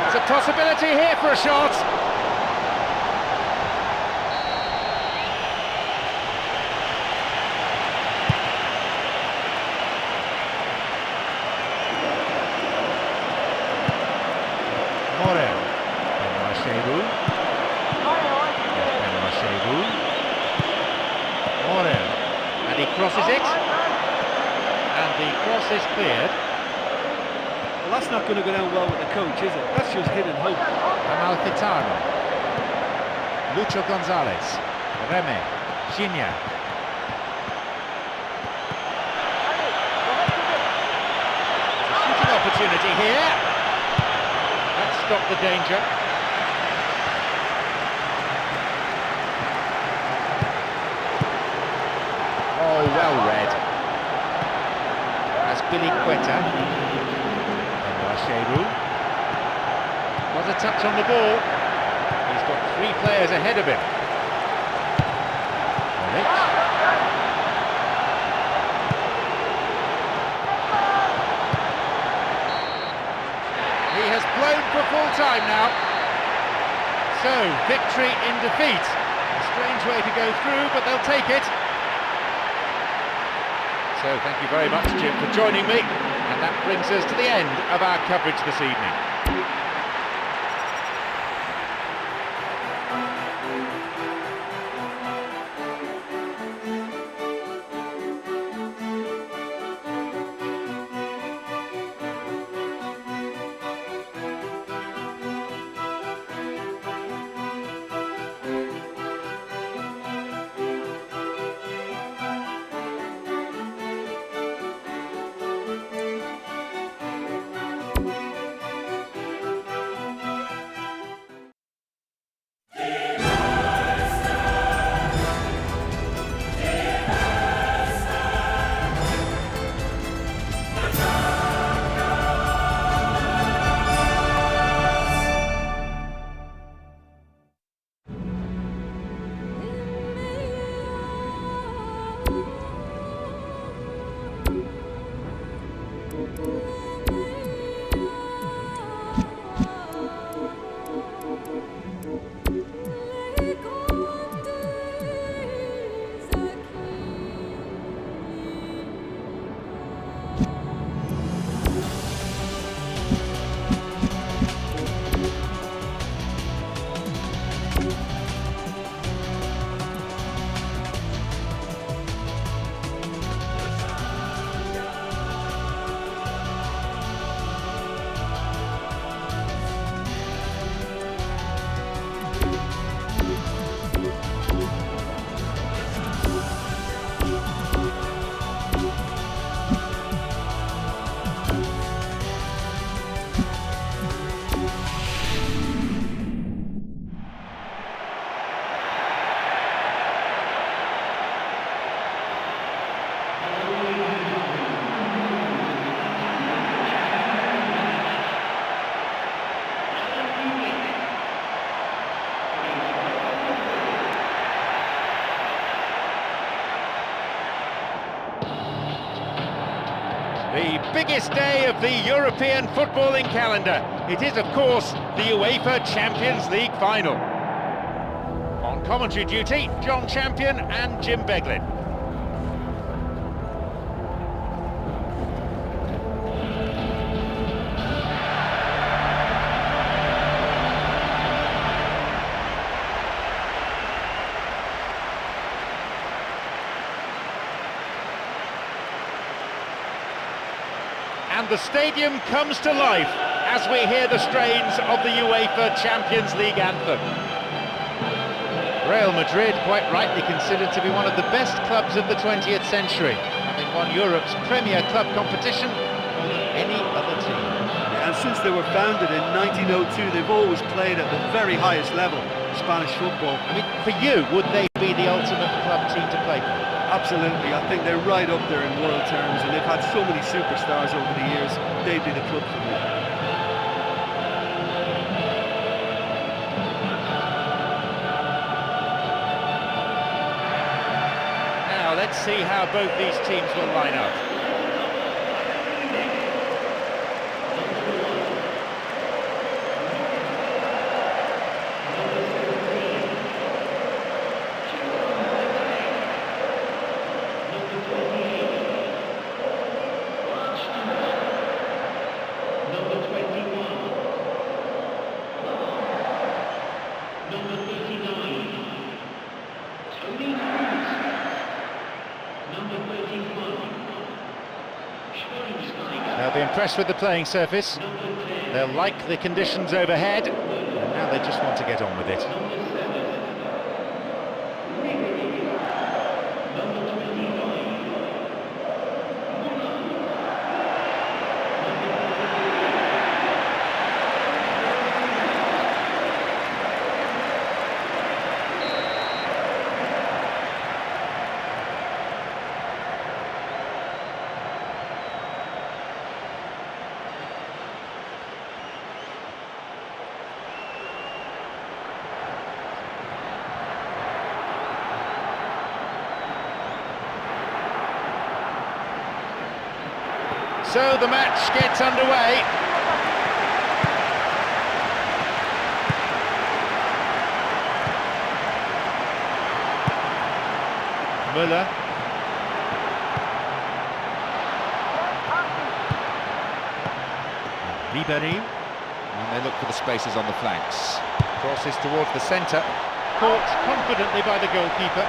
[SPEAKER 1] There's a possibility here for a shot. Morel. Morel, and he crosses it, and the cross is cleared.
[SPEAKER 2] Well, that's not going to go down well with the coach, is it? That's just hidden hope.
[SPEAKER 1] Amalfitano. Lucho Gonzalez. Reme. Gignac. Shooting opportunity here. Let's stop the danger. Oh, well read. That's Billy Quetta. Cheru. Was a touch on the ball. He's got 3 players ahead of him. Milic. He has blown for full time now. So, victory in defeat. A strange way to go through, but they'll take it. So, thank you very much, Jim, for joining me. And that brings us to the end of our coverage this evening. The biggest day of the European footballing calendar. It is, of course, the UEFA Champions League final. On commentary duty, John Champion and Jim Beglin. And the stadium comes to life as we hear the strains of the UEFA Champions League anthem. Real Madrid, quite rightly considered to be one of the best clubs of the 20th century, having won Europe's premier club competition more than any other team.
[SPEAKER 2] And since they were founded in 1902, they've always played at the very highest level, Spanish football.
[SPEAKER 1] I mean, for you, would they be the ultimate club team to play for?
[SPEAKER 2] Absolutely, I think they're right up there in world terms, and they've had so many superstars over the years. They'd be the club for me.
[SPEAKER 1] Now let's see how both these teams will line up. impressed with the playing surface. They'll like the conditions overhead, and now they just want to get on with it. So the match gets underway. Müller. Ribéry. And they look for the spaces on the flanks. Crosses towards the centre. Caught confidently by the goalkeeper.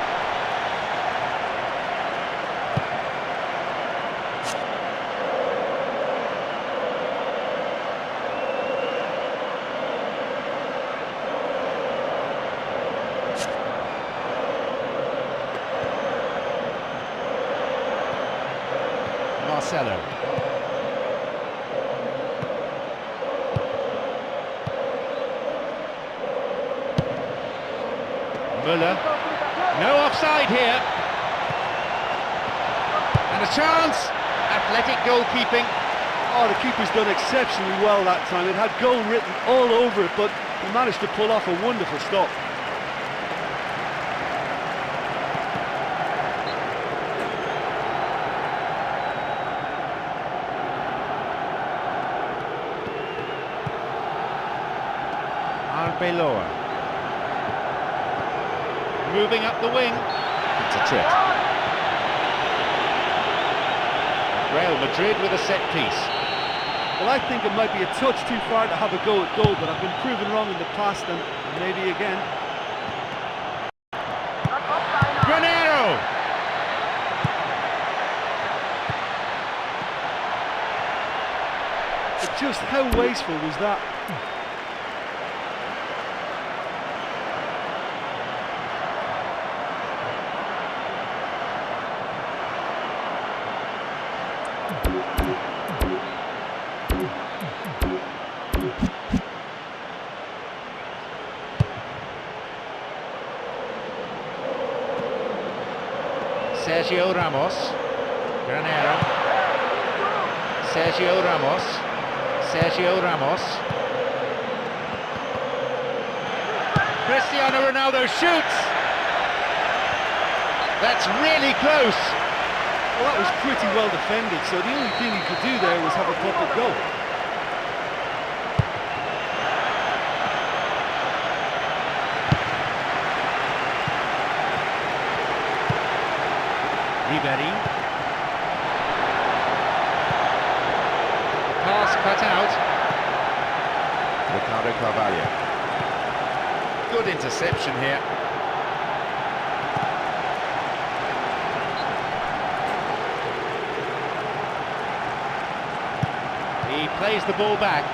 [SPEAKER 1] Marcelo. Müller. No offside here. And a chance. Athletic goalkeeping.
[SPEAKER 2] Oh, the keeper's done exceptionally well that time. It had goal written all over it, but he managed to pull off a wonderful stop.
[SPEAKER 1] Arbeloa. Moving up the wing. It's a trip. Real Madrid with a set piece.
[SPEAKER 2] Well, I think it might be a touch too far to have a go at goal, but I've been proven wrong in the past, and maybe again.
[SPEAKER 1] Granero!
[SPEAKER 2] But just how wasteful was that?
[SPEAKER 1] Sergio Ramos. Granero. Sergio Ramos. Sergio Ramos. Cristiano Ronaldo shoots. That's really close.
[SPEAKER 2] Well, that was pretty well defended, so the only thing he could do there was have a pop at goal.
[SPEAKER 1] Ribéry. Pass cut out. Ricardo Carvalho. Good interception here. He plays the ball back.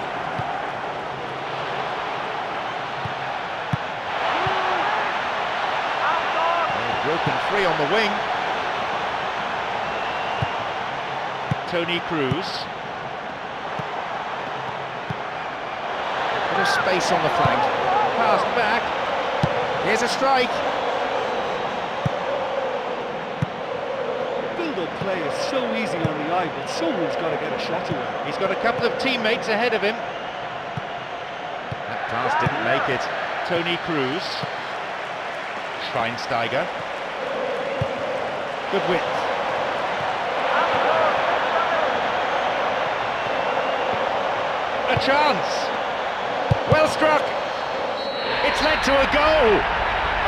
[SPEAKER 1] Broken free on the wing. Toni Kroos. Bit of space on the flank. Passed back. Here's a strike.
[SPEAKER 2] Build-up play is so easy on the eye, but someone's got to get a shot away.
[SPEAKER 1] He's got a couple of teammates ahead of him. That pass didn't make it. Toni Kroos. Schweinsteiger. Good width. A chance. Well struck. It's led to a goal.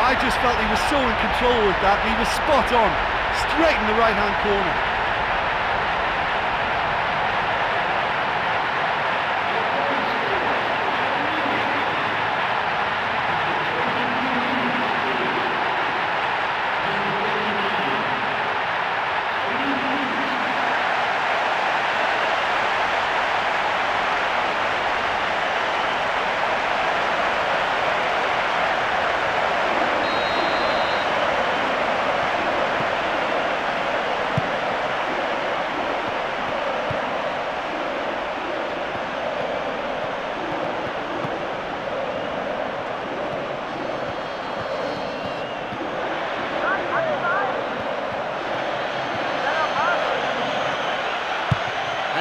[SPEAKER 2] I just felt he was so in control with that. He was spot on, straight in the right-hand corner.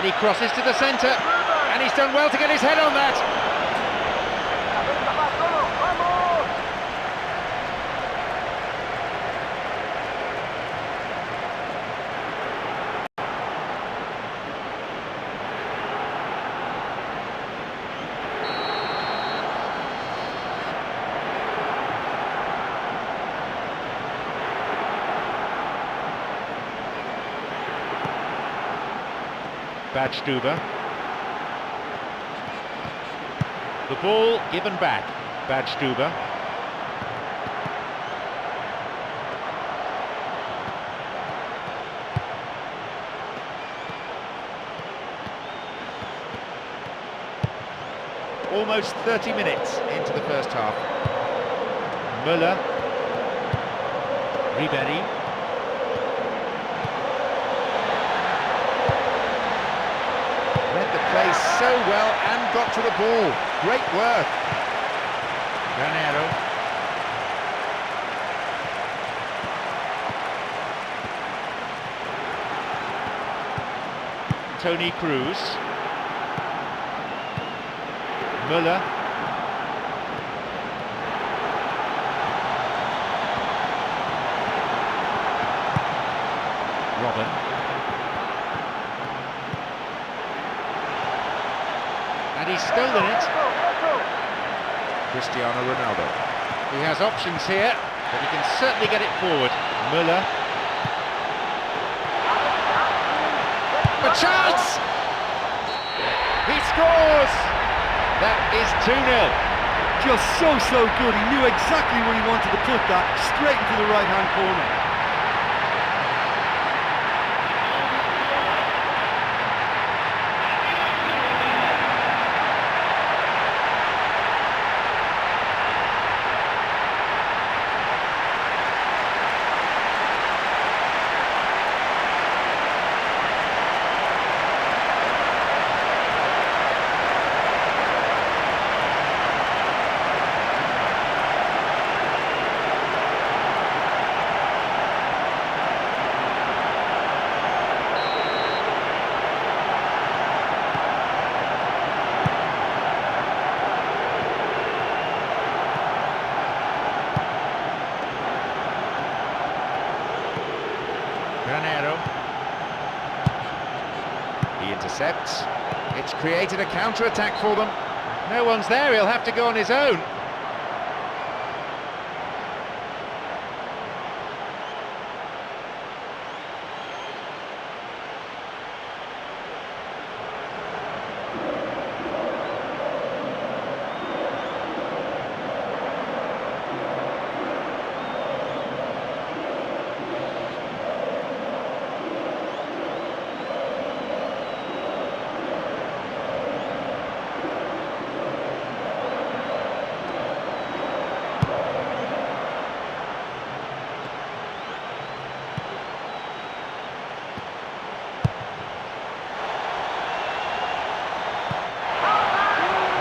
[SPEAKER 1] And he crosses to the centre, and he's done well to get his head on that. Badstuber. The ball given back. Badstuber. Almost 30 minutes into the first half. Müller. Ribéry. Read the play so well and got to the ball. Great work. Granero. Toni Kroos. Müller. Robin. And he's stolen it. Cristiano Ronaldo. He has options here, but he can certainly get it forward. Müller. A chance! He scores! That is 2-0.
[SPEAKER 2] Just so good. He knew exactly where he wanted to put that, straight into the right-hand corner.
[SPEAKER 1] Granero. He intercepts. It's created a counter-attack for them. No one's there, he'll have to go on his own.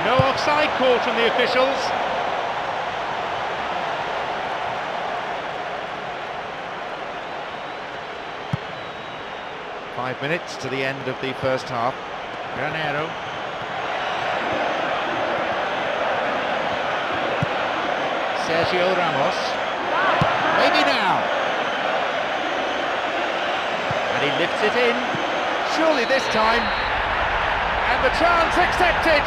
[SPEAKER 1] No offside call from the officials. Five minutes to the end of the first half. Granero. Sergio Ramos. Maybe now. And he lifts it in. Surely this time. And the chance accepted.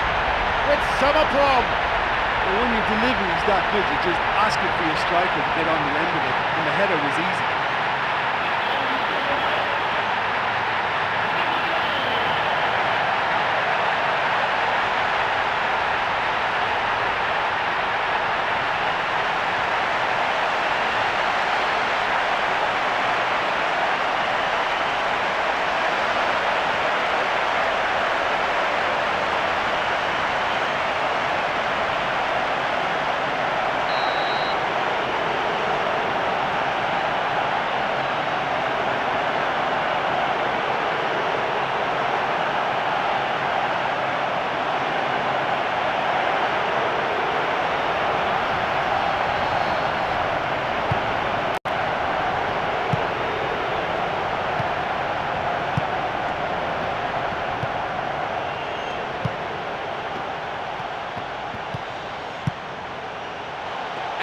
[SPEAKER 1] With some aplomb.
[SPEAKER 2] But when your delivery is that good, you're just asking for your striker to get on the end of it, and the header was easy.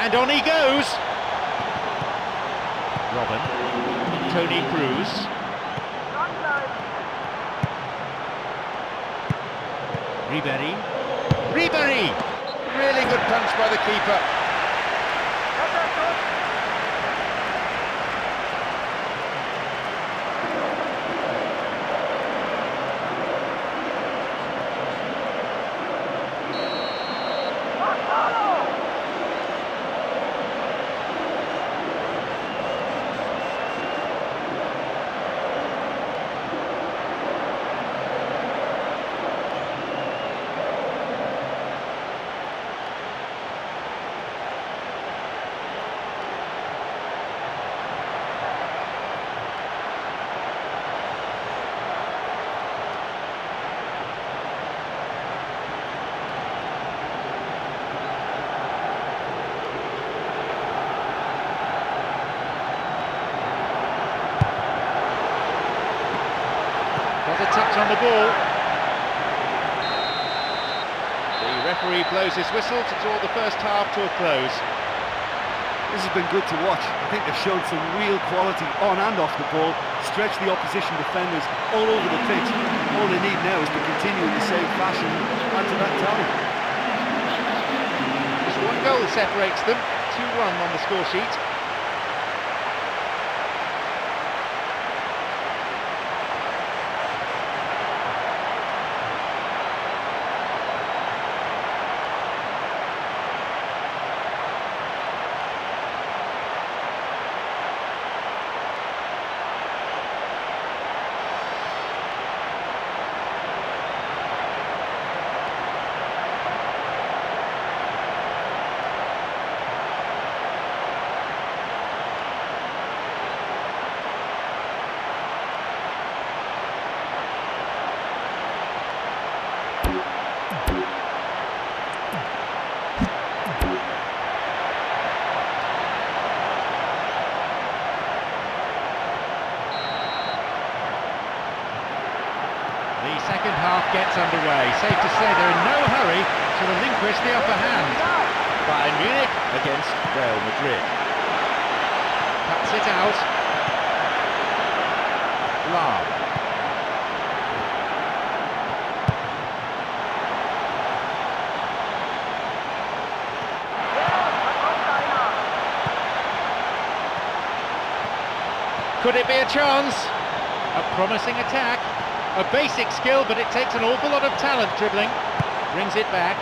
[SPEAKER 1] And on he goes. Robin. Tony Cruz. Ribery. Really good punch by the keeper. Got a touch on the ball. The referee blows his whistle to draw the first half to a close.
[SPEAKER 2] This has been good to watch. I think they've shown some real quality on and off the ball, stretched the opposition defenders all over the pitch. All they need now is to continue in the same fashion and add to that tally.
[SPEAKER 1] Just one goal separates them, 2-1 on the score sheet. The second half gets underway. Safe to say they're in no hurry to relinquish the upper hand. Bayern Munich against Real Madrid. Cuts it out. Lahm. Could it be a chance? A promising attack. A basic skill, but it takes an awful lot of talent dribbling. Brings it back.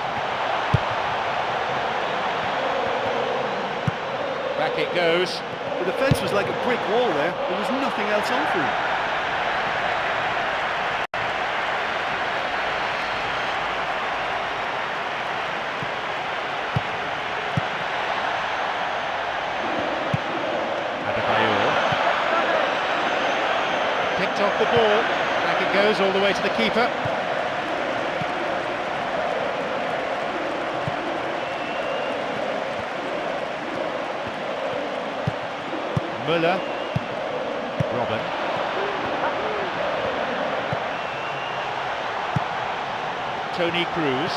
[SPEAKER 1] Back it goes.
[SPEAKER 2] The defence was like a brick wall there. There was nothing else on for him.
[SPEAKER 1] Picked off the ball. Back it goes all the way to the keeper. Müller. Robin. Tony Cruz.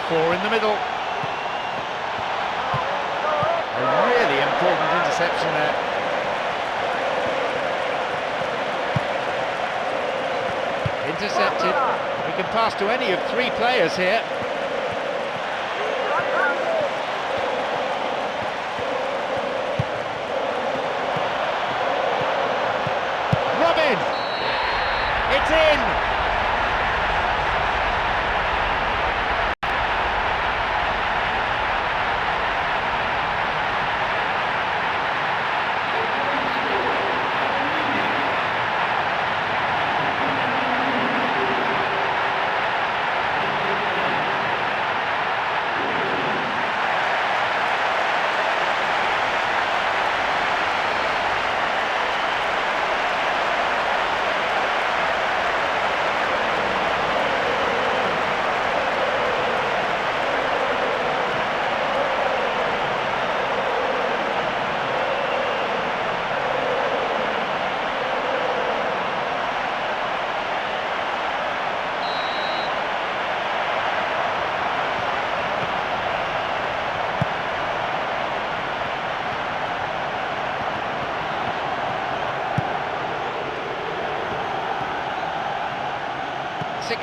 [SPEAKER 1] 4 in the middle. A really important interception there. Intercepted. We can pass to any of 3 players here. Robin! It's in!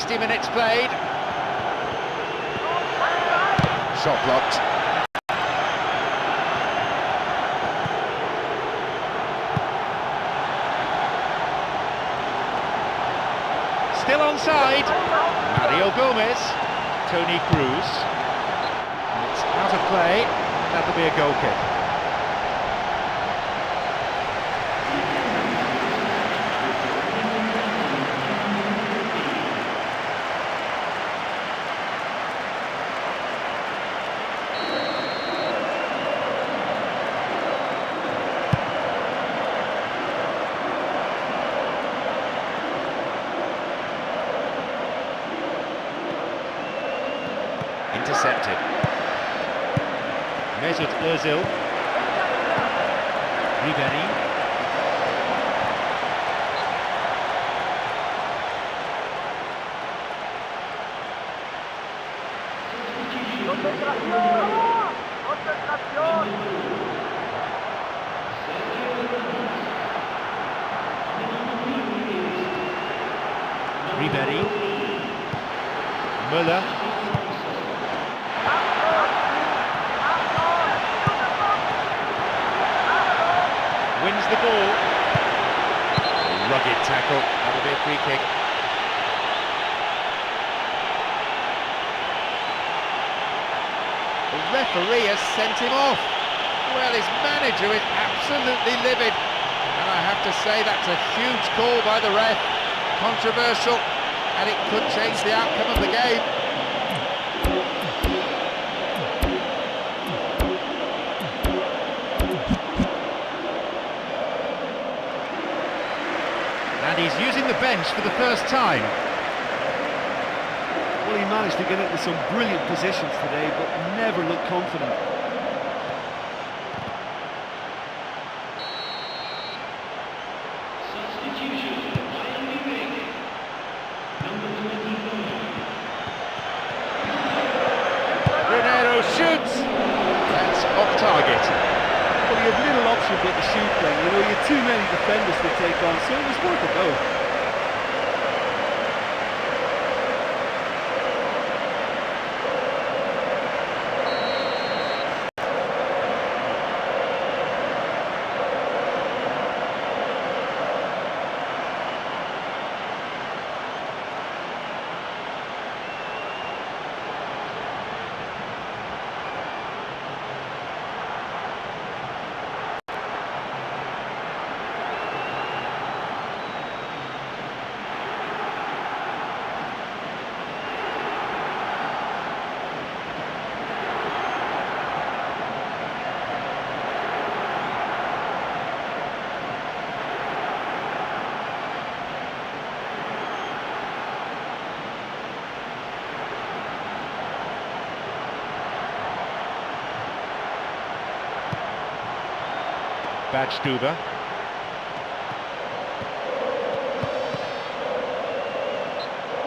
[SPEAKER 1] 60 minutes played. Shot blocked. Still onside. Mario Gomez. Tony Cruz. It's out of play. That'll be a goal kick. Intercepted. Mesut Özil. Ribery. Ribery. Müller. Wins the ball. Rugged tackle. That'll be a free kick. The referee has sent him off. Well, his manager is absolutely livid. And I have to say that's a huge call by the ref. Controversial, and it could change the outcome of the game. And he's using the bench for the first time.
[SPEAKER 2] Well, he managed to get into some brilliant positions today, but never looked confident.
[SPEAKER 3] Substitution for Bayern Munich. Number 24.
[SPEAKER 1] Ronaldo shoots. That's off target.
[SPEAKER 2] Well, you have little option but to shoot then. You know, you have too many defenders to take on, so it was worth a go.
[SPEAKER 1] Badstuber.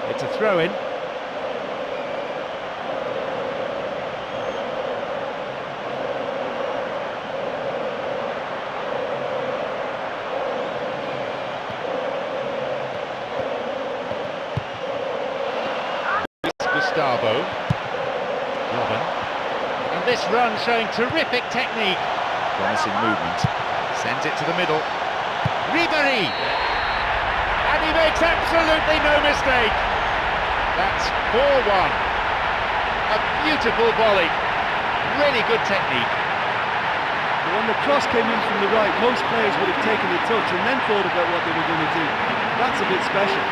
[SPEAKER 1] It's a throw-in. Gustavo. Robin. And this run showing terrific technique. Promising movement. Sends it to the middle. Ribery! And he makes absolutely no mistake. That's 4-1. A beautiful volley. Really good technique.
[SPEAKER 2] When the cross came in from the right, most players would have taken the touch and then thought about what they were going to do. That's a bit special.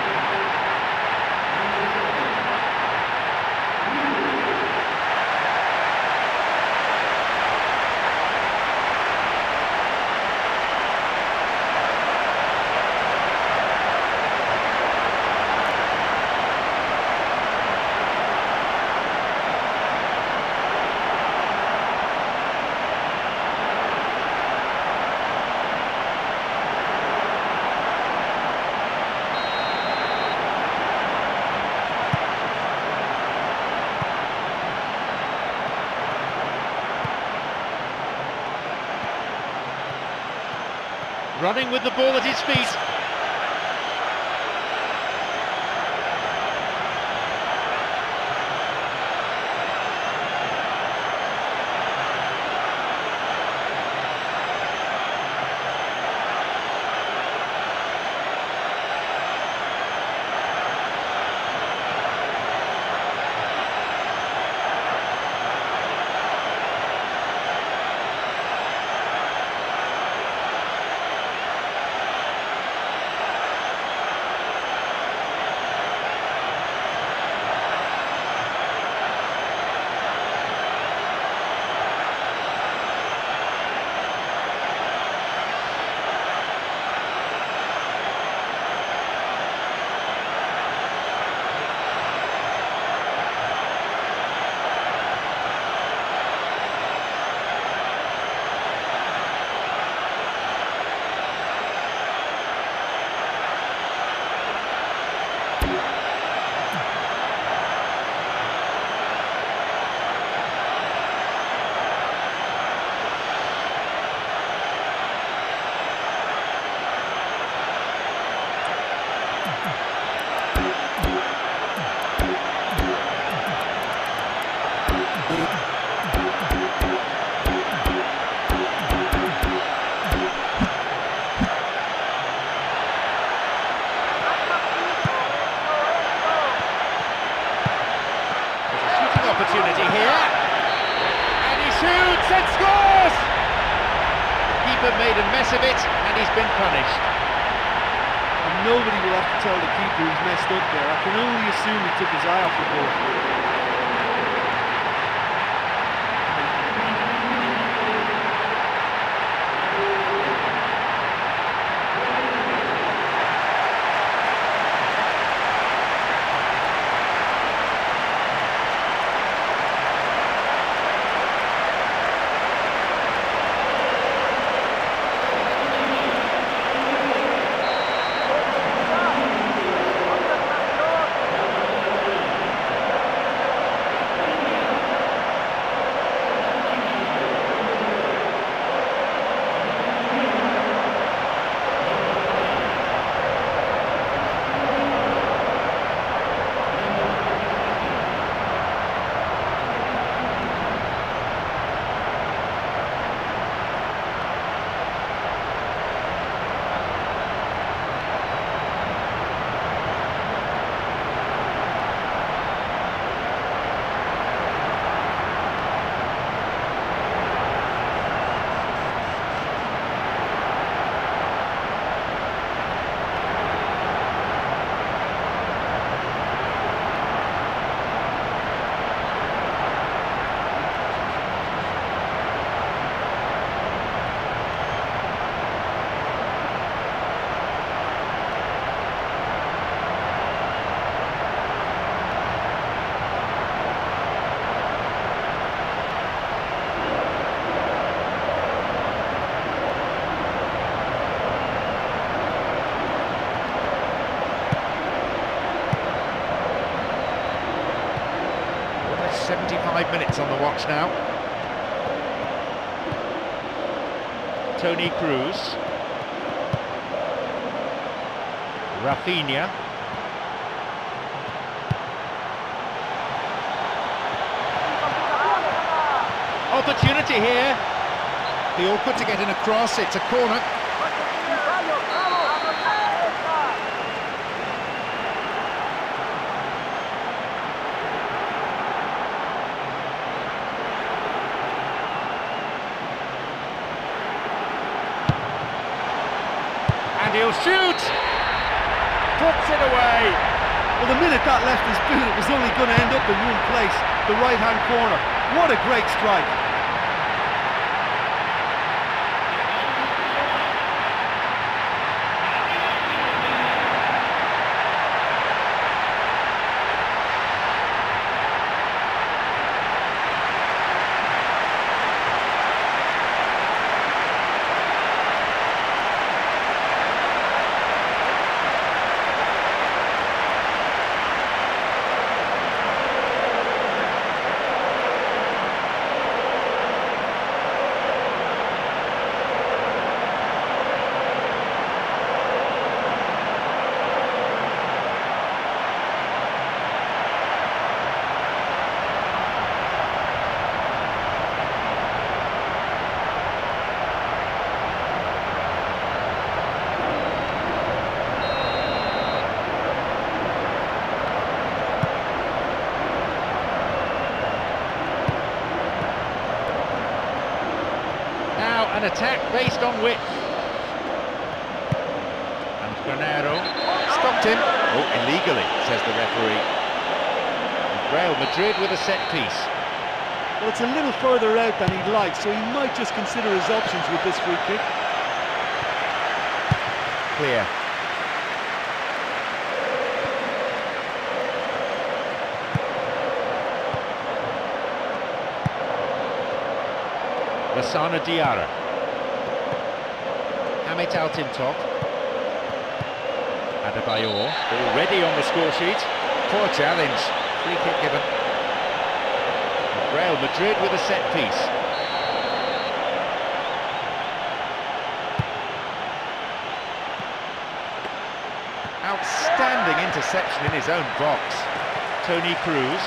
[SPEAKER 1] Running with the ball at his feet. Shooting opportunity here. And he shoots and scores! Keeper made a mess of it, and he's been punished.
[SPEAKER 2] And nobody will have to tell the keeper he's messed up there. I can only assume he took his eye off the ball.
[SPEAKER 1] Almost 75 minutes on the watch now. Tony Cruz. Rafinha. Opportunity here. The awkward to get in across, it's a corner. And he'll shoot! Puts it away!
[SPEAKER 2] Well, the minute that left his boot, it was only going to end up in one place, the right-hand corner. What a great strike.
[SPEAKER 1] An attack based on width. And Granero stopped him. Oh, illegally, says the referee. And Real Madrid with a set piece.
[SPEAKER 2] Well, it's a little further out than he'd like, so he might just consider his options with this free kick.
[SPEAKER 1] Clear. Lassana Diarra. Hamit Altintop. Adebayor already on the score sheet. Poor challenge. Free kick given. Real Madrid with a set piece. Outstanding interception in his own box. Tony Cruz.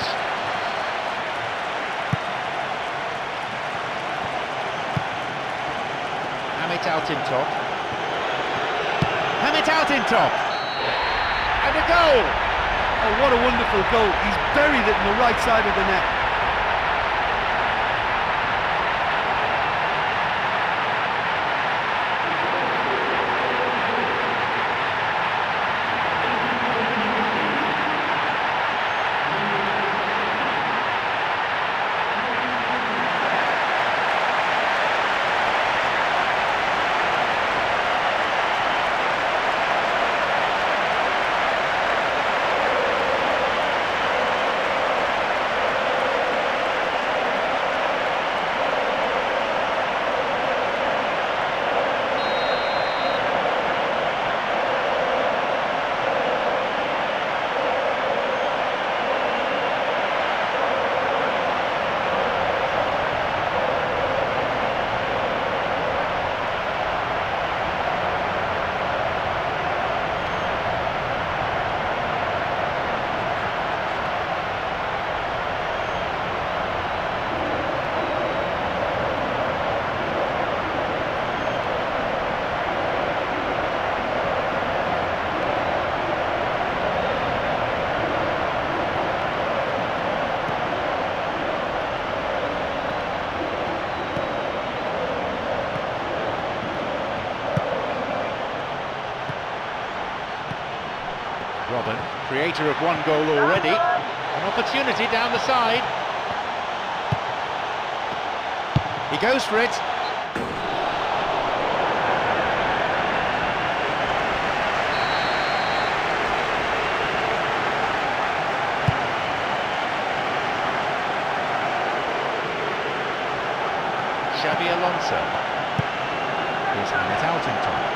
[SPEAKER 1] out in top. Hamit out in top. And a goal!
[SPEAKER 2] Oh, what a wonderful goal. He's buried it in the right side of the net.
[SPEAKER 1] Robin, creator of one goal already. An opportunity down the side. He goes for it. Xabi Alonso. Here's Hamit out in top.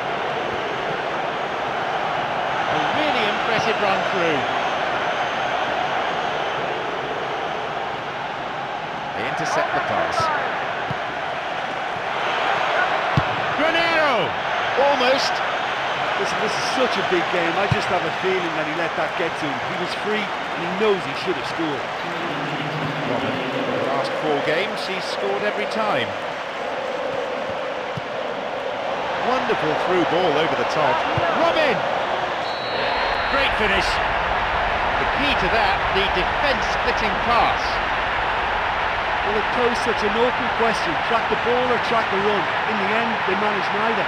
[SPEAKER 1] A really impressive run through. They intercept the pass. Granero! Almost.
[SPEAKER 2] Listen, this is such a big game. I just have a feeling that he let that get to him. He was free and he knows he should have scored.
[SPEAKER 1] Robin, the last 4 games, he's scored every time. Wonderful through ball over the top. Robin! Great finish. The key to that, the defence-splitting pass.
[SPEAKER 2] Well, it posed such an open question. Track the ball or track the run? In the end, they managed neither.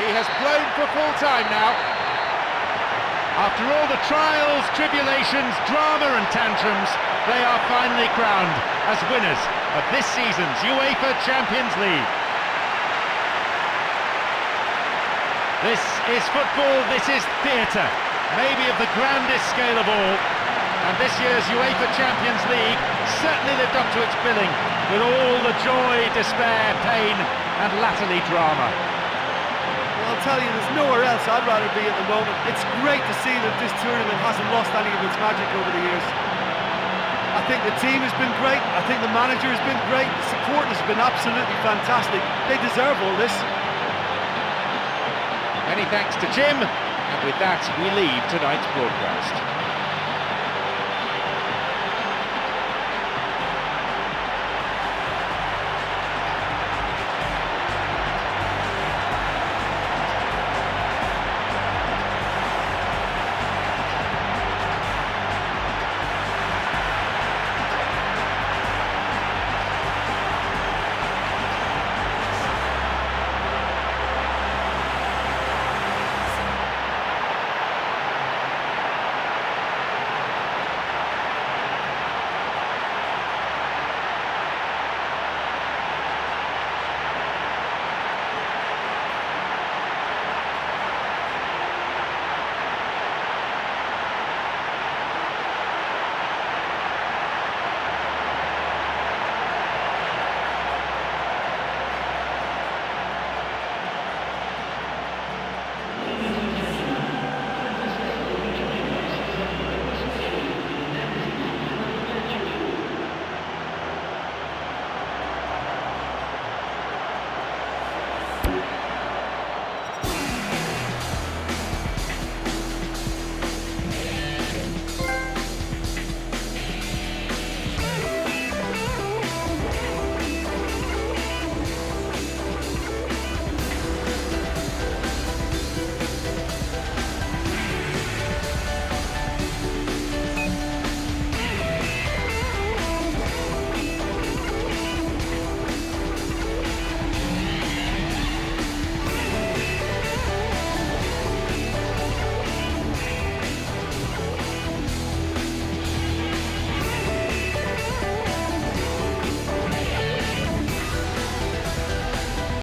[SPEAKER 1] He has blown for full time now. After all the trials, tribulations, drama and tantrums, they are finally crowned as winners of this season's UEFA Champions League. This is football, this is theatre, maybe of the grandest scale of all. And this year's UEFA Champions League certainly lived up to its billing, with all the joy, despair, pain and latterly drama.
[SPEAKER 2] Well, I'll tell you, there's nowhere else I'd rather be at the moment. It's great to see that this tournament hasn't lost any of its magic over the years. I think the team has been great. I think the manager has been great. The support has been absolutely fantastic. They deserve all this.
[SPEAKER 1] Many thanks to Jim, and with that we leave tonight's broadcast.